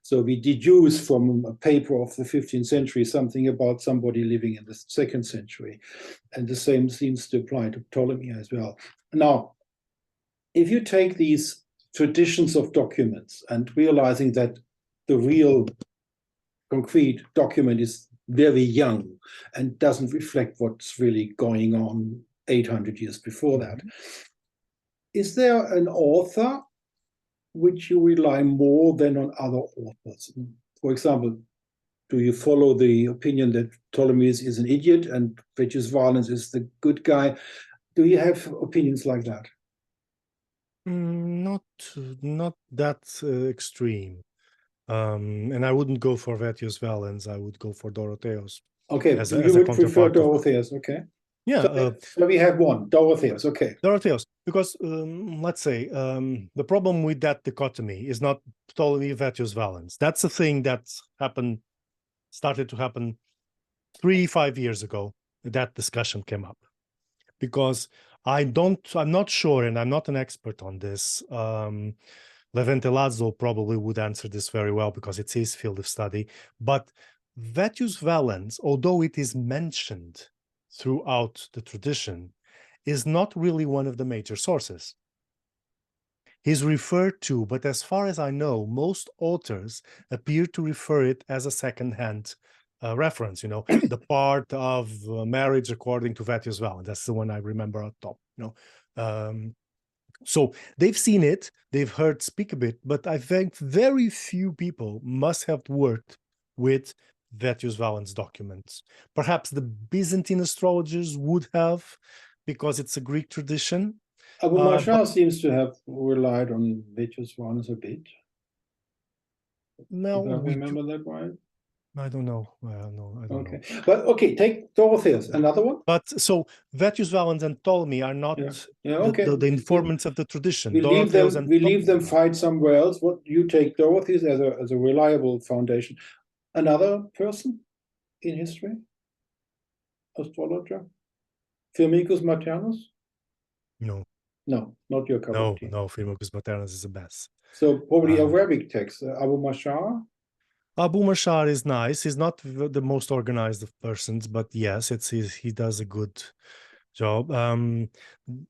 Speaker 1: So we deduce from a paper of the 15th century something about somebody living in the 2nd century. And the same seems to apply to Ptolemy as well. Now, if you take these traditions of documents and realizing that the real concrete document is very young and doesn't reflect what's really going on 800 years before that, is there an author which you rely more than on other authors? For example, do you follow the opinion that Ptolemy is an idiot and Vetus Valens is the good guy? Do you have opinions like that?
Speaker 2: Not that extreme. And I wouldn't go for Vetus Valens. I would go for Dorotheus.
Speaker 1: Okay, you would prefer Dorotheus, okay.
Speaker 2: Yeah.
Speaker 1: So we have one, Dorotheus, okay.
Speaker 2: Dorotheus, because let's say the problem with that dichotomy is not Ptolemy Vetus Valens. That's a thing that started to happen 3-5 years ago. That discussion came up because I'm not sure, and I'm not an expert on this. Levente Lazo probably would answer this very well because it's his field of study. But Vetus Valens, although it is mentioned throughout the tradition, is not really one of the major sources. He's referred to, but as far as I know, most authors appear to refer it as a second-hand reference, the part of marriage according to Vetus Valens. That's the one I remember at top, So they've seen it, they've heard speak a bit, but I think very few people must have worked with Vetus Valens documents. Perhaps the Byzantine astrologers would have, because it's a Greek tradition.
Speaker 1: Abu Mashar seems to have relied on Vetus Valens a bit.
Speaker 2: No,
Speaker 1: do I remember that right?
Speaker 2: I don't know. No, I don't know.
Speaker 1: But okay, take Dorotheus, another one.
Speaker 2: But so Vetus Valens and Ptolemy are not the informants of the tradition.
Speaker 1: We leave them fight somewhere else. What you take Dorotheus as a reliable foundation. Another person in history, astrologer, Firmicus Maternus. No, not your cup of tea.
Speaker 2: No, Firmicus Maternus is a mess.
Speaker 1: So probably Arabic text, Abu Mashar.
Speaker 2: Abu Mashar is nice. He's not the most organized of persons, but yes, he does a good job. Abu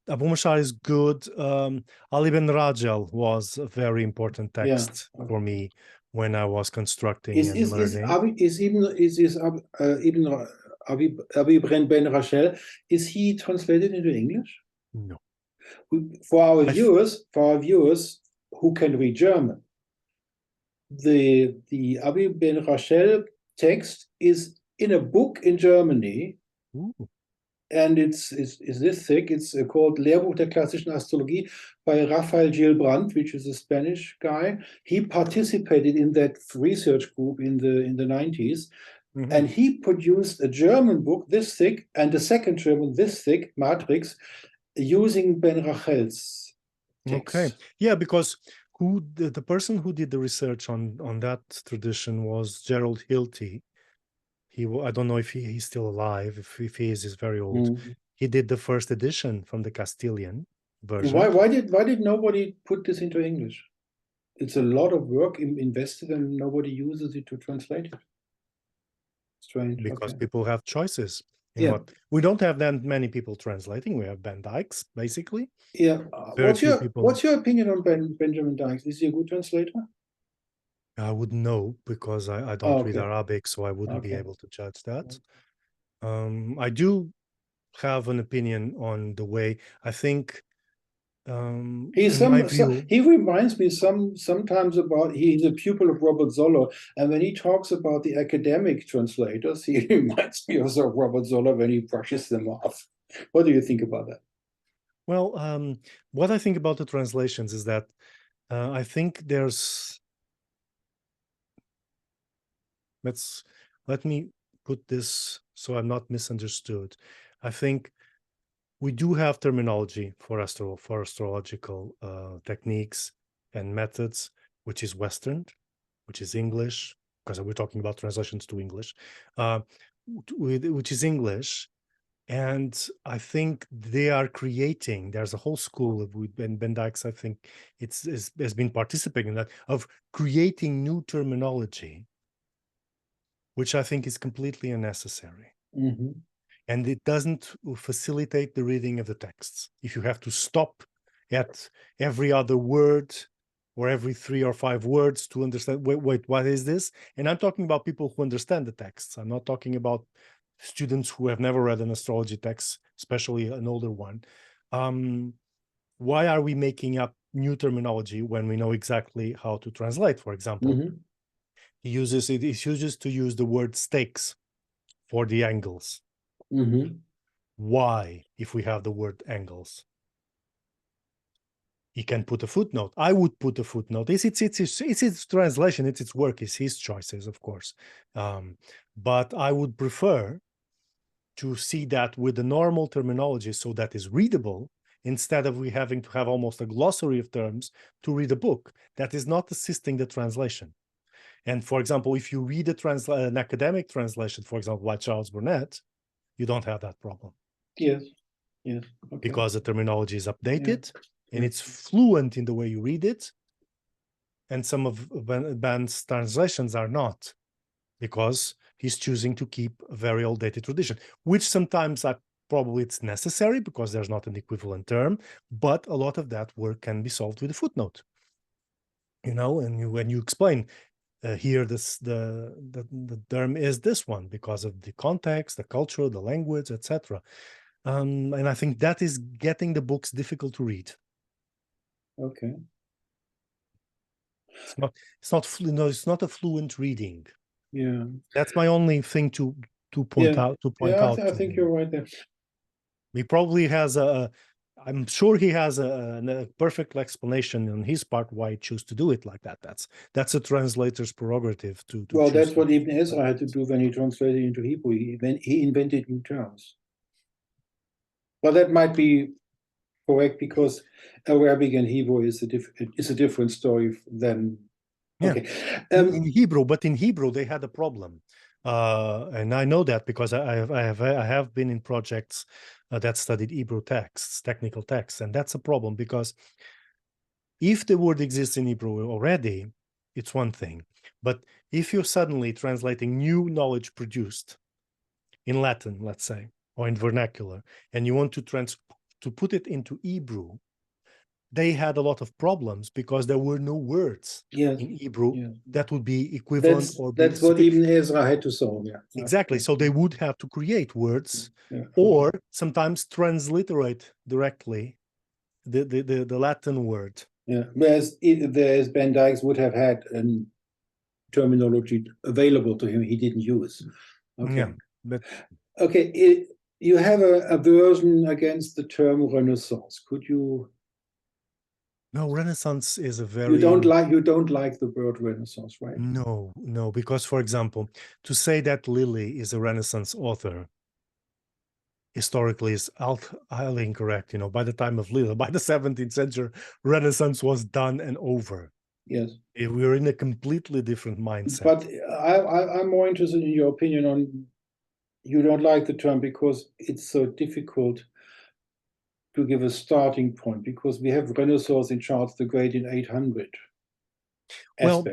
Speaker 2: Mashar is good. Ali Ben Rajal was a very important text for me when I was constructing and learning.
Speaker 1: Abi Ben Rachel, is he translated into English?
Speaker 2: No.
Speaker 1: For our viewers who can read German, the Abi Ben Rachel text is in a book in Germany.
Speaker 2: Ooh.
Speaker 1: And it's this thick. It's called Lehrbuch der klassischen Astrologie by Rafael Gilbrandt, which is a Spanish guy. He participated in that research group in the 90s.
Speaker 2: Mm-hmm.
Speaker 1: And he produced a German book this thick and a second German this thick, Matrix, using Ben Rachel's text.
Speaker 2: Okay. Yeah, because the person who did the research on that tradition was Gerald Hilty. I don't know if he's still alive. If he is, he's very old.
Speaker 1: Mm.
Speaker 2: He did the first edition from the Castilian version.
Speaker 1: Why did nobody put this into English? It's a lot of work invested, and nobody uses it to translate it. Strange.
Speaker 2: Because
Speaker 1: okay.
Speaker 2: People have choices.
Speaker 1: Yeah.
Speaker 2: We don't have that many people translating. We have Ben Dykes, basically.
Speaker 1: Yeah. What's your opinion on Benjamin Dykes? Is he a good translator?
Speaker 2: I wouldn't know because I don't read Arabic, so I wouldn't be able to judge that. I do have an opinion on the way. I think
Speaker 1: he reminds me sometimes about, he's a pupil of Robert Zoller, and when he talks about the academic translators, he reminds me of Robert Zoller when he brushes them off. What do you think about that?
Speaker 2: Well, what I think about the translations is that I think there's let me put this so I'm not misunderstood. I think we do have terminology for astrological techniques and methods, which is Western, which is English, because we're talking about translations to English, which is English. And I think they are creating, there's a whole school of Ben Dykes, I think has been participating in that, of creating new terminology, which I think is completely unnecessary.
Speaker 1: Mm-hmm.
Speaker 2: And it doesn't facilitate the reading of the texts. If you have to stop at every other word or every 3 or 5 words to understand, wait, what is this? And I'm talking about people who understand the texts. I'm not talking about students who have never read an astrology text, especially an older one. Why are we making up new terminology when we know exactly how to translate? For example,
Speaker 1: mm-hmm.
Speaker 2: he uses to use the word stakes for the angles.
Speaker 1: Mm-hmm.
Speaker 2: Why, if we have the word angles? He can put a footnote. I would put a footnote. It's his translation, it's its work, it's his choices, of course. But I would prefer to see that with the normal terminology so that is readable, instead of we having to have almost a glossary of terms to read a book that is not assisting the translation. And for example, if you read an academic translation, for example, by Charles Burnett, you don't have that problem.
Speaker 1: Yes. Okay.
Speaker 2: Because the terminology is updated and it's fluent in the way you read it. And some of Ben's translations are not, because he's choosing to keep a very old dated tradition, which sometimes probably it's necessary because there's not an equivalent term, but a lot of that work can be solved with a footnote. And when you explain here, the term is this one because of the context, the culture, the language, etc. And I think that is getting the books difficult to read.
Speaker 1: Okay.
Speaker 2: It's not a fluent reading.
Speaker 1: Yeah.
Speaker 2: That's my only thing to point out.
Speaker 1: I think you're right there.
Speaker 2: He probably has I'm sure he has a perfect explanation on his part why he chose to do it like that. That's a translator's prerogative to
Speaker 1: well, that's what Ibn Ezra had to do when he translated into Hebrew. He invented new terms. But that might be correct, because Arabic and Hebrew is a different story than. Okay.
Speaker 2: In Hebrew they had a problem, and I know that because I have been in projects that studied Hebrew texts, technical texts, and that's a problem, because if the word exists in Hebrew already, it's one thing. But if you're suddenly translating new knowledge produced in Latin, let's say, or in vernacular, and you want to put it into Hebrew, they had a lot of problems because there were no words in Hebrew that would be equivalent
Speaker 1: that's what even Ezra had to solve.
Speaker 2: Exactly. So they would have to create words or sometimes transliterate directly the Latin word.
Speaker 1: Whereas Ben Dykes would have had a terminology available to him he didn't use. You have a aversion against the term Renaissance. Could you?
Speaker 2: No, Renaissance is a very...
Speaker 1: You don't like the word Renaissance, right?
Speaker 2: No, because, for example, to say that Lilly is a Renaissance author historically is highly incorrect. By the time of Lilly, by the 17th century, Renaissance was done and over.
Speaker 1: Yes.
Speaker 2: We were in a completely different mindset.
Speaker 1: But I'm more interested in your opinion on, you don't like the term because it's so difficult to give a starting point, because we have Renaissance in Charles the Great in 800.
Speaker 2: Well,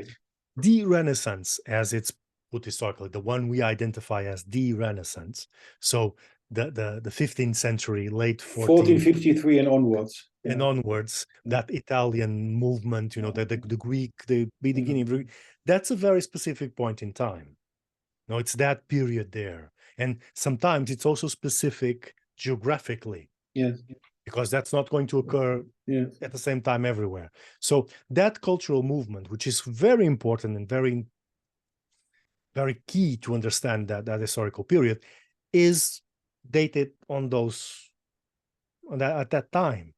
Speaker 2: the Renaissance, as it's put historically, the one we identify as the Renaissance, so the 15th century, late
Speaker 1: 1453 and onwards.
Speaker 2: And onwards, that Italian movement, the Greek, the beginning, that's a very specific point in time. It's that period there. And sometimes it's also specific geographically.
Speaker 1: Yes.
Speaker 2: Because that's not going to occur at the same time everywhere. So that cultural movement, which is very important and very, very key to understand that historical period, is dated at that time.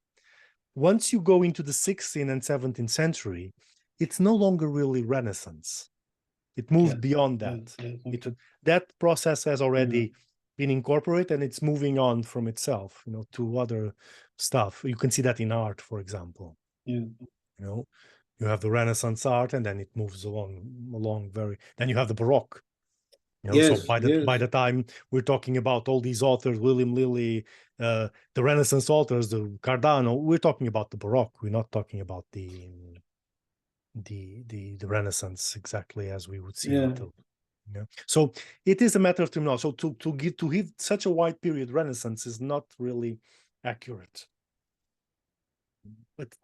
Speaker 2: Once you go into the 16th and 17th century, it's no longer really Renaissance. It moved beyond that. That process has already been incorporated, and it's moving on from itself, to other stuff. You can see that in art, for example. You have the Renaissance art, and then it moves along then you have the Baroque. So by the time we're talking about all these authors, William Lilly, the Renaissance authors, the Cardano, we're talking about the Baroque. We're not talking about the Renaissance exactly as we would see it. So it is a matter of terminology. So to give such a wide period Renaissance is not really accurate. But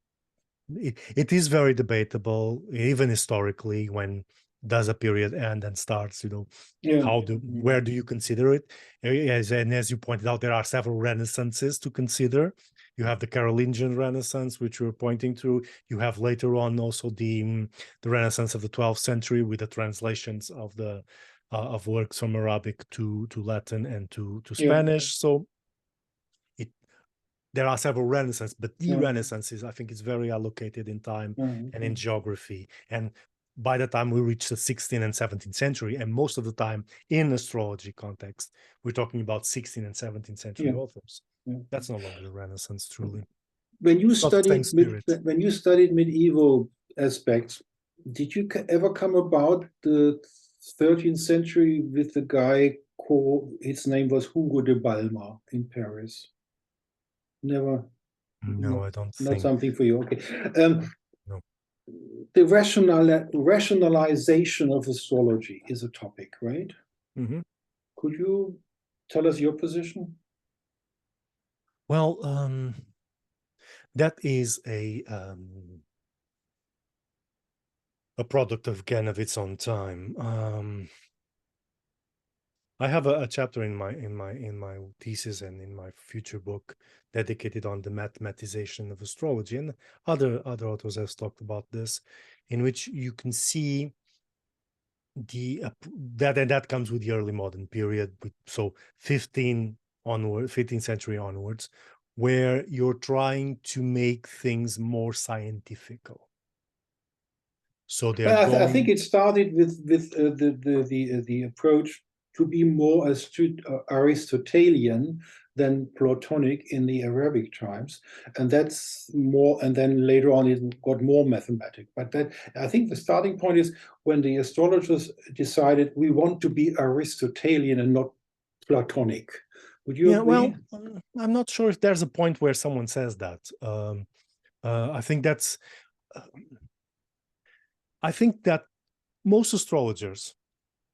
Speaker 2: it is very debatable, even historically, when does a period end and starts, where do you consider it? As you pointed out, there are several Renaissances to consider. You have the Carolingian Renaissance, which we're pointing to. You have later on also the Renaissance of the 12th century with the translations of the of works from Arabic to Latin and to Spanish. So there are several Renaissances, but the Renaissance I think is very allocated in time and in geography. And by the time we reach the 16th and 17th century, and most of the time in astrology context, we're talking about 16th and 17th century authors. That's no longer the Renaissance, truly.
Speaker 1: When you studied medieval aspects, did you ever come about the 13th century with the guy called, his name was Hugo de Balma in Paris? Never.
Speaker 2: No, I don't think.
Speaker 1: Not something for you. Okay.
Speaker 2: No.
Speaker 1: The rationalization of astrology is a topic, right? Could you tell us your position?
Speaker 2: Well, that is a product of its own time. I have a chapter in my thesis and in my future book dedicated on the mathematization of astrology, and other authors have talked about this, in which you can see that comes with the early modern period, so 15th century onwards, where you're trying to make things more scientifical. So
Speaker 1: I think it started with the approach to be more Aristotelian than Platonic in the Arabic times, and that's more. And then later on, it got more mathematic. But that, I think, the starting point is when the astrologers decided we want to be Aristotelian and not Platonic. Would you agree?
Speaker 2: Well, I'm not sure if there's a point where someone says that. I think that's. I think that most astrologers,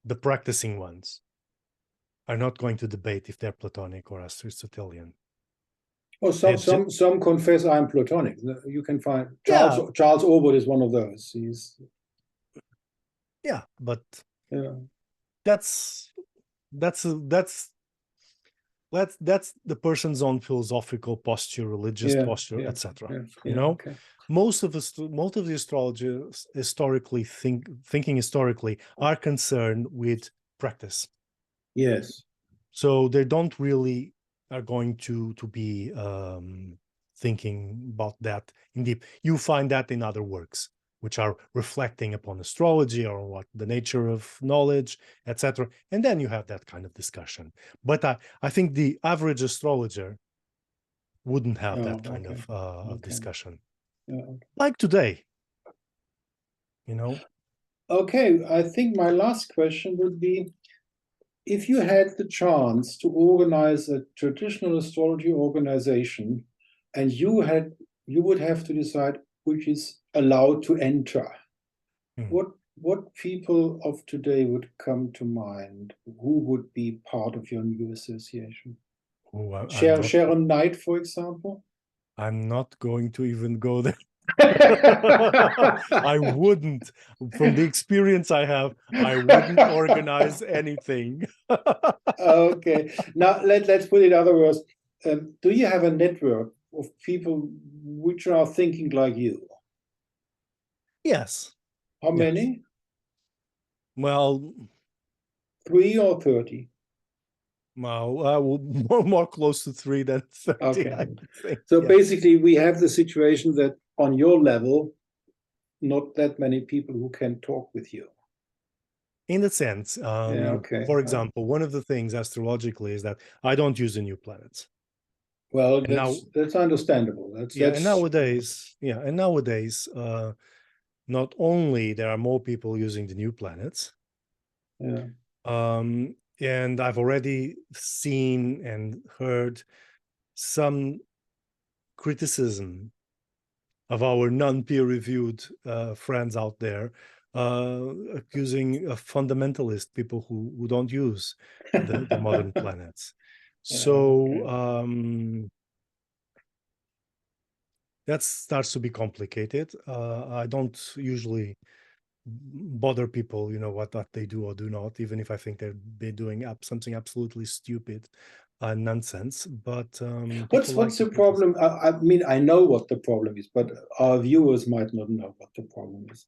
Speaker 2: the practicing ones, are not going to debate if they're Platonic or Aristotelian.
Speaker 1: Well, some confess I'm Platonic. You can find Charles Orwood is one of those.
Speaker 2: But
Speaker 1: yeah.
Speaker 2: that's the person's own philosophical posture, religious posture, etc.
Speaker 1: Okay.
Speaker 2: Most of the astrologers thinking historically are concerned with practice.
Speaker 1: Yes.
Speaker 2: So they don't really are going to be thinking about that in deep. You find that in other works, which are reflecting upon astrology or what the nature of knowledge, etc. And then you have that kind of discussion. But I think the average astrologer wouldn't have that kind of discussion. Like today,
Speaker 1: Okay, I think my last question would be, if you had the chance to organize a traditional astrology organization, and you would have to decide which is allowed to enter, what people of today would come to mind? Who would be part of your new association? Sharon Knight, for example?
Speaker 2: I'm not going to even go there. I wouldn't. From the experience I have, I wouldn't organize anything.
Speaker 1: Okay. Now, let's put it other words. Do you have a network of people which are thinking like you?
Speaker 2: Yes.
Speaker 1: How many?
Speaker 2: Well,
Speaker 1: 3 or 30?
Speaker 2: Well, more close to 3 than 30.
Speaker 1: Okay.
Speaker 2: I think.
Speaker 1: So basically, we have the situation that on your level, not that many people who can talk with you.
Speaker 2: In a sense, for example, one of the things astrologically is that I don't use the new planets.
Speaker 1: Well, that's understandable.
Speaker 2: And nowadays, not only there are more people using the new planets, and I've already seen and heard some criticism of our non-peer-reviewed friends out there, accusing fundamentalist people who don't use the modern planets. So that starts to be complicated. I don't usually bother people, what they do or do not, even if I think they're doing something absolutely stupid nonsense. But
Speaker 1: what's the problem? I mean, I know what the problem is, but our viewers might not know what the problem is.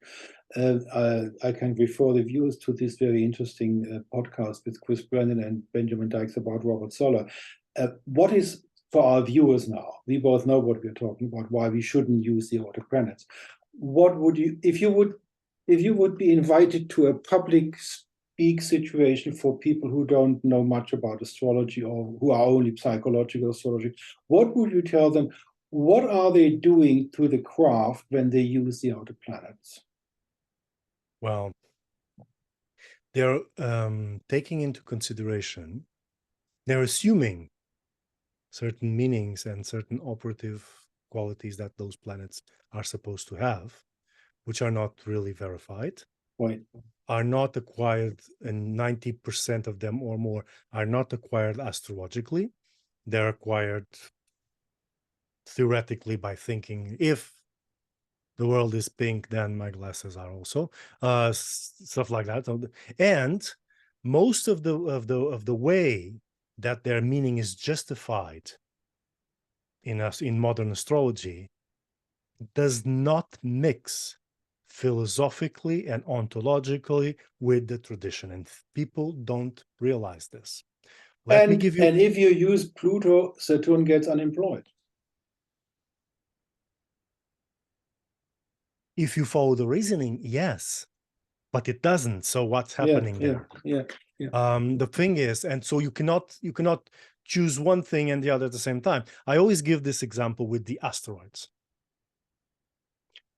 Speaker 1: I can refer the viewers to this very interesting podcast with Chris Brennan and Benjamin Dykes about Robert Soller. What is, for our viewers now, we both know what we're talking about, why we shouldn't use the outer planets. What would you, if you would be invited to a public speak situation for people who don't know much about astrology or who are only psychological astrology, what would you tell them? What are they doing to the craft when they use the outer planets?
Speaker 2: Well, they're taking into consideration, they're assuming certain meanings and certain operative qualities that those planets are supposed to have, which are not really verified, are not acquired, and 90% of them or more are not acquired astrologically. They're acquired theoretically by thinking, if the world is pink, then my glasses are also, stuff like that. And most of the way that their meaning is justified in modern astrology does not mix philosophically and ontologically with the tradition, and people don't realize this. Let me give you.
Speaker 1: And if you use Pluto, Saturn gets unemployed.
Speaker 2: If you follow the reasoning, yes, but it doesn't. So what's happening there? The thing is, and so you cannot choose one thing and the other at the same time. I always give this example with the asteroids.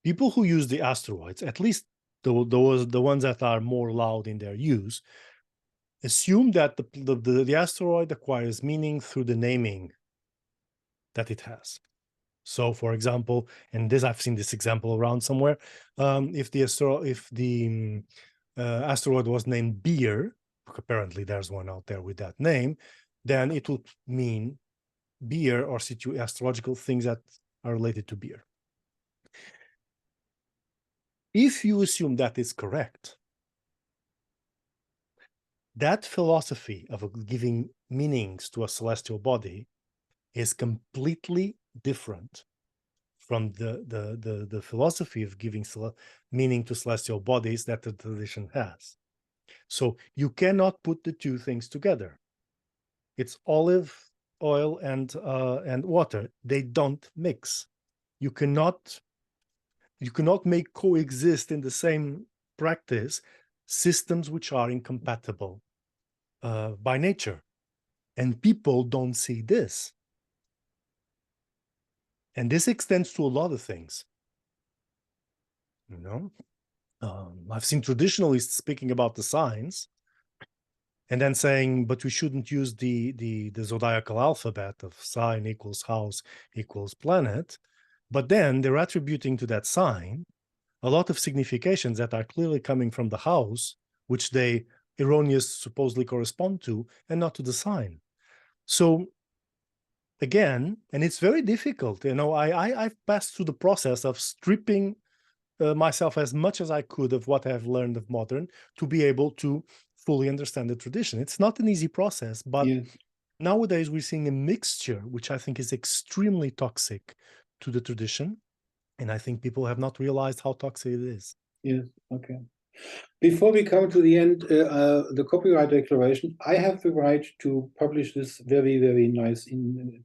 Speaker 2: People who use the asteroids, at least the ones that are more loud in their use, assume that the asteroid acquires meaning through the naming that it has. So, for example, and I've seen this example around somewhere, if the asteroid was named Beer, apparently there's one out there with that name, then it would mean beer or astrological things that are related to beer. If you assume that is correct, that philosophy of giving meanings to a celestial body is completely different from the philosophy of giving meaning to celestial bodies that the tradition has. So you cannot put the two things together. It's olive oil and water. They don't mix. You cannot make coexist in the same practice systems which are incompatible by nature. And people don't see this. And this extends to a lot of things. You know, I've seen traditionalists speaking about the signs and then saying, but we shouldn't use the zodiacal alphabet of sign equals house equals planet. But then they're attributing to that sign a lot of significations that are clearly coming from the house, which they erroneously supposedly correspond to, and not to the sign. So again, and it's very difficult. You know, I've passed through the process of stripping myself as much as I could of what I've learned of modern to be able to fully understand the tradition. It's not an easy process, but nowadays we're seeing a mixture, which I think is extremely toxic to the tradition. And I think people have not realized how toxic it is.
Speaker 1: Yes, okay. Before we come to the end, the copyright declaration, I have the right to publish this very, very nice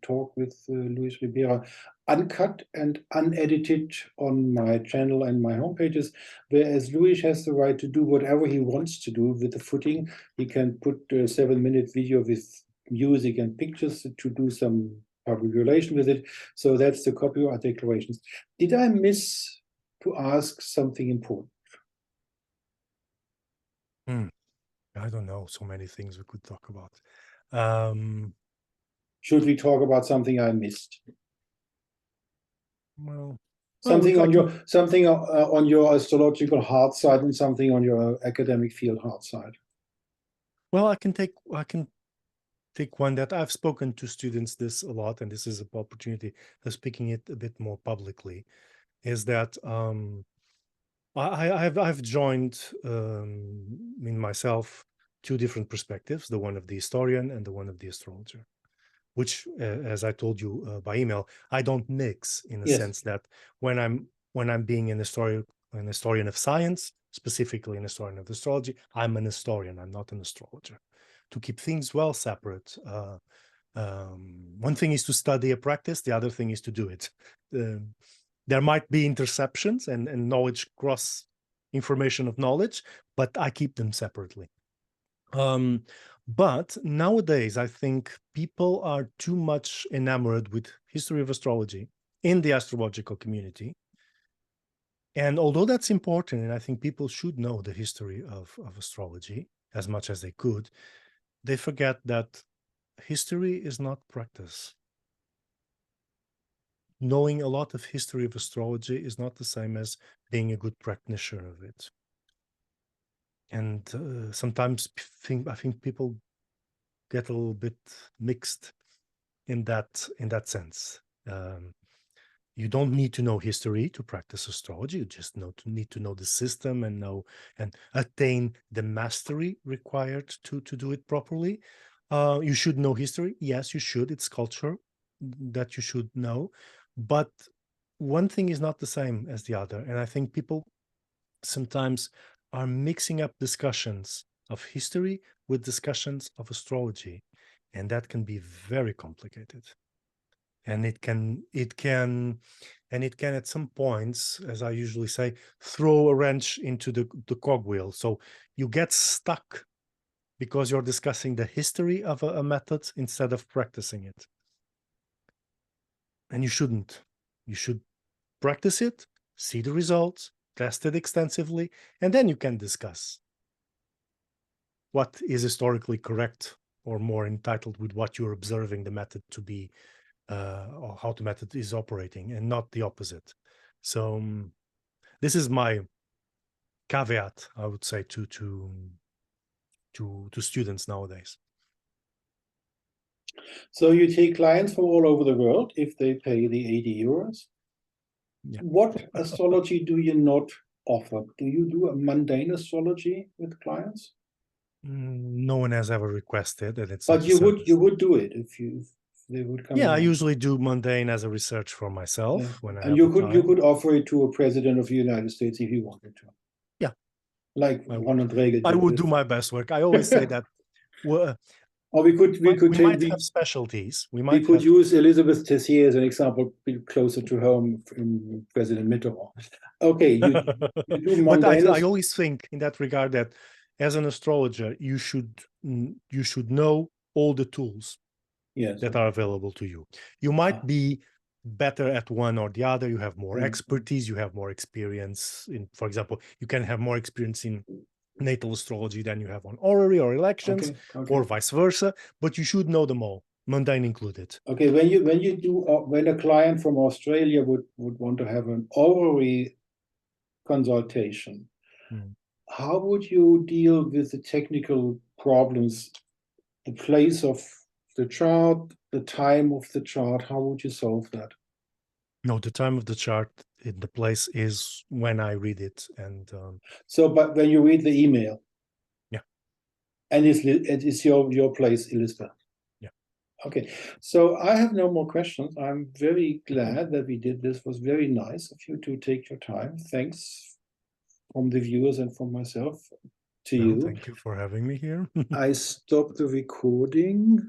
Speaker 1: talk with Luis Ribeiro, uncut and unedited on my channel and my homepages, whereas Luis has the right to do whatever he wants to do with the footing. He can put a 7-minute video with music and pictures to do some public relation with it. So that's the copyright declarations. Did I miss to ask something important?
Speaker 2: I don't know, so many things we could talk about.
Speaker 1: Should we talk about something I missed?
Speaker 2: Well,
Speaker 1: something on your on your astrological hard side and something on your academic field hard side.
Speaker 2: Well, I can take one that I've spoken to students this a lot, and this is an opportunity of speaking it a bit more publicly. Is that I've joined in myself two different perspectives, the one of the historian and the one of the astrologer, which, as I told you by email, I don't mix in the sense that when I'm being an historian of science, specifically an historian of astrology, I'm an historian, I'm not an astrologer. To keep things well separate. One thing is to study a practice, the other thing is to do it. There might be interceptions and knowledge cross information of knowledge, but I keep them separately. But nowadays, I think people are too much enamored with history of astrology in the astrological community. And although that's important, and I think people should know the history of astrology as much as they could, they forget that history is not practice. Knowing a lot of history of astrology is not the same as being a good practitioner of it. And sometimes I think people get a little bit mixed in that sense. You don't need to know history to practice astrology. You just need to know the system and attain the mastery required to do it properly. You should know history. Yes, you should. It's culture that you should know. But one thing is not the same as the other. And I think people sometimes are mixing up discussions of history with discussions of astrology. And that can be very complicated. And it can at some points, as I usually say, throw a wrench into the cogwheel. So you get stuck because you're discussing the history of a method instead of practicing it. And you shouldn't. You should practice it, see the results, test it extensively, and then you can discuss what is historically correct or more entitled with what you're observing the method to be, or how the method is operating, and not the opposite. So this is my caveat, I would say, to students nowadays.
Speaker 1: So you take clients from all over the world if they pay the 80 euros.
Speaker 2: Yeah.
Speaker 1: What astrology do you not offer? Do you do a mundane astrology with clients?
Speaker 2: No one has ever requested, and it's
Speaker 1: But
Speaker 2: not a service.
Speaker 1: you would do it if they would come.
Speaker 2: Yeah, I
Speaker 1: along.
Speaker 2: usually do mundane as a research for myself when I
Speaker 1: And
Speaker 2: have the time.
Speaker 1: you could offer it to a president of the United States if you wanted to.
Speaker 2: Yeah.
Speaker 1: Like Ronald Reagan.
Speaker 2: I would do my best work. I always say that. Well,
Speaker 1: or we
Speaker 2: might have specialties.
Speaker 1: We could use Elizabeth Tessier as an example, closer to home in President Mitterrand. Okay, you do
Speaker 2: but
Speaker 1: mundane.
Speaker 2: I always think in that regard that as an astrologer, you should know all the tools that are available to you. You might be better at one or the other. You have more expertise. You have more experience in, for example, you can have more experience in natal astrology than you have on orrery or elections, or vice versa. But you should know them all, mundane included.
Speaker 1: Okay, when a client from Australia would want to have an orrery consultation, how would you deal with the technical problems, the place of the chart, the time of the chart? How would you solve that?
Speaker 2: No, the time of the chart in the place is when I read it, and
Speaker 1: so. But when you read the email,
Speaker 2: yeah,
Speaker 1: and it's your place, Elizabeth.
Speaker 2: Yeah.
Speaker 1: Okay, so I have no more questions. I'm very glad that we did this. It was very nice of you to take your time. Thanks from the viewers and from myself to you.
Speaker 2: Thank you for having me here.
Speaker 1: I stopped the recording.